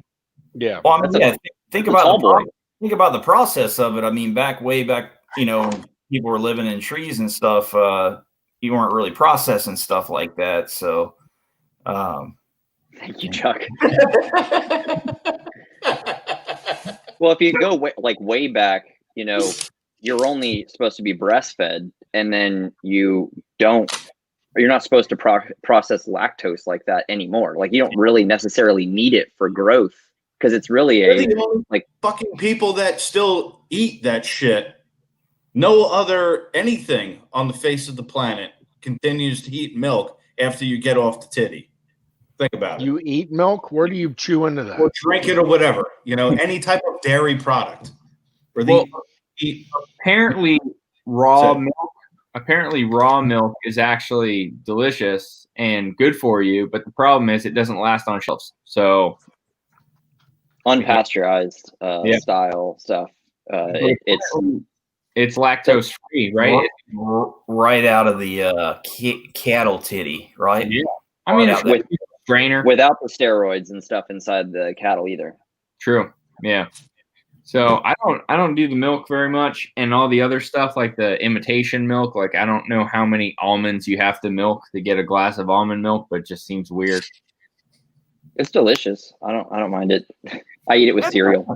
Speaker 1: Yeah.
Speaker 8: Well, I mean, think about the process of it. I mean, way back, people were living in trees and stuff. You weren't really processing stuff like that. So,
Speaker 5: thank you, Chuck. Well, if you go way back, you're only supposed to be breastfed, and then you're not supposed to process lactose like that anymore. You don't really necessarily need it for growth because it's really
Speaker 3: fucking people that still eat that shit. No other anything on the face of the planet continues to eat milk after you get off the titty. Think about it.
Speaker 1: You eat milk? Where do you chew into that?
Speaker 3: Or drink it or whatever. Any type of dairy product.
Speaker 2: Apparently raw milk is actually delicious and good for you, but the problem is it doesn't last on shelves. So
Speaker 5: unpasteurized style stuff.
Speaker 2: It's lactose free, right?
Speaker 8: Right out of the cattle titty, right?
Speaker 2: Yeah. I mean,
Speaker 5: with
Speaker 2: strainer
Speaker 5: without the steroids and stuff inside the cattle either.
Speaker 2: True. Yeah. So I don't do the milk very much, and all the other stuff like the imitation milk. Like I don't know how many almonds you have to milk to get a glass of almond milk, but it just seems weird.
Speaker 5: It's delicious. I don't mind it. I eat it with cereal.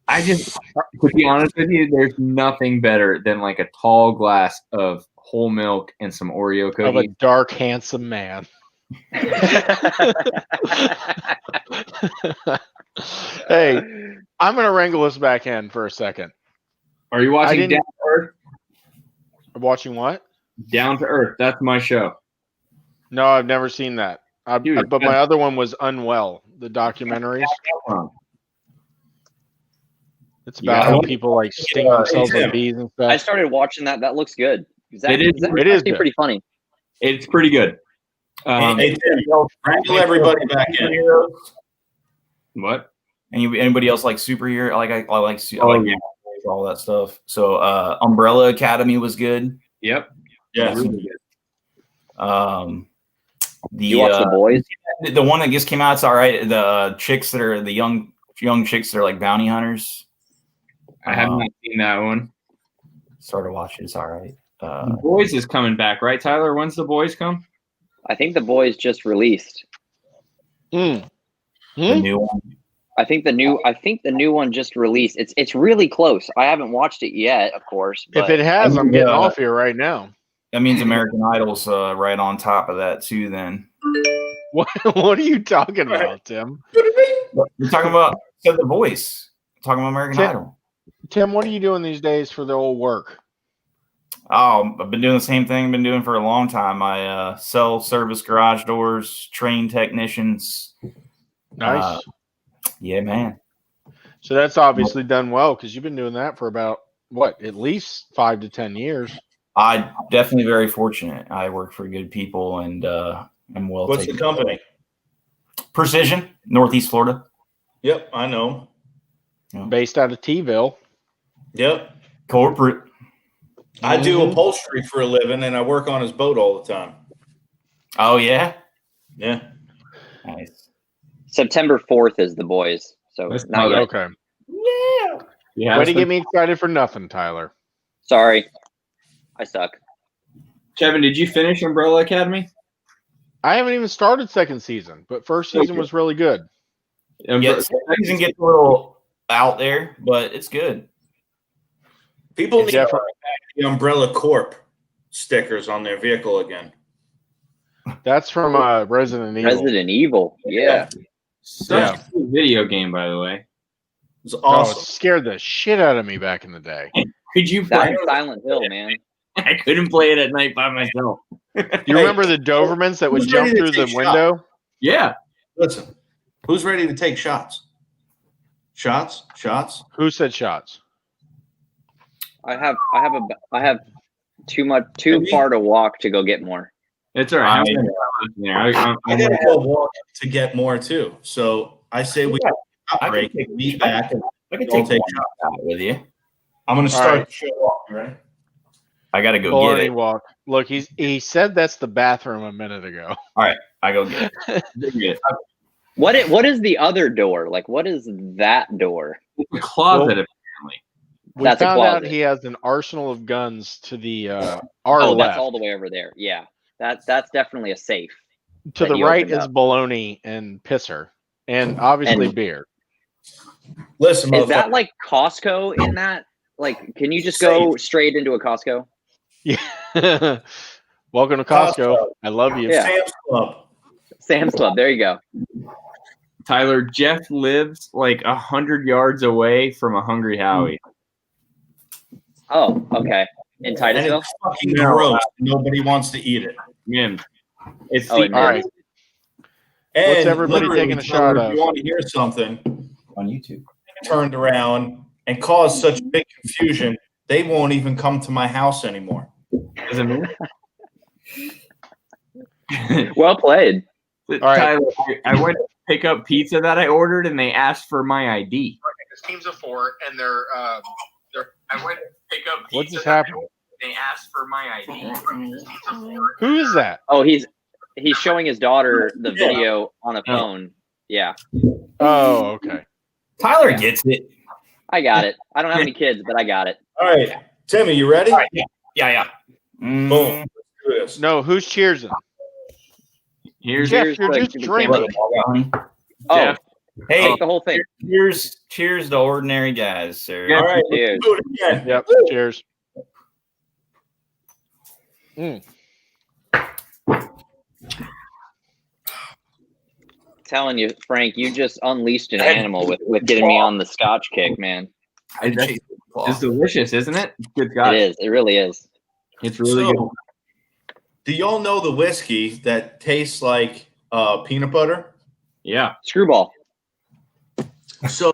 Speaker 2: I just, to be honest with you, there's nothing better than like a tall glass of whole milk and some Oreo cookies.
Speaker 1: Of a dark, handsome man. Hey, I'm going to wrangle us back in for a second.
Speaker 2: Are you watching Down to Earth?
Speaker 1: Watching what?
Speaker 2: Down to Earth. That's my show.
Speaker 1: No, I've never seen that.
Speaker 2: Dude,
Speaker 1: but my other one was Unwell, the documentaries. It's about how people like sting themselves with bees and stuff.
Speaker 5: I started watching that. That looks good.
Speaker 2: It is
Speaker 5: actually pretty funny.
Speaker 2: It's pretty good.
Speaker 3: Hey, Tim, wrangle everybody back in.
Speaker 2: What?
Speaker 8: Anybody else like superhero? I like all that stuff. So Umbrella Academy was good.
Speaker 2: Yep.
Speaker 3: Yeah.
Speaker 8: Really good.
Speaker 5: You watch The Boys?
Speaker 8: The one that just came out, it's all right. The chicks that are the young chicks that are like bounty hunters.
Speaker 2: I have not seen that one.
Speaker 8: Started watching. It's all right.
Speaker 2: The Boys is coming back, right, Tyler? When's The Boys come?
Speaker 5: I think The Boys just released.
Speaker 8: The new one.
Speaker 5: I think the new one just released. It's really close. I haven't watched it yet, of course.
Speaker 1: If it has, I'm getting off here right now.
Speaker 8: That means American Idol's right on top of that too. Then
Speaker 1: what are you talking about, Tim?
Speaker 8: You're talking about The Voice. Talking about American Idol.
Speaker 1: Tim, what are you doing these days for the old work?
Speaker 8: Oh, I've been doing the same thing I've been doing for a long time. I sell service garage doors, train technicians.
Speaker 1: Nice.
Speaker 8: Yeah, man.
Speaker 1: So that's obviously done well because you've been doing that for about, at least 5 to 10 years.
Speaker 8: I'm definitely very fortunate. I work for good people and I'm well
Speaker 3: What's the company?
Speaker 8: Precision, Northeast Florida.
Speaker 3: Yep, I know.
Speaker 1: Based out of T-ville.
Speaker 3: Yep.
Speaker 8: Corporate.
Speaker 3: I do upholstery for a living, and I work on his boat all the time.
Speaker 8: Oh, yeah?
Speaker 3: Yeah.
Speaker 8: Nice.
Speaker 5: September 4th is The Boys. So not yet.
Speaker 1: Okay.
Speaker 2: Yeah.
Speaker 1: Way to get me excited for nothing, Tyler.
Speaker 5: Sorry. I suck.
Speaker 2: Kevin, did you finish Umbrella Academy?
Speaker 1: I haven't even started second season, but first season was really good.
Speaker 8: Yeah, second season gets a little out there, but it's good.
Speaker 3: People need the Umbrella Corp stickers on their vehicle again.
Speaker 1: That's from Resident Evil.
Speaker 5: Resident Evil, yeah.
Speaker 2: Such a cool video game, by the way.
Speaker 3: It's awesome.
Speaker 1: It scared the shit out of me back in the day.
Speaker 2: Could you play
Speaker 5: That's Silent Hill, man?
Speaker 2: I couldn't play it at night by myself.
Speaker 1: You remember the Dobermans that would jump through the window?
Speaker 2: Yeah.
Speaker 3: Listen, who's ready to take shots? Shots?
Speaker 1: Who said shots?
Speaker 5: I have too far to walk to go get more.
Speaker 2: It's all right.
Speaker 3: I gotta go walk to get more too. So I say we break. Be back.
Speaker 8: I can take shots out with you.
Speaker 3: I'm gonna start the show off, right?
Speaker 8: I gotta go get it.
Speaker 1: Walk. Look, he said that's the bathroom a minute ago.
Speaker 8: All right, I go get it.
Speaker 5: What is the other door? Like, what is that door?
Speaker 2: It's a closet, apparently.
Speaker 1: We found out he has an arsenal of guns to the our left.
Speaker 5: That's all the way over there. Yeah, that's definitely a safe.
Speaker 1: To the right is bologna and pisser, and obviously beer.
Speaker 3: Listen,
Speaker 5: is that like Costco in that? Like, can you just go straight into a Costco?
Speaker 1: Yeah. Welcome to Costco. I love you.
Speaker 5: Yeah. Sam's Club. There you go.
Speaker 2: Tyler, Jeff lives like 100 yards away from a Hungry Howie.
Speaker 5: Oh, okay. In Titusville?
Speaker 3: It's fucking gross. Nobody wants to eat it.
Speaker 2: Yeah. It's
Speaker 1: all right.
Speaker 3: And
Speaker 1: what's everybody taking a shot of?
Speaker 3: If you want to hear something
Speaker 8: on YouTube,
Speaker 3: turned around and caused such big confusion, they won't even come to my house anymore.
Speaker 2: Is it me?
Speaker 5: Well played.
Speaker 1: All right.
Speaker 2: Tyler, I went to pick up pizza that I ordered, and they asked for my ID.
Speaker 1: This team's of 4, and they're.
Speaker 2: I went to pick up pizza.
Speaker 1: What's this happening?
Speaker 2: They asked for my ID.
Speaker 1: Who is that?
Speaker 5: Oh, he's showing his daughter the video on a phone. Yeah.
Speaker 1: Oh, okay.
Speaker 8: Tyler gets it.
Speaker 5: I got it. I don't have any kids, but I got it.
Speaker 3: All right, Timmy, you ready?
Speaker 8: All right, yeah.
Speaker 3: Boom. Let's do this.
Speaker 1: No, who's cheersing?
Speaker 2: Here's
Speaker 1: Jeff, you're just drinking.
Speaker 5: Oh,
Speaker 2: Jeff.
Speaker 8: Hey,
Speaker 5: take the whole thing.
Speaker 8: Cheers to ordinary guys, sir.
Speaker 3: All right,
Speaker 5: Cheers.
Speaker 3: let's do it again.
Speaker 1: Yep. Cheers. Mm.
Speaker 5: Telling you, Frank, you just unleashed an animal with getting me on the Scotch kick, man.
Speaker 2: It's delicious, isn't it? Good God.
Speaker 5: It is. It really is.
Speaker 2: It's really good.
Speaker 3: Do y'all know the whiskey that tastes like peanut butter?
Speaker 2: Yeah.
Speaker 5: Screwball.
Speaker 3: So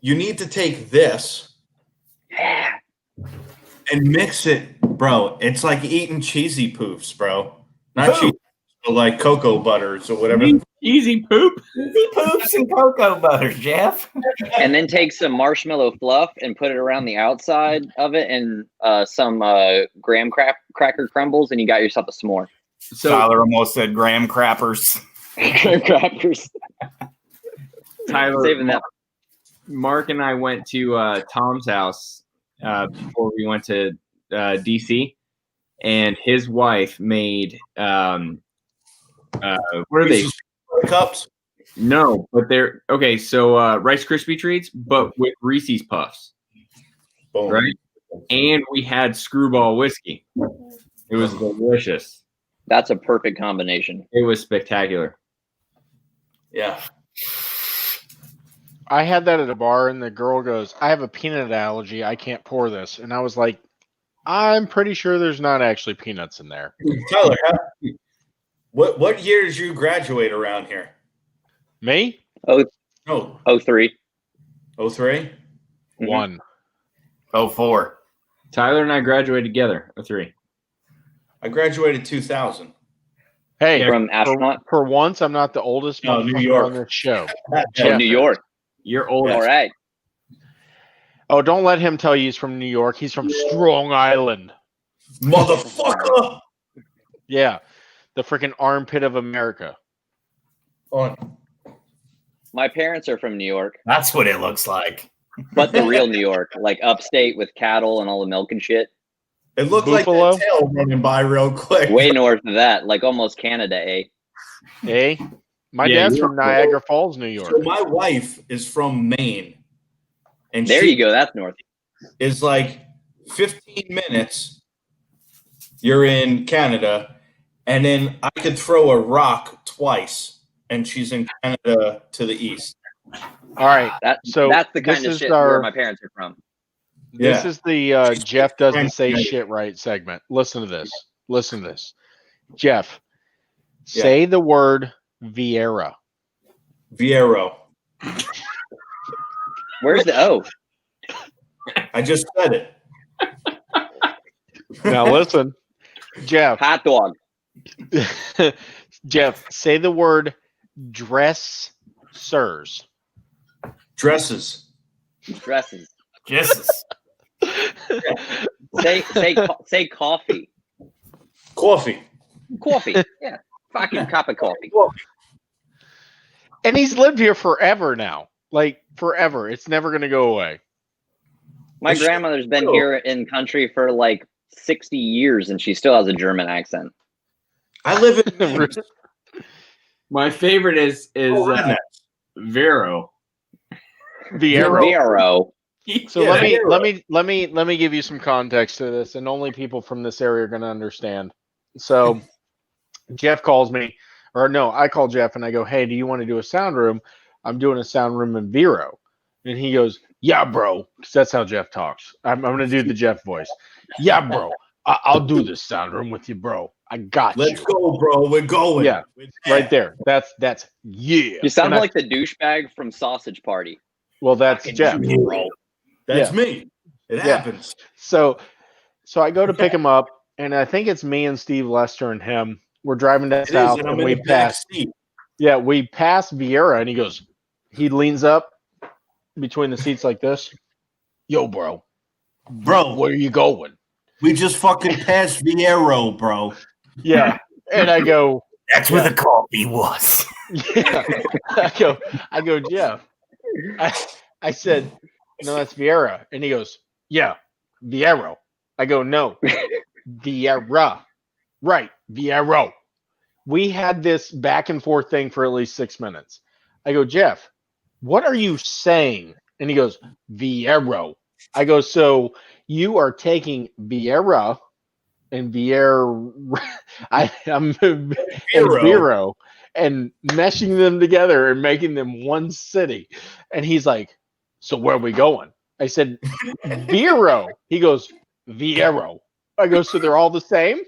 Speaker 3: you need to take this and mix it, bro. It's like eating cheesy poofs, bro. Not cheesy, but like cocoa butters or whatever.
Speaker 2: Easy poop.
Speaker 8: Easy poops and cocoa butter, Jeff.
Speaker 5: And then take some marshmallow fluff and put it around the outside of it and some graham cracker crumbles, and you got yourself a s'more.
Speaker 8: So Tyler almost said graham crappers.
Speaker 5: Graham crackers.
Speaker 2: Tyler,
Speaker 5: Saving that.
Speaker 2: Mark and I went to Tom's house before we went to DC, and his wife made what are they?
Speaker 3: Cups?
Speaker 2: No, but they're okay. So Rice Krispie treats, but with Reese's Puffs, right? And we had Screwball whiskey. It was delicious.
Speaker 5: That's a perfect combination.
Speaker 2: It was spectacular.
Speaker 3: Yeah.
Speaker 1: I had that at a bar, and the girl goes, "I have a peanut allergy. I can't pour this." And I was like, "I'm pretty sure there's not actually peanuts in there."
Speaker 3: Tyler, what year did you graduate around here?
Speaker 1: Me?
Speaker 3: No.
Speaker 5: 03.
Speaker 3: 03?
Speaker 1: 1.
Speaker 8: 04.
Speaker 2: Tyler and I graduated together. 03.
Speaker 3: I graduated 2000.
Speaker 1: Hey,
Speaker 5: from astronaut.
Speaker 1: For once, I'm not the oldest
Speaker 3: No, New
Speaker 1: motherfucker
Speaker 3: York.
Speaker 1: on this show.
Speaker 5: Oh, New York.
Speaker 2: You're old.
Speaker 5: All right.
Speaker 1: Oh, don't let him tell you he's from New York. He's from Strong Island.
Speaker 3: Motherfucker!
Speaker 1: Yeah. The freaking armpit of America.
Speaker 5: My parents are from New York.
Speaker 8: That's what it looks like.
Speaker 5: But the real New York, like upstate with cattle and all the milk and shit.
Speaker 3: It looked
Speaker 1: Buffalo?
Speaker 3: like that tail running by real quick.
Speaker 5: Way north of that, like almost Canada, eh?
Speaker 1: Eh? My dad's from Niagara Falls, New York.
Speaker 3: So my wife is from Maine. And
Speaker 5: there you go. That's north.
Speaker 3: Is like 15 minutes. You're in Canada. And then I could throw a rock twice. And she's in Canada to the east.
Speaker 1: All right.
Speaker 5: So that's the kind of shit where my parents are from.
Speaker 1: This is the Jeff doesn't say shit right segment. Listen to this. Jeff, say the word Vieira.
Speaker 3: Viero.
Speaker 5: Where's the O?
Speaker 3: I just said it.
Speaker 1: Now listen, Jeff.
Speaker 5: Hot dog.
Speaker 1: Jeff, say the word dressers.
Speaker 3: Dresses.
Speaker 8: Jesus.
Speaker 5: Say coffee.
Speaker 3: Coffee.
Speaker 5: Yeah. Fucking cup of coffee.
Speaker 1: And he's lived here forever now. Like forever. It's never going to go away.
Speaker 5: My grandmother's been here in country for like 60 years and she still has a German accent.
Speaker 3: I live in
Speaker 2: My favorite is Vero.
Speaker 5: Vero.
Speaker 1: So let me give you some context to this, and only people from this area are going to understand. So Jeff calls me, or no, I call Jeff and I go, "Hey, do you want to do a sound room? I'm doing a sound room in Vero." And he goes, "Yeah, bro," because that's how Jeff talks. I'm going to do the Jeff voice. "Yeah, bro, I'll do this sound room with you, bro. I got you.
Speaker 3: Let's go, bro. We're going."
Speaker 1: Yeah, right there. That's yeah.
Speaker 5: You sound like the douchebag from Sausage Party.
Speaker 1: Well, that's Jeff.
Speaker 3: Bro. That's me. It happens.
Speaker 1: So I go to pick him up, and I think it's me and Steve Lester and him. We're driving down south, and we pass. Yeah, we pass Vieira, and he leans up between the seats like this. "Yo, bro, where are you going?"
Speaker 3: We just fucking passed Viero, bro.
Speaker 1: Yeah. And I go,
Speaker 8: that's where the coffee was.
Speaker 1: Yeah. I go, Jeff. I said, no, that's Vieira. And he goes, yeah, Viero. I go, no, Vieira. Right, Viero. We had this back and forth thing for at least 6 minutes. I go, Jeff, what are you saying? And he goes, Viero. I go, so you are taking Vieira and Vieira, I'm and Vero and meshing them together and making them one city. And he's like, so where are we going? I said, Vero. He goes, Viero. I go, so they're all the same?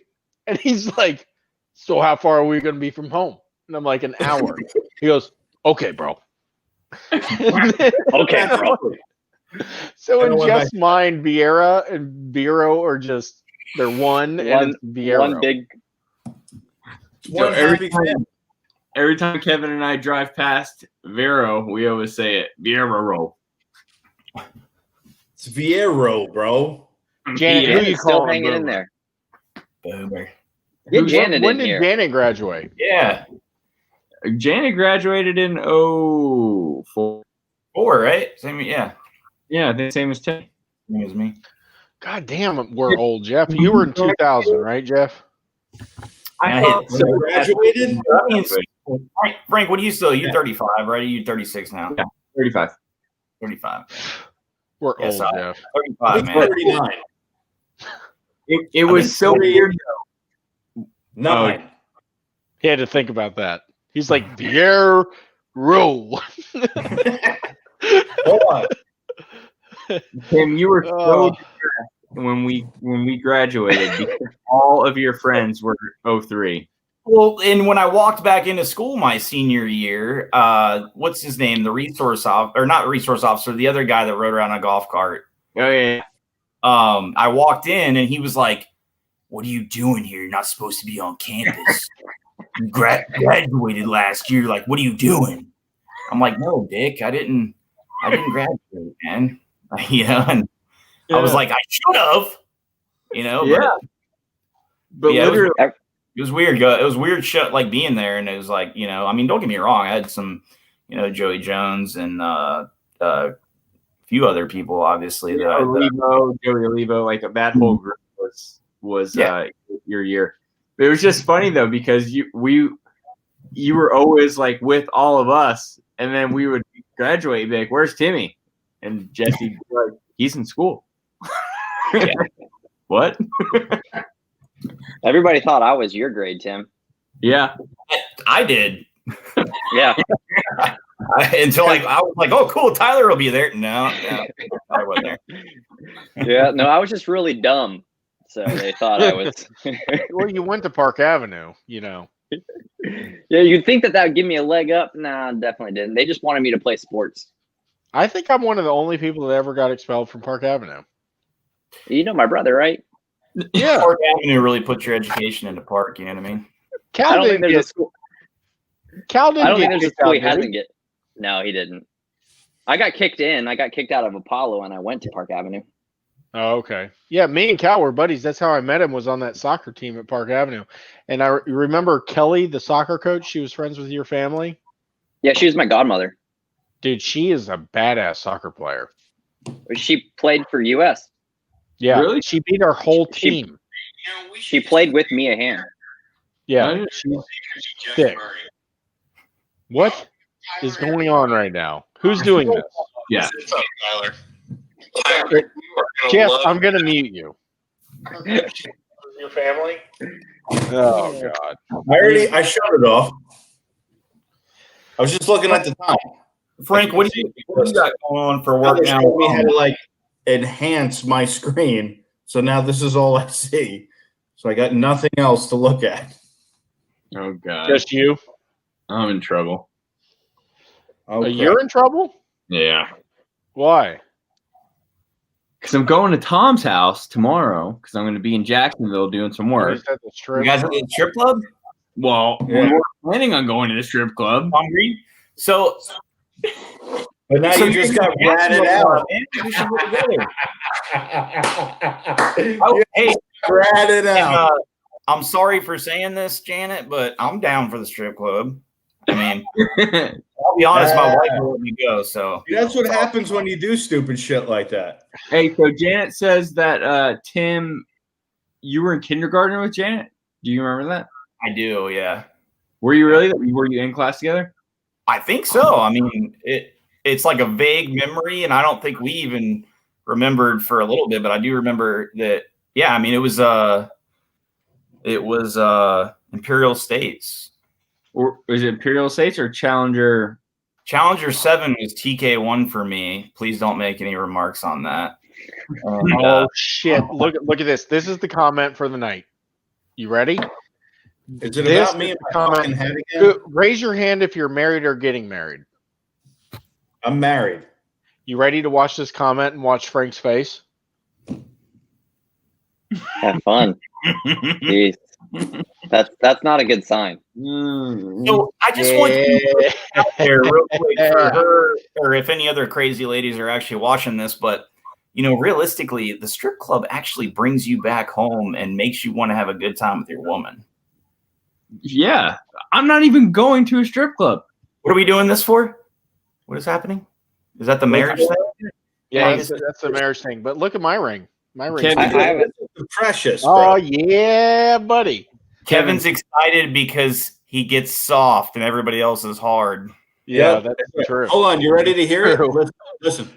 Speaker 1: And he's like, so how far are we going to be from home? And I'm like, an hour. He goes, okay, bro.
Speaker 5: Okay, bro.
Speaker 1: So in Jeff's mind, Vieira and Vero are just, they're one and Vieira.
Speaker 5: One big.
Speaker 2: So every time Kevin and I drive past Vero, we always say it, Viero.
Speaker 3: It's Viero, bro.
Speaker 1: Janet, who you
Speaker 5: still
Speaker 1: calling
Speaker 5: hanging in there.
Speaker 8: Boomer.
Speaker 5: Get Janet
Speaker 1: when
Speaker 5: in
Speaker 1: did
Speaker 5: here.
Speaker 1: Janet graduate?
Speaker 8: Yeah.
Speaker 2: Janet graduated in 04.
Speaker 8: Right? Same, yeah.
Speaker 2: Yeah, the same as Tim.
Speaker 8: Same as me.
Speaker 1: God damn, we're old, Jeff. You were in 2000, right, Jeff?
Speaker 2: I thought so.
Speaker 3: Graduated?
Speaker 8: Frank, what are you still? You're 35, right? You're 36 now.
Speaker 2: Yeah, 35.
Speaker 8: 35.
Speaker 1: We're old, Jeff.
Speaker 8: 35, man.
Speaker 3: 39.
Speaker 2: It was so weird.
Speaker 3: 9.
Speaker 1: He had to think about that. He's like, Viero.
Speaker 3: Hold on.
Speaker 2: Tim, you were so depressed when we graduated because all of your friends were 03.
Speaker 8: Well, and when I walked back into school my senior year, what's his name? The resource officer, or not resource officer, the other guy that rode around a golf cart.
Speaker 2: Oh yeah.
Speaker 8: I walked in and he was like, "What are you doing here? You're not supposed to be on campus. You graduated last year. Like, what are you doing?" I'm like, "No, Dick, I didn't graduate, man." And I was like, "I should have,"
Speaker 2: Yeah.
Speaker 8: But yeah,
Speaker 2: literally,
Speaker 8: it was weird. It was weird shit, like being there, and it was like, I mean, don't get me wrong. I had some, Joey Jones and a few other people, obviously.
Speaker 2: Joey Olivo, like that whole group was your year. But it was just funny though because you were always like with all of us, and then we would graduate and be like, "Where's Timmy?" And Jesse would be like, "He's in school." What?
Speaker 5: Everybody thought I was your grade, Tim.
Speaker 2: Yeah,
Speaker 8: I did.
Speaker 5: Yeah.
Speaker 8: Until I was like, "Oh, cool, Tyler will be there." No, I wasn't there.
Speaker 5: Yeah, no, I was just really dumb, so they thought I was.
Speaker 1: Well, you went to Park Avenue,
Speaker 5: Yeah, you'd think that would give me a leg up. Nah, definitely didn't. They just wanted me to play sports.
Speaker 1: I think I'm one of the only people that ever got expelled from Park Avenue.
Speaker 5: You know my brother, right?
Speaker 1: Yeah.
Speaker 8: Park Avenue really puts your education into Park. You know what I mean?
Speaker 5: I don't think there's a school.
Speaker 1: Cal didn't
Speaker 5: I don't think
Speaker 1: get
Speaker 5: there's a
Speaker 1: kicked
Speaker 5: school
Speaker 1: out,
Speaker 5: he
Speaker 1: did he?
Speaker 5: hasn't get. No, he didn't. I got kicked in. I got kicked out of Apollo, and I went to Park Avenue.
Speaker 1: Oh, okay. Yeah, me and Cal were buddies. That's how I met him, was on that soccer team at Park Avenue. And I remember Kelly, the soccer coach. She was friends with your family.
Speaker 5: Yeah, she was my godmother.
Speaker 1: Dude, she is a badass soccer player.
Speaker 5: She played for U.S.
Speaker 1: Yeah,
Speaker 2: Really?
Speaker 1: she beat our whole team.
Speaker 5: She played with Mia Hamm.
Speaker 1: Yeah, she's sick. What is going on right now? Who's doing this?
Speaker 2: Yeah.
Speaker 12: What's up, Tyler?
Speaker 1: Jeff, I'm going to mute you. Your family? Oh, God.
Speaker 3: I shut it off. I was just looking at the time.
Speaker 8: Frank, what do you got going on for work now?
Speaker 3: We had to enhance my screen, so now this is all I see. So I got nothing else to look at.
Speaker 2: Oh God.
Speaker 1: Just you?
Speaker 2: I'm in trouble.
Speaker 3: Okay.
Speaker 1: You're in trouble?
Speaker 2: Yeah.
Speaker 1: Why?
Speaker 2: Because I'm going to Tom's house tomorrow because I'm going to be in Jacksonville doing some work.
Speaker 1: Is that the strip?
Speaker 8: You guys at the strip club?
Speaker 2: Well,
Speaker 3: Yeah.
Speaker 2: we're planning on going to the strip club.
Speaker 8: Hungry? So
Speaker 3: But now
Speaker 8: So
Speaker 3: you just got ratted out.
Speaker 8: We should go together.
Speaker 3: Hey, ratted out.
Speaker 8: I'm sorry for saying this, Janet, but I'm down for the strip club. I mean, I'll be honest, my wife will let me go. So
Speaker 3: that's what happens when you do stupid shit like that.
Speaker 2: Hey, so Janet says that Tim, you were in kindergarten with Janet. Do you remember that?
Speaker 8: I do, yeah.
Speaker 2: Were you really? Were you in class together?
Speaker 8: I think so. I mean, it's like a vague memory, and I don't think we even remembered for a little bit, but I do remember that. Yeah, I mean, it was Imperial States.
Speaker 2: Or was it Imperial States or Challenger?
Speaker 8: Challenger 7 was TK1 for me. Please don't make any remarks on that. And,
Speaker 1: oh shit! Look at this. This is the comment for the night. You ready?
Speaker 3: Is it about me and my fucking head again?
Speaker 1: Raise your hand if you're married or getting married.
Speaker 3: I'm married.
Speaker 1: You ready to watch this comment and watch Frank's face?
Speaker 5: Have fun. Jeez. That's not a good sign.
Speaker 8: So I just want you to put out there real quick for her, or if any other crazy ladies are actually watching this, but realistically, the strip club actually brings you back home and makes you want to have a good time with your woman.
Speaker 2: Yeah. I'm not even going to a strip club.
Speaker 8: What are we doing this for? What is happening? Is that the marriage thing?
Speaker 1: Yeah, that's the marriage thing. But look at my ring. My ring.
Speaker 3: Precious.
Speaker 1: Oh, yeah, buddy.
Speaker 8: Kevin's excited because he gets soft and everybody else is hard.
Speaker 1: Yeah, that's true.
Speaker 3: Hold on. You ready to hear it? Listen.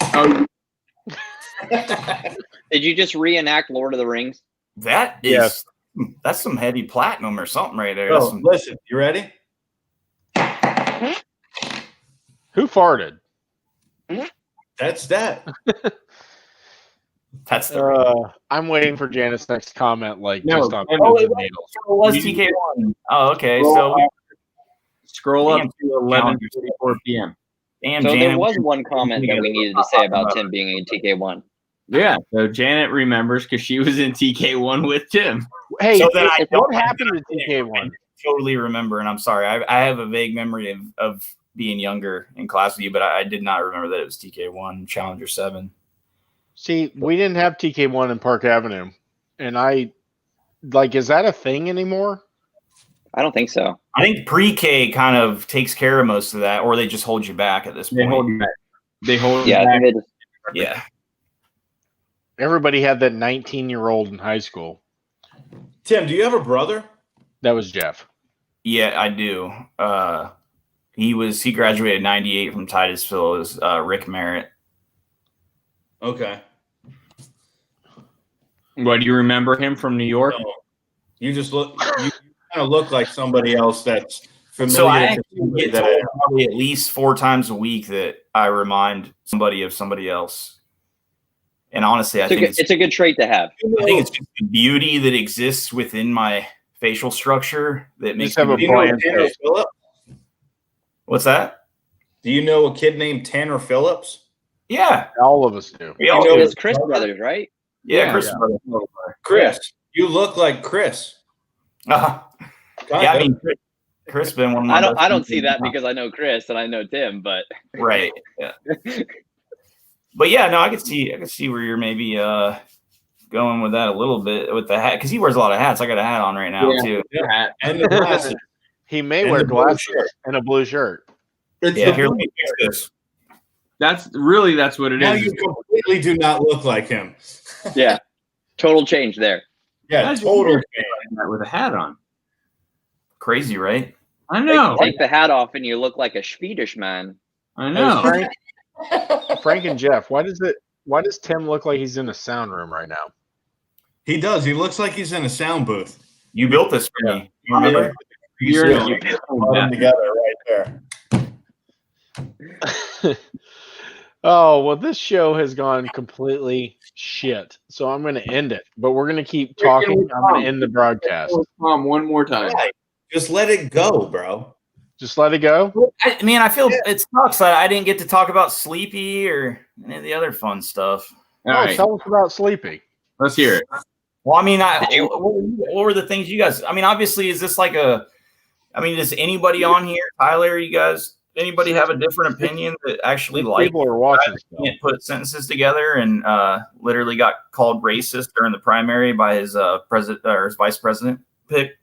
Speaker 5: Oh. Did you just reenact Lord of the Rings?
Speaker 8: That is, that's some heavy platinum or something right there.
Speaker 3: Oh, listen, you ready?
Speaker 1: Who farted?
Speaker 3: That's that.
Speaker 8: That's the
Speaker 1: I'm waiting for Janet's next comment. Like,
Speaker 8: no,
Speaker 1: just on
Speaker 8: it was TK1. Oh, okay. So
Speaker 2: scroll up to 11:54 p.m.
Speaker 8: Damn,
Speaker 5: so
Speaker 8: Janet,
Speaker 5: there was one comment that we needed to say about Tim being in TK1.
Speaker 2: Yeah, so Janet remembers because she was in TK1 with Tim.
Speaker 1: Hey,
Speaker 8: so then
Speaker 1: what happened to TK1?
Speaker 8: I totally remember, and I'm sorry. I have a vague memory of being younger in class with you, but I did not remember that it was TK1 Challenger 7.
Speaker 1: See, we didn't have TK1 in Park Avenue, and is that a thing anymore?
Speaker 5: I don't think so.
Speaker 8: I think pre-K kind of takes care of most of that, or they just hold you back at this point.
Speaker 2: They hold you back. They hold
Speaker 5: you back.
Speaker 8: Yeah.
Speaker 1: Everybody had that 19-year-old in high school.
Speaker 3: Tim, do you have a brother?
Speaker 1: That was Jeff.
Speaker 8: Yeah, I do. He graduated in 98 from Titusville. It was Rick Merritt.
Speaker 3: Okay.
Speaker 2: What, do you remember him from New York?
Speaker 3: No. You just look. You kind of look like somebody else that's familiar.
Speaker 8: So I actually get told probably at least 4 times a week that I remind somebody of somebody else. And honestly, I think
Speaker 5: it's a good trait to have.
Speaker 8: I think it's just the beauty that exists within my facial structure that makes me
Speaker 3: Tanner Phillips?
Speaker 8: What's that?
Speaker 3: Do you know a kid named Tanner Phillips?
Speaker 8: Yeah,
Speaker 1: all of us do.
Speaker 5: You know it's Chris Brothers, right?
Speaker 8: Yeah, Chris Brothers.
Speaker 3: Chris, you look like Chris.
Speaker 8: Yeah, I mean, Chris been one of my.
Speaker 5: I don't see that because I know Chris and I know Tim, but
Speaker 8: right, yeah. But yeah, no, I can see where you're maybe going with that a little bit with the hat because he wears a lot of hats. I got a hat on right now too.
Speaker 3: Yeah, and the glasses.
Speaker 1: He may wear glasses and a blue shirt.
Speaker 8: Yeah, here, let me fix this.
Speaker 2: That's what it
Speaker 3: now
Speaker 2: is.
Speaker 3: You completely do not look like him.
Speaker 5: Yeah, total change there.
Speaker 3: Yeah, total change
Speaker 2: with a hat on.
Speaker 8: Crazy, right?
Speaker 2: I know.
Speaker 5: Take the hat off and you look like a Swedish man.
Speaker 2: I know.
Speaker 1: Frank and Jeff, why does Tim look like he's in a sound room right now?
Speaker 3: He does. He looks like he's in a sound booth.
Speaker 8: You built this for me. You remember?
Speaker 3: You put them together right there.
Speaker 1: Oh, well, this show has gone completely shit. So I'm going to end it. But we're going to keep talking. I'm going to end the broadcast.
Speaker 2: Tom, one more time.
Speaker 3: Right. Just let it go, bro.
Speaker 1: Just let it go?
Speaker 8: I mean, I feel it sucks that I didn't get to talk about Sleepy or any of the other fun stuff.
Speaker 1: All right. Tell us about Sleepy.
Speaker 2: Let's hear it.
Speaker 8: Well, I mean, what were the things you guys – I mean, obviously, is this like does anybody on here, Tyler, you guys anybody have a different opinion that actually
Speaker 1: people are watching?
Speaker 8: Can't put sentences together and literally got called racist during the primary by his president or his vice president pick.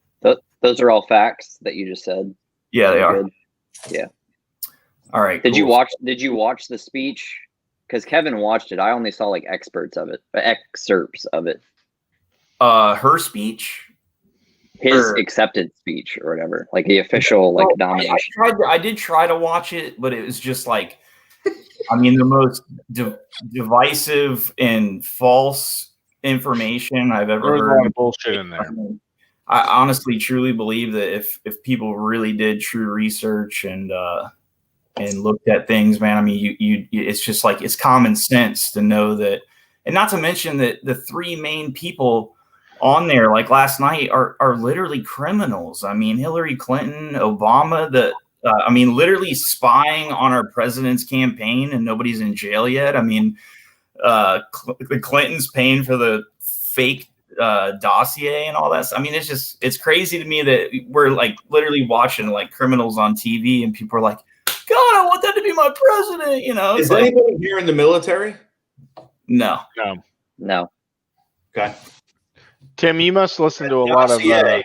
Speaker 5: Those are all facts that you just said.
Speaker 8: Yeah, they are.
Speaker 5: Good. Yeah.
Speaker 8: All right.
Speaker 5: Did you watch the speech? Because Kevin watched it. I only saw like excerpts of it.
Speaker 8: Her speech.
Speaker 5: His accepted speech or whatever, like the official nomination.
Speaker 8: I did try to watch it, but it was just like, I mean, the most divisive and false information I've ever heard.
Speaker 1: There's a lot of bullshit in there.
Speaker 8: I honestly, truly believe that if people really did true research and looked at things, man, I mean, it's just like it's common sense to know that, and not to mention that the three main people on there, like last night, are literally criminals. I mean, Hillary Clinton, Obama, literally spying on our president's campaign, and nobody's in jail yet. I mean, the Clintons paying for the fake dossier and all that. I mean, it's crazy to me that we're like literally watching like criminals on TV, and people are like, "God, I want that to be my president." You know,
Speaker 3: is anybody here in the military?
Speaker 8: No.
Speaker 3: Okay.
Speaker 1: Tim, you must listen to a lot of radio.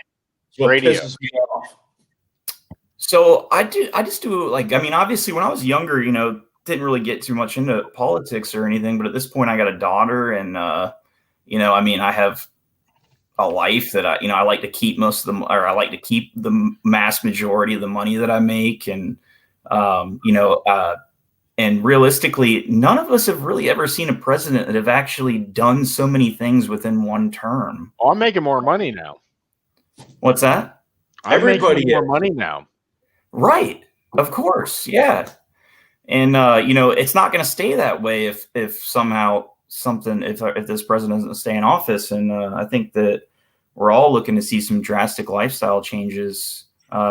Speaker 8: So I just do like, I mean, obviously when I was younger, you know, didn't really get too much into politics or anything, but at this point I got a daughter and, you know, I mean, I have a life that I like to keep I like to keep the mass majority of the money that I make. And, and realistically, none of us have really ever seen a president that have actually done so many things within one term.
Speaker 1: Oh, I'm making more money now.
Speaker 8: What's that?
Speaker 1: I'm making more money now.
Speaker 8: Right. Of course. Yeah. And, it's not going to stay that way if somehow if this president doesn't stay in office. And I think that we're all looking to see some drastic lifestyle changes.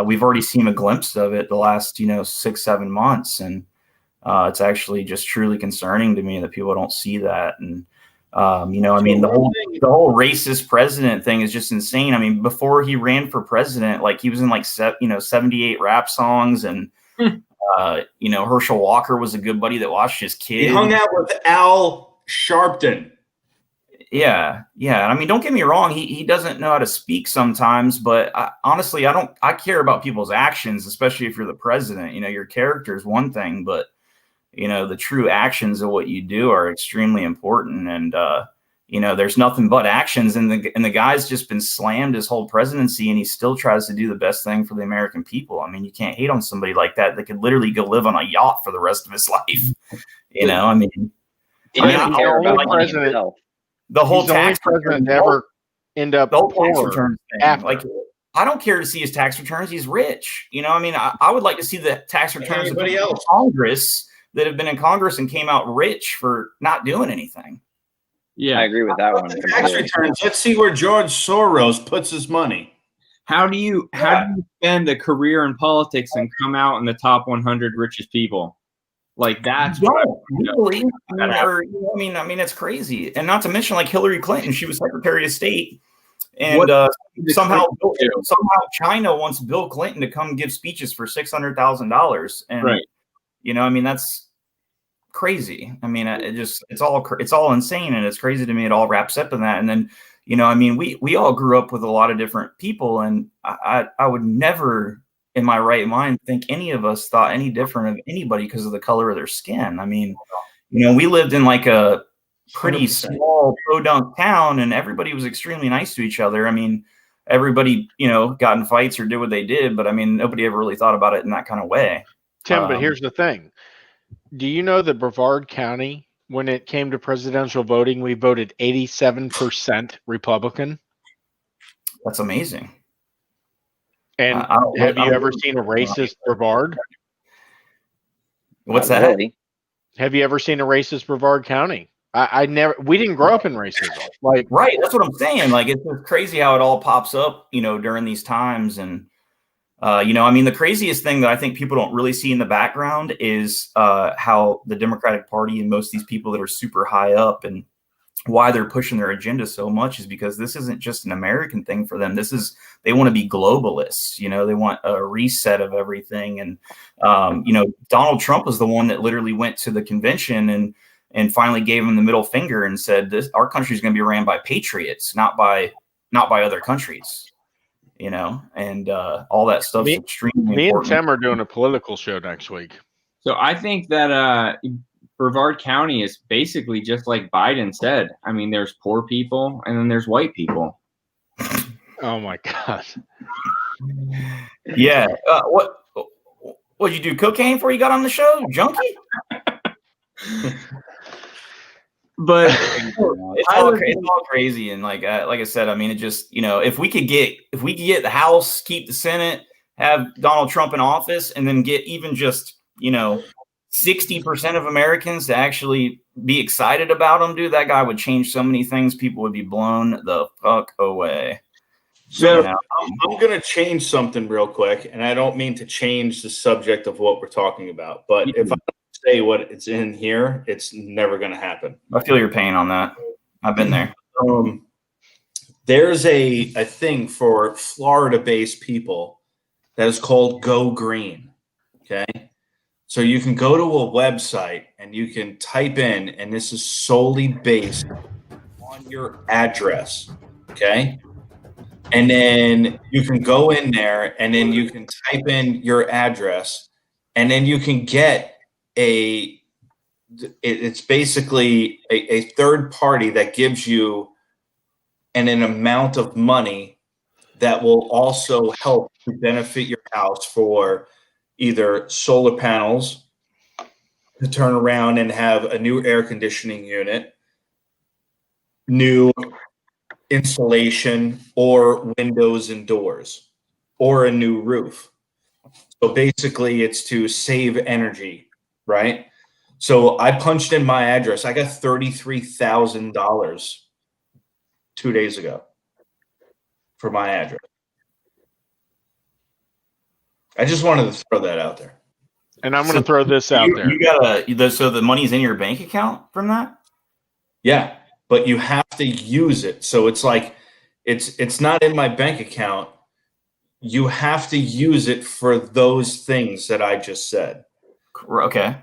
Speaker 8: We've already seen a glimpse of it the last, 6-7 months. And, it's actually just truly concerning to me that people don't see that. And, the whole racist president thing is just insane. I mean, before he ran for president, like he was in like 78 rap songs and, Herschel Walker was a good buddy that watched his kid.
Speaker 3: He hung out with Al Sharpton.
Speaker 8: Yeah. Yeah. I mean, don't get me wrong. He doesn't know how to speak sometimes, but honestly, I care about people's actions, especially if you're the president. Your character is one thing, but the true actions of what you do are extremely important. And, there's nothing but actions, and the guy's just been slammed his whole presidency, and he still tries to do the best thing for the American people. I mean, you can't hate on somebody like that could literally go live on a yacht for the rest of his life. The whole tax president
Speaker 1: never end up
Speaker 8: tax returns thing. Like, I don't care to see his tax returns. He's rich. I would like to see the tax returns of Congress that have been in Congress and came out rich for not doing anything.
Speaker 5: Yeah, I agree with that one.
Speaker 3: Tax returns. Let's see where George Soros puts his money.
Speaker 2: How do you spend a career in politics and come out in the top 100 richest people? Like that's
Speaker 8: it's crazy. And not to mention like Hillary Clinton, she was Secretary of State. And somehow China wants Bill Clinton to come give speeches for $600,000. And right. That's crazy. It's all insane, and it's crazy to me. It all wraps up in that. And then, we all grew up with a lot of different people, and I would never in my right mind think any of us thought any different of anybody because of the color of their skin. We lived in like a pretty 100%. Small podunk town, and everybody was extremely nice to each other. Everybody, got in fights or did what they did, but nobody ever really thought about it in that kind of way.
Speaker 1: Tim, but here's the thing. Do you know that Brevard County, when it came to presidential voting, we voted 87% Republican?
Speaker 8: That's amazing.
Speaker 1: And have you ever seen a racist Brevard?
Speaker 8: What's that?
Speaker 5: Really?
Speaker 1: Have you ever seen a racist Brevard County? We didn't grow up in racism.
Speaker 8: Right. That's what I'm saying. Like, it's crazy how it all pops up, during these times. And, the craziest thing that I think people don't really see in the background is how the Democratic Party and most of these people that are super high up and why they're pushing their agenda so much is because this isn't just an American thing for them. They want to be globalists. They want a reset of everything. And, Donald Trump was the one that literally went to the convention and finally gave him the middle finger and said, our country is going to be ran by patriots, not by other countries, and all that stuff is extremely important.
Speaker 1: Me and Tim are doing a political show next week.
Speaker 2: So I think that Brevard County is basically just like Biden said. I mean, there's poor people and then there's white people.
Speaker 1: Oh my God.
Speaker 8: Yeah. What'd you do cocaine before you got on the show, junkie? But it's all crazy. And like I said, I mean, it just, if we could get the House, keep the Senate, have Donald Trump in office, and then get even just, 60% of Americans to actually be excited about him, dude, that guy would change so many things. People would be blown the fuck away.
Speaker 3: So I'm going to change something real quick, and I don't mean to change the subject of what we're talking about, but if I don't say what it's in here, it's never going to happen.
Speaker 8: I feel your pain on that. I've been there.
Speaker 3: There's a thing for Florida-based people that is called Go Green, okay? So you can go to a website and you can type in, and this is solely based on your address, okay? And then you can go in there and then you can type in your address, and then you can get it's basically a third party that gives you an amount of money that will also help to benefit your house for either solar panels to turn around and have a new air conditioning unit, new insulation or windows and doors, or a new roof. So basically it's to save energy, right? So I punched in my address. I got $33,000 2 days ago for my address. I just wanted to throw that out there.
Speaker 1: And I'm going to throw this out there.
Speaker 8: So the money's in your bank account from that?
Speaker 3: Yeah, but you have to use it. So it's like, it's not in my bank account. You have to use it for those things that I just said.
Speaker 8: Okay.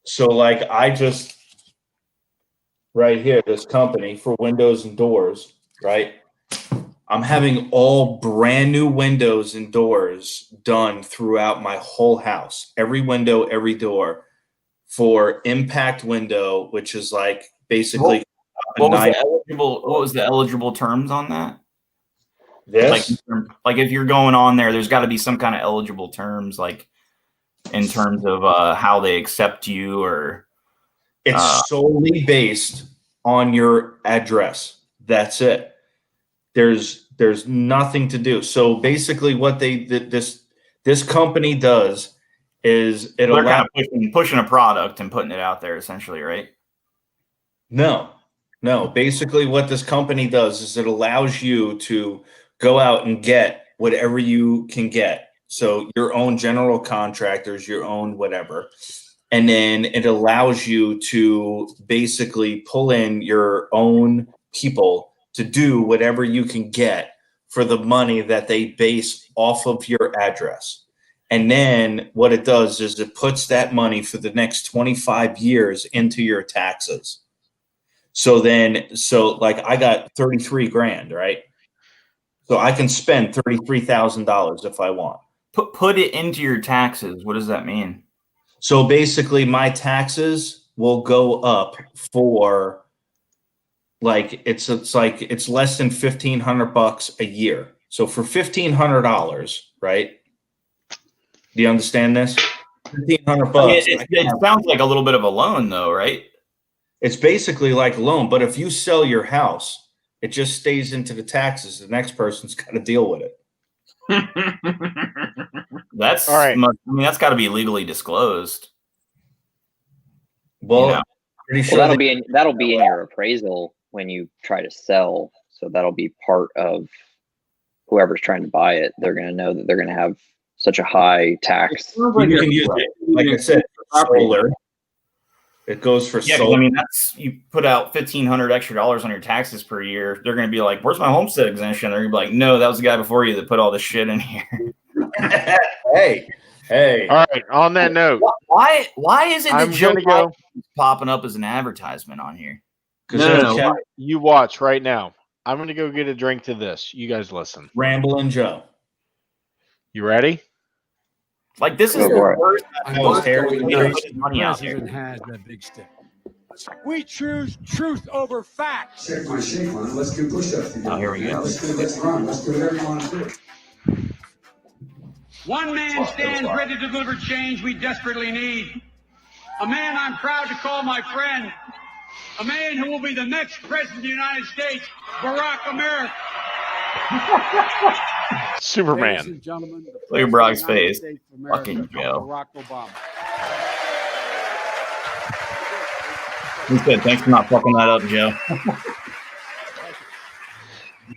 Speaker 3: So like right here, this company for windows and doors, right? I'm having all brand new windows and doors done throughout my whole house. Every window, every door for Impact Window, which is like basically
Speaker 8: what was the eligible terms on that?
Speaker 3: This?
Speaker 8: Like if you're going on there, there's got to be some kind of eligible terms, like in terms of how they accept you, or
Speaker 3: it's solely based on your address. That's it. There's nothing to do. So basically what this company does is
Speaker 8: they're kind of pushing a product and putting it out there essentially, right?
Speaker 3: No. Basically what this company does is it allows you to go out and get whatever you can get. So your own general contractors, your own whatever. And then it allows you to basically pull in your own people to do whatever you can get for the money that they base off of your address. And then what it does is it puts that money for the next 25 years into your taxes. So like I got 33 grand, right? So I can spend $33,000 if I want.
Speaker 8: Put it into your taxes. What does that mean?
Speaker 3: So basically my taxes will go up for like it's less than $1,500 a year. So for $1,500, right? Do you understand this? $1,500.
Speaker 8: I mean, it sounds like a little bit of a loan, though, right?
Speaker 3: It's basically like a loan, but if you sell your house, it just stays into the taxes. The next person's got to deal with it.
Speaker 8: That's all right. I mean, that's got to be legally disclosed.
Speaker 3: Well,
Speaker 5: pretty sure that'll be in your appraisal when you try to sell. So that'll be part of whoever's trying to buy it. They're going to know that they're going to have such a high tax.
Speaker 3: You can use it, like I said, for solar. It goes for
Speaker 8: I mean, that's you put out $1,500 extra on your taxes per year. They're going to be like, "Where's my homestead exemption?" They're going to be like, "No, that was the guy before you that put all this shit in here."
Speaker 3: Hey.
Speaker 1: All right. On that note,
Speaker 8: why is it that
Speaker 1: I'm
Speaker 8: Joe
Speaker 1: gonna go
Speaker 8: is popping up as an advertisement on here?
Speaker 1: No. You watch right now. I'm gonna go get a drink to this. You guys listen.
Speaker 3: Ramblin' Joe.
Speaker 1: You ready?
Speaker 8: Like this is the worst.
Speaker 12: The president has that big stick. We choose truth over facts.
Speaker 13: Check my shake on. Let's do push-ups together.
Speaker 8: Oh, here we go.
Speaker 13: Let's run. Let's do whatever you want to do.
Speaker 12: One man stands ready to deliver change we desperately need. A man I'm proud to call my friend. A man who will be the next president of the United States, Barack America.
Speaker 1: Superman.
Speaker 8: Look at Brock's face. Fucking Joe.
Speaker 12: Barack Obama.
Speaker 8: He's good. Thanks for not fucking that up, Joe.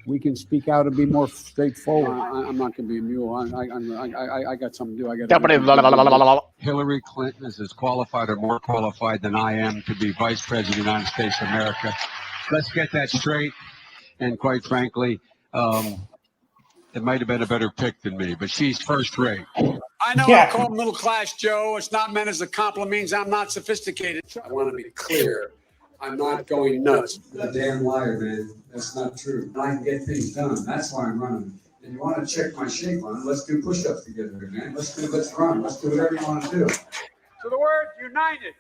Speaker 12: We can speak out and be more straightforward. I'm not going to be a mule. I got something to do.
Speaker 13: Hillary Clinton is as qualified or more qualified than I am to be vice president of the United States of America. Let's get that straight. And quite frankly, it might have been a better pick than me, but she's first rate.
Speaker 12: I know I call middle class Joe. It's not meant as a compliment. Means I'm not sophisticated. I want to be clear. I'm not going nuts.
Speaker 13: You're a damn liar, man. That's not true. I can get things done. That's why I'm running. And you want to check my shape on? Let's do push-ups together, man. Let's run. Let's do whatever you want to do.
Speaker 12: To the word united.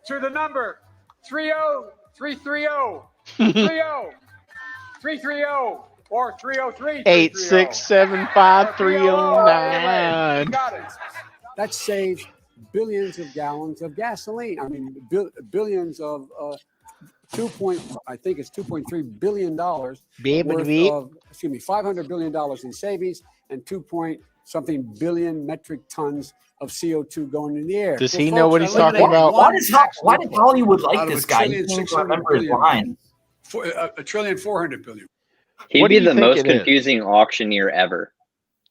Speaker 12: To the number 30330. 330 or 303
Speaker 1: 8675309.
Speaker 12: Got it. That saves billions of gallons of gasoline. I mean, billions of I think it's $2.3 billion worth of, $500 billion in savings and 2-point-something billion metric tons of CO2 going in the air.
Speaker 1: Does he know what he's talking about?
Speaker 8: Why did Hollywood like this guy? You can't remember his lines.
Speaker 12: $1.4 trillion.
Speaker 5: He'd be the most confusing auctioneer ever.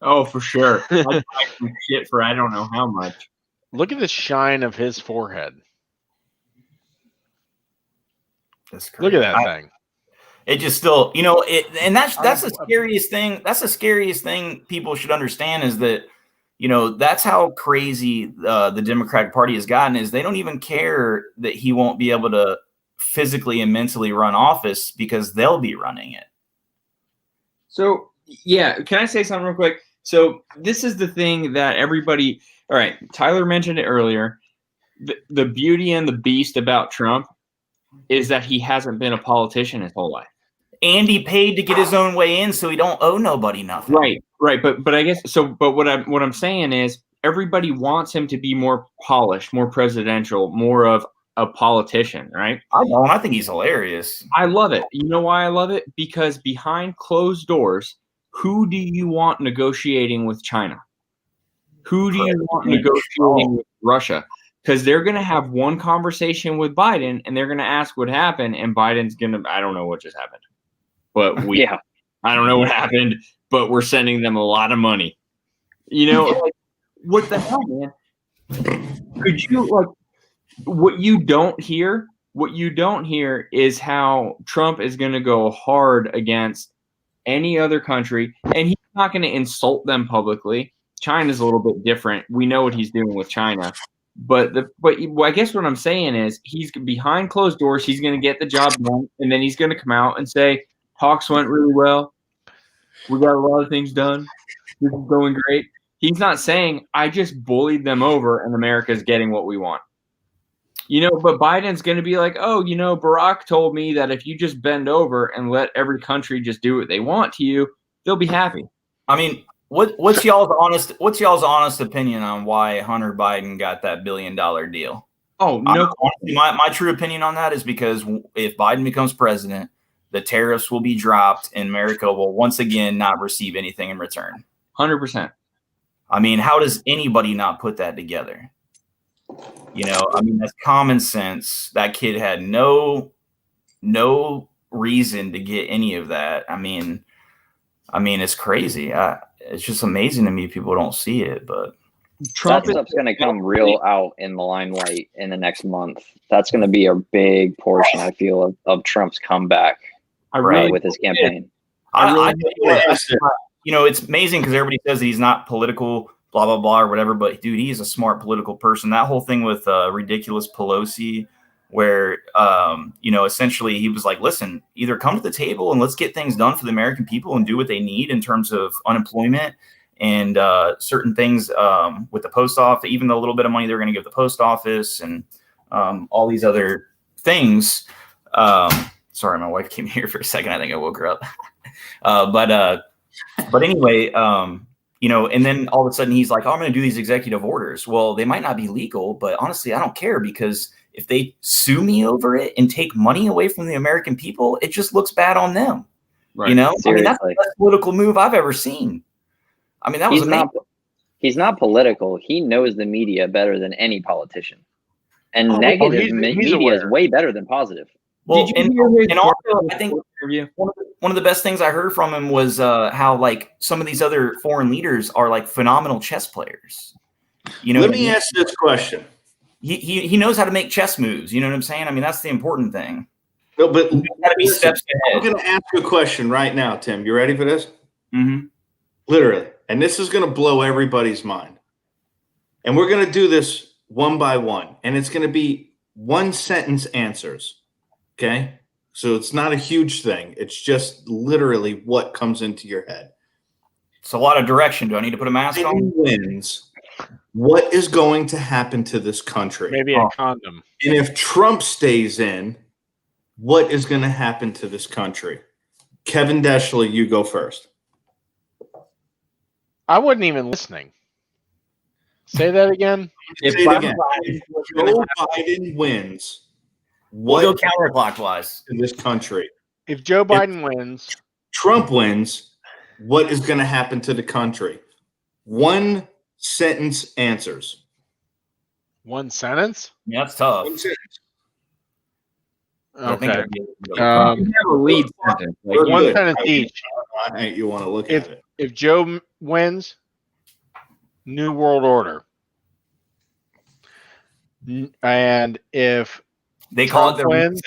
Speaker 2: Oh, for sure. I'd buy some shit for I don't know how much.
Speaker 1: Look at the shine of his forehead. Look at that thing.
Speaker 8: It just still, and that's the scariest thing. That's the scariest thing people should understand is that, that's how crazy the Democratic Party has gotten is they don't even care that he won't be able to physically and mentally run office because they'll be running it.
Speaker 2: So, yeah, can I say something real quick? So this is the thing that everybody, all right, Tyler mentioned it earlier. The beauty and the beast about Trump is that he hasn't been a politician his whole life.
Speaker 8: And he paid to get his own way in, so he don't owe nobody nothing.
Speaker 2: Right. But I guess so. But what I'm saying is everybody wants him to be more polished, more presidential, more of a politician, right?
Speaker 8: I think he's hilarious.
Speaker 2: I love it. You know why I love it? Because behind closed doors, who do you want negotiating with China? Who do you want negotiating with Russia? Because they're going to have one conversation with Biden and they're going to ask what happened, and Biden's going to, I don't know what just happened. But I don't know what happened, but we're sending them a lot of money. Like, what the hell, man? Could you, what you don't hear is how Trump is going to go hard against any other country, and he's not going to insult them publicly. China's a little bit different. We know what he's doing with China. But I guess what I'm saying is he's behind closed doors. He's going to get the job done, and then he's going to come out and say, talks went really well. We got a lot of things done. This is going great. He's not saying, I just bullied them over, and America's getting what we want. But Biden's going to be like, Barack told me that if you just bend over and let every country just do what they want to you, they'll be happy.
Speaker 8: I mean, what's y'all's honest opinion on why Hunter Biden got that $1 billion deal?
Speaker 2: Oh, no.
Speaker 8: Honestly, my true opinion on that is because if Biden becomes president, the tariffs will be dropped and America will once again not receive anything in return.
Speaker 2: 100%.
Speaker 8: I mean, how does anybody not put that together? That's common sense. That kid had no reason to get any of that. I mean, it's crazy. It's just amazing to me people don't see it, but
Speaker 5: That stuff's going to come real out in the limelight in the next month. That's going to be a big portion, I feel, of Trump's comeback with his campaign.
Speaker 8: It's amazing because everybody says that he's not political, blah, blah, blah, or whatever. But, dude, he's a smart political person. That whole thing with ridiculous Pelosi where, essentially he was like, listen, either come to the table and let's get things done for the American people and do what they need in terms of unemployment and certain things with the post office, even the little bit of money they're going to give the post office and all these other things. Sorry, my wife came here for a second. I think I woke her up. But anyway, and then all of a sudden he's like, oh, I'm going to do these executive orders. Well, they might not be legal, but honestly, I don't care because if they sue me over it and take money away from the American people, it just looks bad on them. Right. That's the best political move I've ever seen. I mean, that was amazing.
Speaker 5: He's not political. He knows the media better than any politician. And negative media is way better than positive.
Speaker 8: Well, and also, I think one of the best things I heard from him was how like some of these other foreign leaders are like phenomenal chess players.
Speaker 3: Let me ask this question.
Speaker 8: He knows how to make chess moves. You know what I'm saying? I mean, that's the important thing.
Speaker 3: No, but
Speaker 8: gotta be steps ahead.
Speaker 3: I'm going to ask you a question right now, Tim. You ready for this?
Speaker 8: Mm-hmm.
Speaker 3: Literally. And this is going to blow everybody's mind. And we're going to do this one by one. And it's going to be one sentence answers. Okay? So it's not a huge thing. It's just literally what comes into your head.
Speaker 8: It's a lot of direction. Do I need to put a mask on?
Speaker 3: Wins. What is going to happen to this country?
Speaker 1: Maybe a condom.
Speaker 3: And if Trump stays in, what is going to happen to this country? Kevin Deschler, you go first.
Speaker 1: I wasn't even listening. Say that again.
Speaker 3: If Joe Biden wins, what
Speaker 8: we'll go counterclockwise
Speaker 3: in this country?
Speaker 1: If Joe Biden wins,
Speaker 3: Trump wins, what is going to happen to the country? One sentence answers.
Speaker 1: One sentence?
Speaker 8: Yeah, that's tough.
Speaker 3: One sentence.
Speaker 1: Okay.
Speaker 2: Lead sentence.
Speaker 1: Like one sentence each.
Speaker 3: You want to look at it.
Speaker 1: If Joe wins, New World Order. And if
Speaker 8: they call
Speaker 1: Trump wins,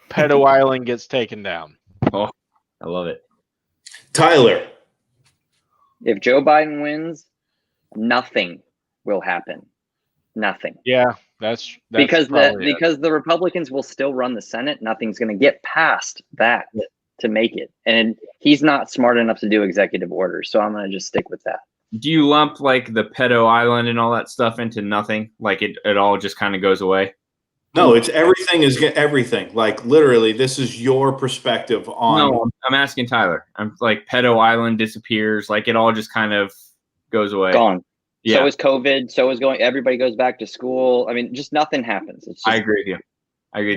Speaker 1: Pedo Island gets taken down.
Speaker 2: Oh, I love it.
Speaker 3: Tyler.
Speaker 5: If Joe Biden wins, nothing will happen. Nothing.
Speaker 1: Yeah, that's
Speaker 5: because the Republicans will still run the Senate. Nothing's going to get past that to make it. And he's not smart enough to do executive orders. So I'm going to just stick with that.
Speaker 2: Do you lump like the Pedo Island and all that stuff into nothing? Like it all just kind of goes away?
Speaker 3: No, it's everything is everything. Like literally, this is your perspective on.
Speaker 2: No, I'm asking Tyler. I'm like Pedo Island disappears. Like it all just kind of goes away.
Speaker 5: Gone.
Speaker 2: Yeah.
Speaker 5: So is COVID. So is everybody goes back to school. I mean, just nothing happens. It's just,
Speaker 2: I agree with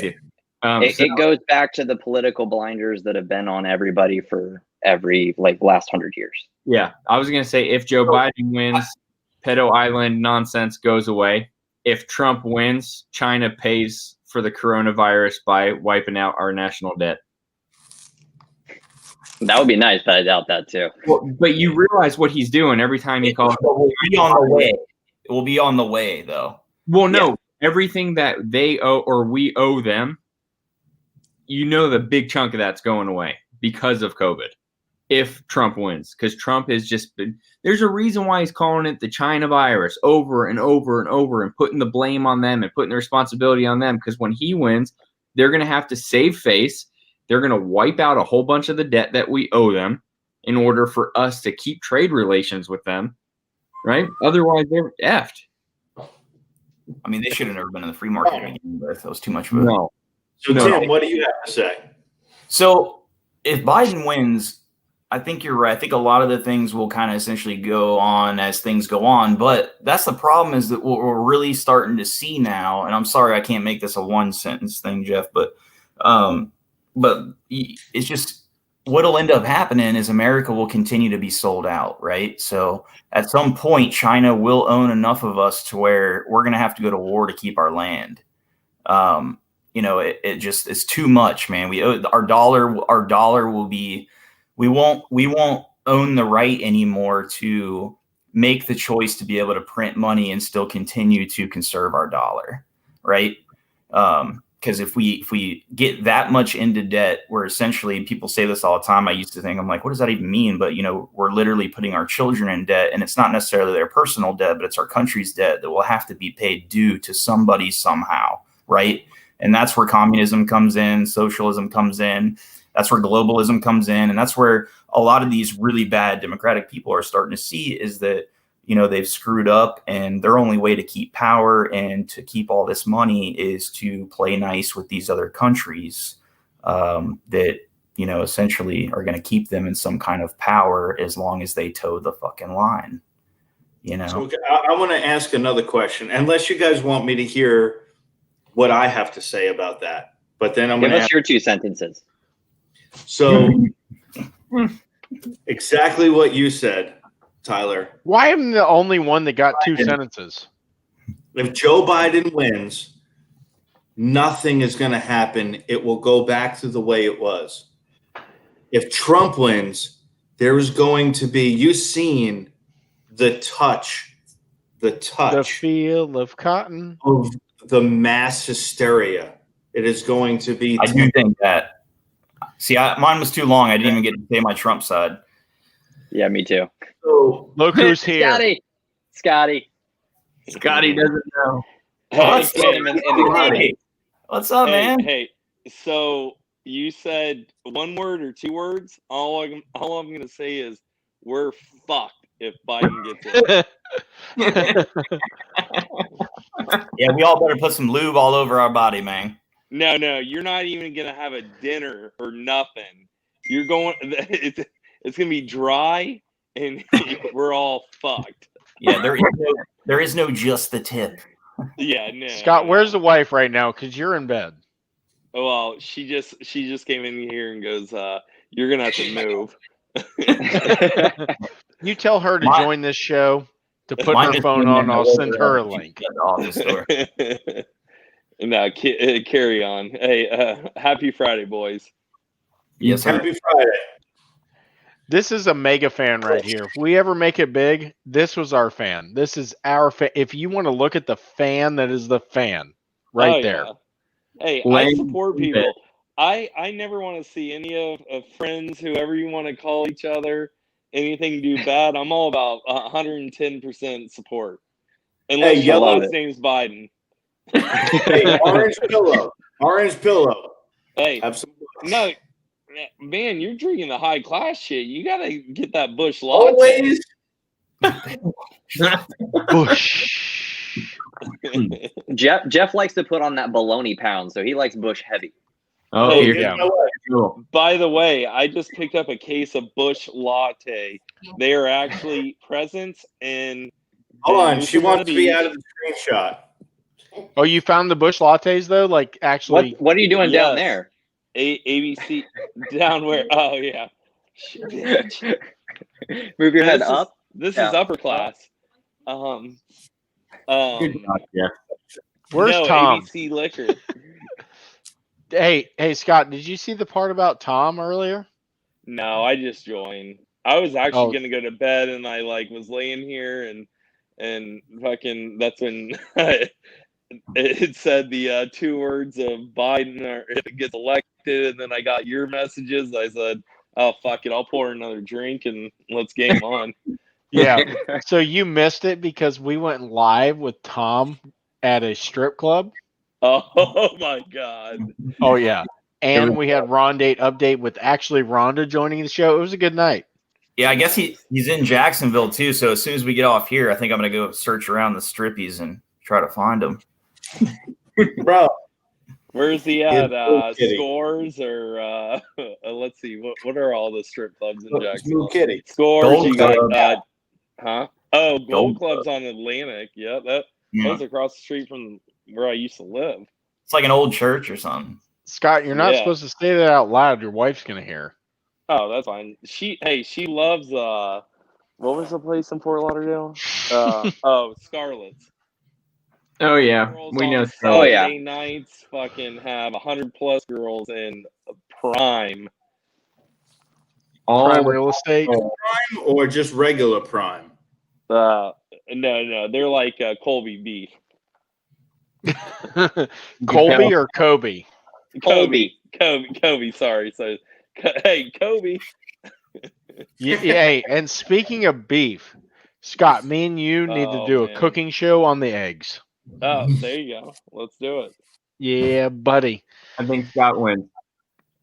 Speaker 2: you.
Speaker 5: It goes back to the political blinders that have been on everybody for every last 100 years.
Speaker 2: Yeah, I was gonna say if Joe Biden wins, Pedo Island nonsense goes away. If Trump wins, China pays for the coronavirus by wiping out our national debt.
Speaker 5: That would be nice, but I doubt that too.
Speaker 2: Well, but you realize what he's doing every time he calls.
Speaker 8: We'll be on the way. It will be on the way, though.
Speaker 2: Well, no, everything that they owe or we owe them, the big chunk of that's going away because of COVID. If Trump wins, because Trump has just been, there's a reason why he's calling it the China virus over and over and over and putting the blame on them and putting the responsibility on them. Because when he wins, they're going to have to save face. They're going to wipe out a whole bunch of the debt that we owe them in order for us to keep trade relations with them, right? Otherwise, they're effed.
Speaker 8: I mean, they should have never been in the free market to begin with. That was too much of a...
Speaker 2: No.
Speaker 3: So, Tim, what do you have to say?
Speaker 8: So, if Biden wins, I think you're right. I think a lot of the things will kind of essentially go on as things go on. But that's the problem is that what we're really starting to see now, and I'm sorry I can't make this a one-sentence thing, Jeff, but it's just what'll end up happening is America will continue to be sold out, right? So at some point, China will own enough of us to where we're going to have to go to war to keep our land. It just is too much, man. Our dollar will be, we won't own the right anymore to make the choice to be able to print money and still continue to conserve our dollar, right? Because if we get that much into debt, where essentially, people say this all the time. I used to think, I'm like, what does that even mean? But we're literally putting our children in debt, and it's not necessarily their personal debt, but it's our country's debt that will have to be paid due to somebody somehow, right? And that's where communism comes in, socialism comes in, that's where globalism comes in, and that's where a lot of these really bad democratic people are starting to see is that they've screwed up, and their only way to keep power and to keep all this money is to play nice with these other countries that, essentially are going to keep them in some kind of power as long as they toe the fucking line,
Speaker 3: So I want to ask another question, unless you guys want me to hear what I have to say about that. But then I'm going to ask
Speaker 5: your 2 sentences.
Speaker 3: So exactly what you said, Tyler.
Speaker 1: Why am I the only one that got 2 sentences?
Speaker 3: If Joe Biden wins, nothing is going to happen. It will go back to the way it was. If Trump wins, there is going to be, you've seen the
Speaker 1: feel of cotton,
Speaker 3: of the mass hysteria. It is going to be.
Speaker 8: I do think that. See, mine was too long. I didn't even get to say my Trump side.
Speaker 5: Yeah, me too.
Speaker 3: So
Speaker 1: look who's here.
Speaker 5: Scotty
Speaker 2: doesn't know.
Speaker 8: What's up, man?
Speaker 14: Hey, so you said 1 word or 2 words? All I'm going to say is we're fucked if Biden gets it.
Speaker 8: Yeah, we all better put some lube all over our body, man.
Speaker 14: No, you're not even going to have a dinner or nothing. You're going, it's going to be dry and we're all fucked.
Speaker 8: Yeah, there is no just the tip.
Speaker 14: Yeah, no.
Speaker 1: Scott, where's the wife right now? Because you're in bed.
Speaker 14: Oh, well, she just came in here and goes, you're going to have to move.
Speaker 1: You tell her to join this show, to put her phone on. I'll send her a link.
Speaker 14: No, carry on. Hey, happy Friday, boys.
Speaker 8: Yes, sir.
Speaker 3: Happy Friday.
Speaker 1: This is a mega fan right here. If we ever make it big, this was our fan. This is our fan. If you want to look at the fan, that is the fan right there.
Speaker 14: Yeah. Hey, I support people. I never want to see any of friends, whoever you want to call each other, anything do bad. I'm all about 110% support. Unless your last name's Biden.
Speaker 3: Hey, orange pillow.
Speaker 14: Hey,
Speaker 3: absolutely.
Speaker 14: No, man, you're drinking the high class shit. You gotta get that Bush latte.
Speaker 3: Always.
Speaker 1: Bush.
Speaker 5: Jeff likes to put on that baloney pound, so he likes Bush heavy.
Speaker 14: Oh,
Speaker 1: here you go.
Speaker 14: By the way, I just picked up a case of Bush latte. They are actually presents and.
Speaker 3: Hold on, she wants to be out of the screenshot.
Speaker 1: Oh, you found the Bush lattes though? Like actually,
Speaker 5: what are you doing down there?
Speaker 14: ABC down where? Oh yeah.
Speaker 5: Move your head up.
Speaker 14: This is upper class.
Speaker 1: Where's
Speaker 14: no,
Speaker 1: Tom?
Speaker 14: ABC liquor.
Speaker 1: Hey, Scott, did you see the part about Tom earlier?
Speaker 14: No, I just joined. I was actually gonna go to bed, and I was laying here, and fucking. That's when it said the 2 words of Biden if it gets elected, and then I got your messages. I said, "Oh fuck it, I'll pour another drink and let's game on."
Speaker 1: Yeah. So you missed it because we went live with Tom at a strip club.
Speaker 14: Oh my god.
Speaker 1: Oh yeah. And we had Rondate update with actually Rhonda joining the show. It was a good night.
Speaker 8: Yeah, I guess he's in Jacksonville too. So as soon as we get off here, I think I'm gonna go search around the strippies and try to find him.
Speaker 3: Bro,
Speaker 14: where's he at? Scores or let's see, what are all the strip clubs in Jacksonville?
Speaker 3: Kitty.
Speaker 14: Scores.
Speaker 8: Gold
Speaker 14: you got
Speaker 8: Club.
Speaker 14: huh? Oh, Gold Club's on Atlantic. Yeah, that was across the street from where I used to live.
Speaker 8: It's like an old church or something.
Speaker 1: Scott, you're not supposed to say that out loud. Your wife's gonna hear.
Speaker 14: Oh, that's fine. She loves what was the place in Fort Lauderdale? Scarlett's.
Speaker 2: Oh yeah,
Speaker 14: Girls
Speaker 2: we know.
Speaker 14: Saturday nights fucking have 100+ girls in prime.
Speaker 1: Prime real estate.
Speaker 3: Prime or just regular prime?
Speaker 14: No, they're like Colby beef.
Speaker 1: Colby or Kobe?
Speaker 14: Kobe. Sorry. So, hey, Kobe.
Speaker 1: Hey, and speaking of beef, Scott, me and you need to do a cooking show on the eggs.
Speaker 14: Oh, there you go. Let's do it.
Speaker 1: Yeah, buddy.
Speaker 2: I think Scott wins.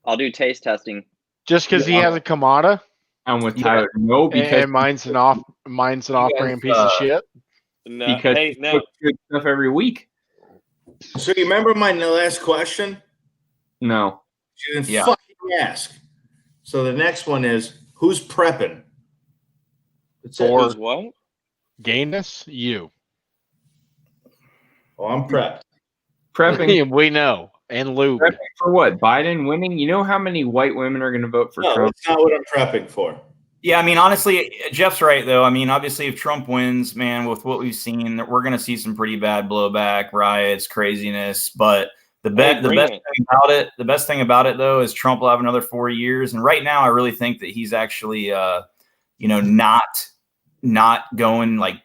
Speaker 5: I'll do taste testing.
Speaker 1: Just because he has a Kamada?
Speaker 2: I'm with Tyler. No, because
Speaker 1: and mine's an off-brand piece of shit.
Speaker 14: No,
Speaker 2: because
Speaker 14: hey, no.
Speaker 2: good stuff every week.
Speaker 3: So you remember my last question?
Speaker 2: No.
Speaker 3: You didn't fucking ask. So the next one is, who's prepping?
Speaker 1: For
Speaker 14: what?
Speaker 1: Gayness? You.
Speaker 3: Oh, I'm prepped.
Speaker 2: Prepping.
Speaker 1: We know. And lube.
Speaker 2: Prepping for what? Biden winning? You know how many white women are going to vote for Trump?
Speaker 3: That's not what I'm prepping for.
Speaker 8: Yeah, I mean, honestly, Jeff's right, though. I mean, obviously, if Trump wins, man, with what we've seen, we're going to see some pretty bad blowback, riots, craziness. But the best thing about it, though, is Trump will have another 4 years. And right now, I really think that he's actually, not going like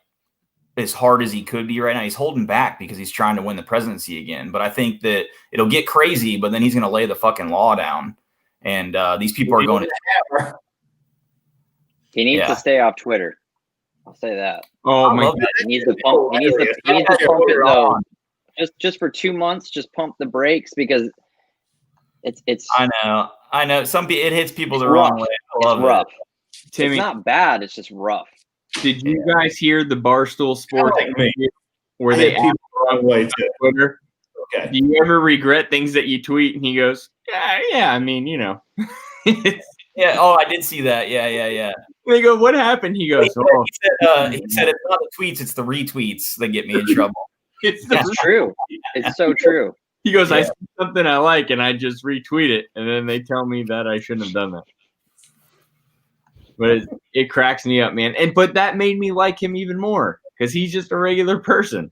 Speaker 8: as hard as he could be right now. He's holding back because he's trying to win the presidency again. But I think that it'll get crazy, but then he's going to lay the fucking law down. And these people are going to.
Speaker 5: He needs to stay off Twitter. I'll say that.
Speaker 2: Oh my God.
Speaker 5: He needs to pump. He needs to pump it though. Just for 2 months, just pump the brakes because it's.
Speaker 8: I know. It hits people the wrong way. I love
Speaker 5: it's rough.
Speaker 2: Timmy,
Speaker 5: it's not bad. It's just rough.
Speaker 2: Did you guys hear the Barstool Sports where they asked on Twitter?
Speaker 3: Okay.
Speaker 2: Do you ever regret things that you tweet? And he goes, yeah. I mean,
Speaker 8: Yeah. Oh, I did see that. Yeah.
Speaker 2: They go, what happened? He goes,
Speaker 8: he said it's not the tweets, it's the retweets that get me in trouble.
Speaker 5: It's true. It's so true.
Speaker 2: He goes, I see something I like and I just retweet it. And then they tell me that I shouldn't have done that. But it cracks me up, man. But that made me like him even more because he's just a regular person.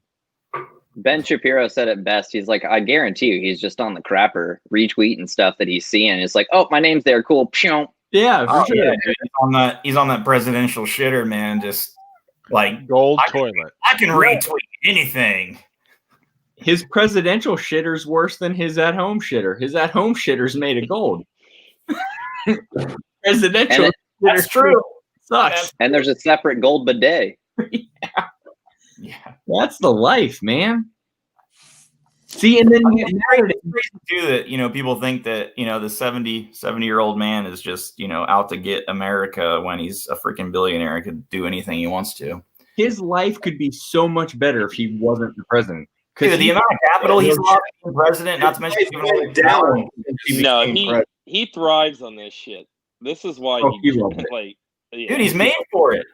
Speaker 5: Ben Shapiro said it best. He's like, I guarantee you, he's just on the crapper retweeting stuff that he's seeing. It's like, oh, my name's there. Cool.
Speaker 2: Yeah, for sure.
Speaker 8: Yeah, he's on that presidential shitter, man. Just like
Speaker 1: gold toilet.
Speaker 8: I can retweet anything.
Speaker 2: His presidential shitter's worse than his at-home shitter. His at-home shitter's made of gold. Presidential.
Speaker 8: That's true.
Speaker 2: Sucks.
Speaker 5: And there's a separate gold bidet.
Speaker 8: Yeah.
Speaker 2: That's the life, man. See, and then
Speaker 8: it's crazy too that people think that the 70-year-old man is just out to get America when he's a freaking billionaire and could do anything he wants to.
Speaker 2: His life could be so much better if he wasn't the president.
Speaker 8: Because the amount of capital he's lost as president, not to mention
Speaker 14: he thrives on this shit. This is why
Speaker 8: dude, he's made for it.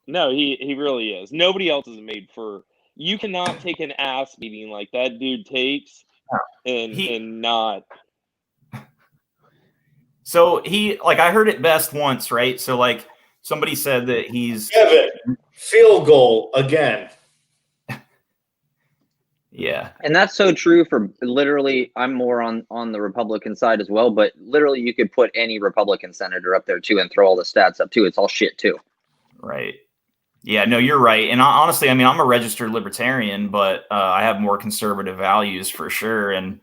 Speaker 14: No, he really is. Nobody else is made for. You cannot take an ass beating like that dude takes and not.
Speaker 8: So I heard it best once, right? So somebody said that he's
Speaker 3: field goal again.
Speaker 8: Yeah.
Speaker 5: And that's so true for literally, I'm more on the Republican side as well, but literally you could put any Republican senator up there too and throw all the stats up too. It's all shit too.
Speaker 8: Right. Yeah, no, you're right. And honestly, I mean, I'm a registered libertarian, but I have more conservative values for sure. And,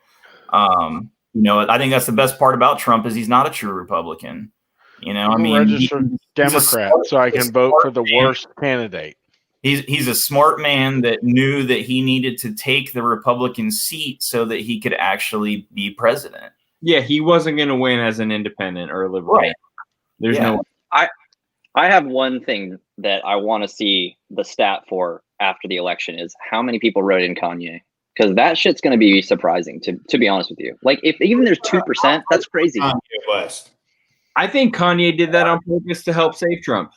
Speaker 8: I think that's the best part about Trump is he's not a true Republican.
Speaker 1: I'm a registered Democrat, so I can vote for the worst candidate.
Speaker 8: He's a smart man that knew that he needed to take the Republican seat so that he could actually be president.
Speaker 2: Yeah, he wasn't going to win as an independent or a libertarian. Right. There's no.
Speaker 5: I have one thing that I want to see the stat for after the election is how many people wrote in Kanye. Because that shit's going to be surprising, to be honest with you. Like, if even there's 2%, that's crazy.
Speaker 2: I think Kanye did that on purpose to help save Trump.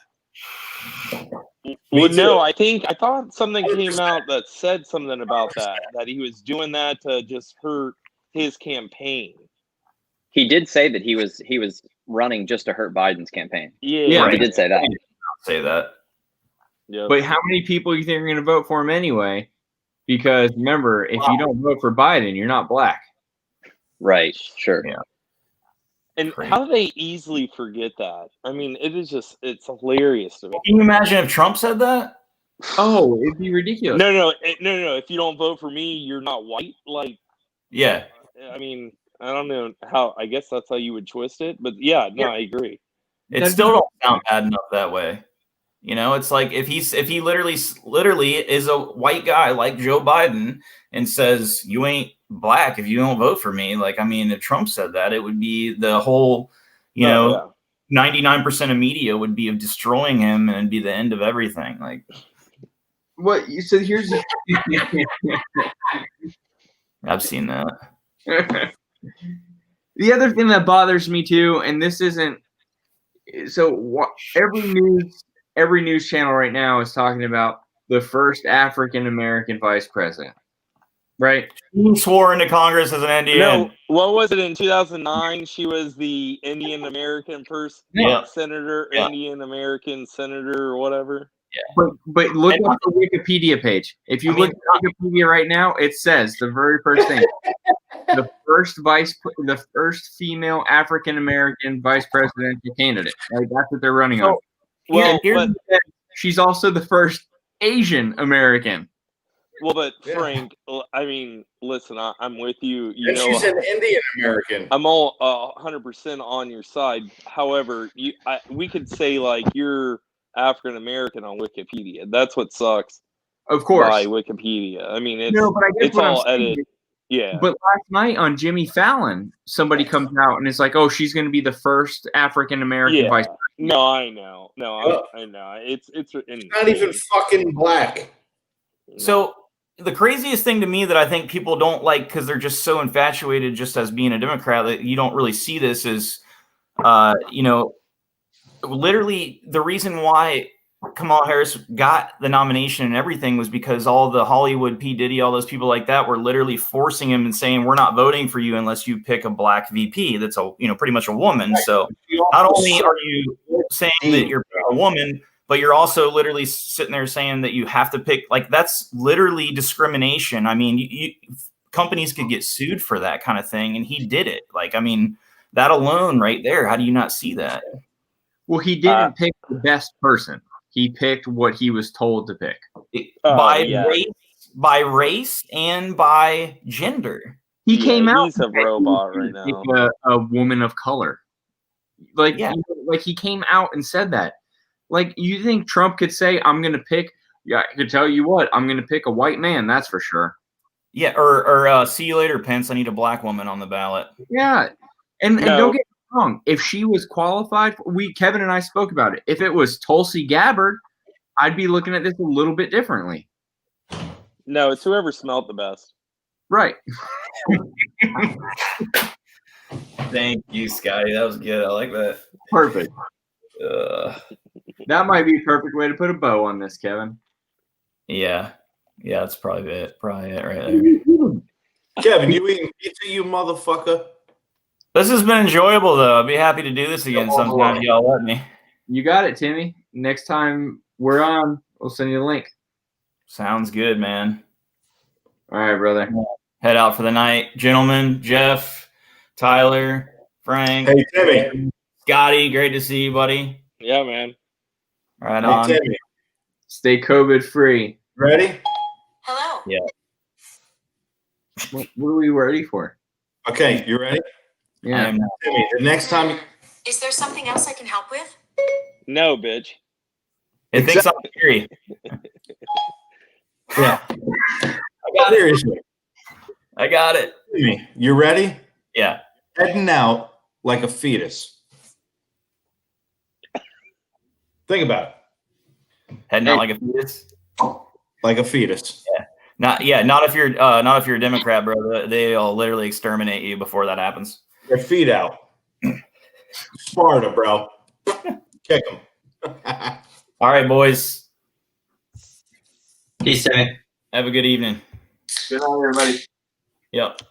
Speaker 14: Well, no, I thought something came out that said something about that he was doing that to just hurt his campaign.
Speaker 5: He did say that he was running just to hurt Biden's campaign.
Speaker 14: Yeah,
Speaker 5: he did say that.
Speaker 8: Say that.
Speaker 14: Yep.
Speaker 2: But how many people do you think are going to vote for him anyway? Because remember, if you don't vote for Biden, you're not black.
Speaker 5: Right. Sure.
Speaker 2: Yeah.
Speaker 14: And how do they easily forget that? I mean, it's hilarious to me.
Speaker 8: Can you imagine if Trump said that?
Speaker 2: Oh, it'd be ridiculous.
Speaker 14: No. If you don't vote for me, you're not white. Like,
Speaker 8: yeah.
Speaker 14: I mean, I don't know how. I guess that's how you would twist it. But yeah, no, I agree.
Speaker 8: It still don't sound bad enough that way. You know, it's like if he literally is a white guy like Joe Biden and says you ain't black if you don't vote for me. Like, I mean, if Trump said that, it would be the whole, 99% of media would be of destroying him and it'd be the end of everything. Like,
Speaker 2: what? So here's
Speaker 8: I've seen that.
Speaker 2: The other thing that bothers me too, and this isn't so every news channel right now is talking about the first African American vice president, right?
Speaker 8: He swore into Congress as an Indian.
Speaker 14: No, what was it in 2009? She was the Indian American senator, Indian American senator, or whatever.
Speaker 8: Yeah.
Speaker 2: But look at the Wikipedia page. If you look at Wikipedia right now, it says the very first thing: the first female African American vice presidential candidate. Right? That's what they're running on.
Speaker 14: Well,
Speaker 2: she's also the first Asian American.
Speaker 14: Well, but Frank, I mean, listen, I'm with you.
Speaker 3: And she's an Indian American.
Speaker 14: I'm all 100% on your side. However, we could say like you're African American on Wikipedia. That's what sucks.
Speaker 2: Of course,
Speaker 14: by Wikipedia. I mean, it's
Speaker 2: but I guess
Speaker 14: it's all edited. Yeah.
Speaker 2: But last night on Jimmy Fallon, somebody comes out and it's like, "Oh, she's going to be the first African American vice president."
Speaker 14: No, I know. No, I know. It's
Speaker 3: not even fucking black.
Speaker 8: So the craziest thing to me that I think people don't like because they're just so infatuated just as being a Democrat that you don't really see this is, literally the reason why Kamala Harris got the nomination and everything was because all the Hollywood, P. Diddy, all those people like that were literally forcing him and saying, we're not voting for you unless you pick a black VP. That's pretty much a woman. So not only are you saying that you're a woman, but you're also literally sitting there saying that you have to pick, like, that's literally discrimination. I mean, companies could get sued for that kind of thing. And he did it. Like, I mean, that alone right there. How do you not see that?
Speaker 2: Well, he didn't pick the best person. He picked what he was told to pick
Speaker 8: by race and by gender.
Speaker 2: He came out.
Speaker 14: He's a robot right now.
Speaker 2: A woman of color. Like he came out and said that. Like, you think Trump could say, "I'm going to pick"? Yeah, I could tell you what. I'm going to pick a white man. That's for sure.
Speaker 8: Yeah, or see you later, Pence. I need a black woman on the ballot.
Speaker 2: Yeah, and don't get wrong. If she was qualified, Kevin and I spoke about it. If it was Tulsi Gabbard, I'd be looking at this a little bit differently.
Speaker 14: No, it's whoever smelled the best.
Speaker 2: Right.
Speaker 8: Thank you, Scotty. That was good. I like that.
Speaker 2: Perfect. That might be a perfect way to put a bow on this, Kevin.
Speaker 8: Yeah, that's probably it. Probably it right there.
Speaker 3: Kevin, you eating pizza, you motherfucker?
Speaker 8: This has been enjoyable, though. I'd be happy to do this again sometime if y'all let me.
Speaker 2: You got it, Timmy. Next time we're on, we'll send you the link.
Speaker 8: Sounds good, man.
Speaker 2: All right, brother.
Speaker 8: Head out for the night. Gentlemen, Jeff, Tyler, Frank.
Speaker 3: Hey, Timmy.
Speaker 8: Scotty, great to see you, buddy.
Speaker 14: Yeah, man.
Speaker 8: Right on.
Speaker 3: Timmy.
Speaker 2: Stay COVID free.
Speaker 3: Ready?
Speaker 11: Hello.
Speaker 8: Yeah.
Speaker 2: What are we ready for?
Speaker 3: Okay, you ready?
Speaker 2: Yeah.
Speaker 3: Timmy, the next time.
Speaker 11: Is there something else I can help with?
Speaker 14: No, bitch.
Speaker 8: It thinks I'm scary.
Speaker 3: Yeah.
Speaker 8: I got it.
Speaker 3: Timmy, you ready?
Speaker 8: Yeah.
Speaker 3: Heading out like a fetus. Think about it.
Speaker 8: Heading out like a fetus.
Speaker 3: Like a fetus.
Speaker 8: Yeah. Not if you're a Democrat, bro. They'll literally exterminate you before that happens.
Speaker 3: Their feet out. Sparta, bro. Kick them.
Speaker 8: All right, boys.
Speaker 9: Peace, Timmy.
Speaker 8: Have a good evening.
Speaker 2: Good night, everybody.
Speaker 8: Yep.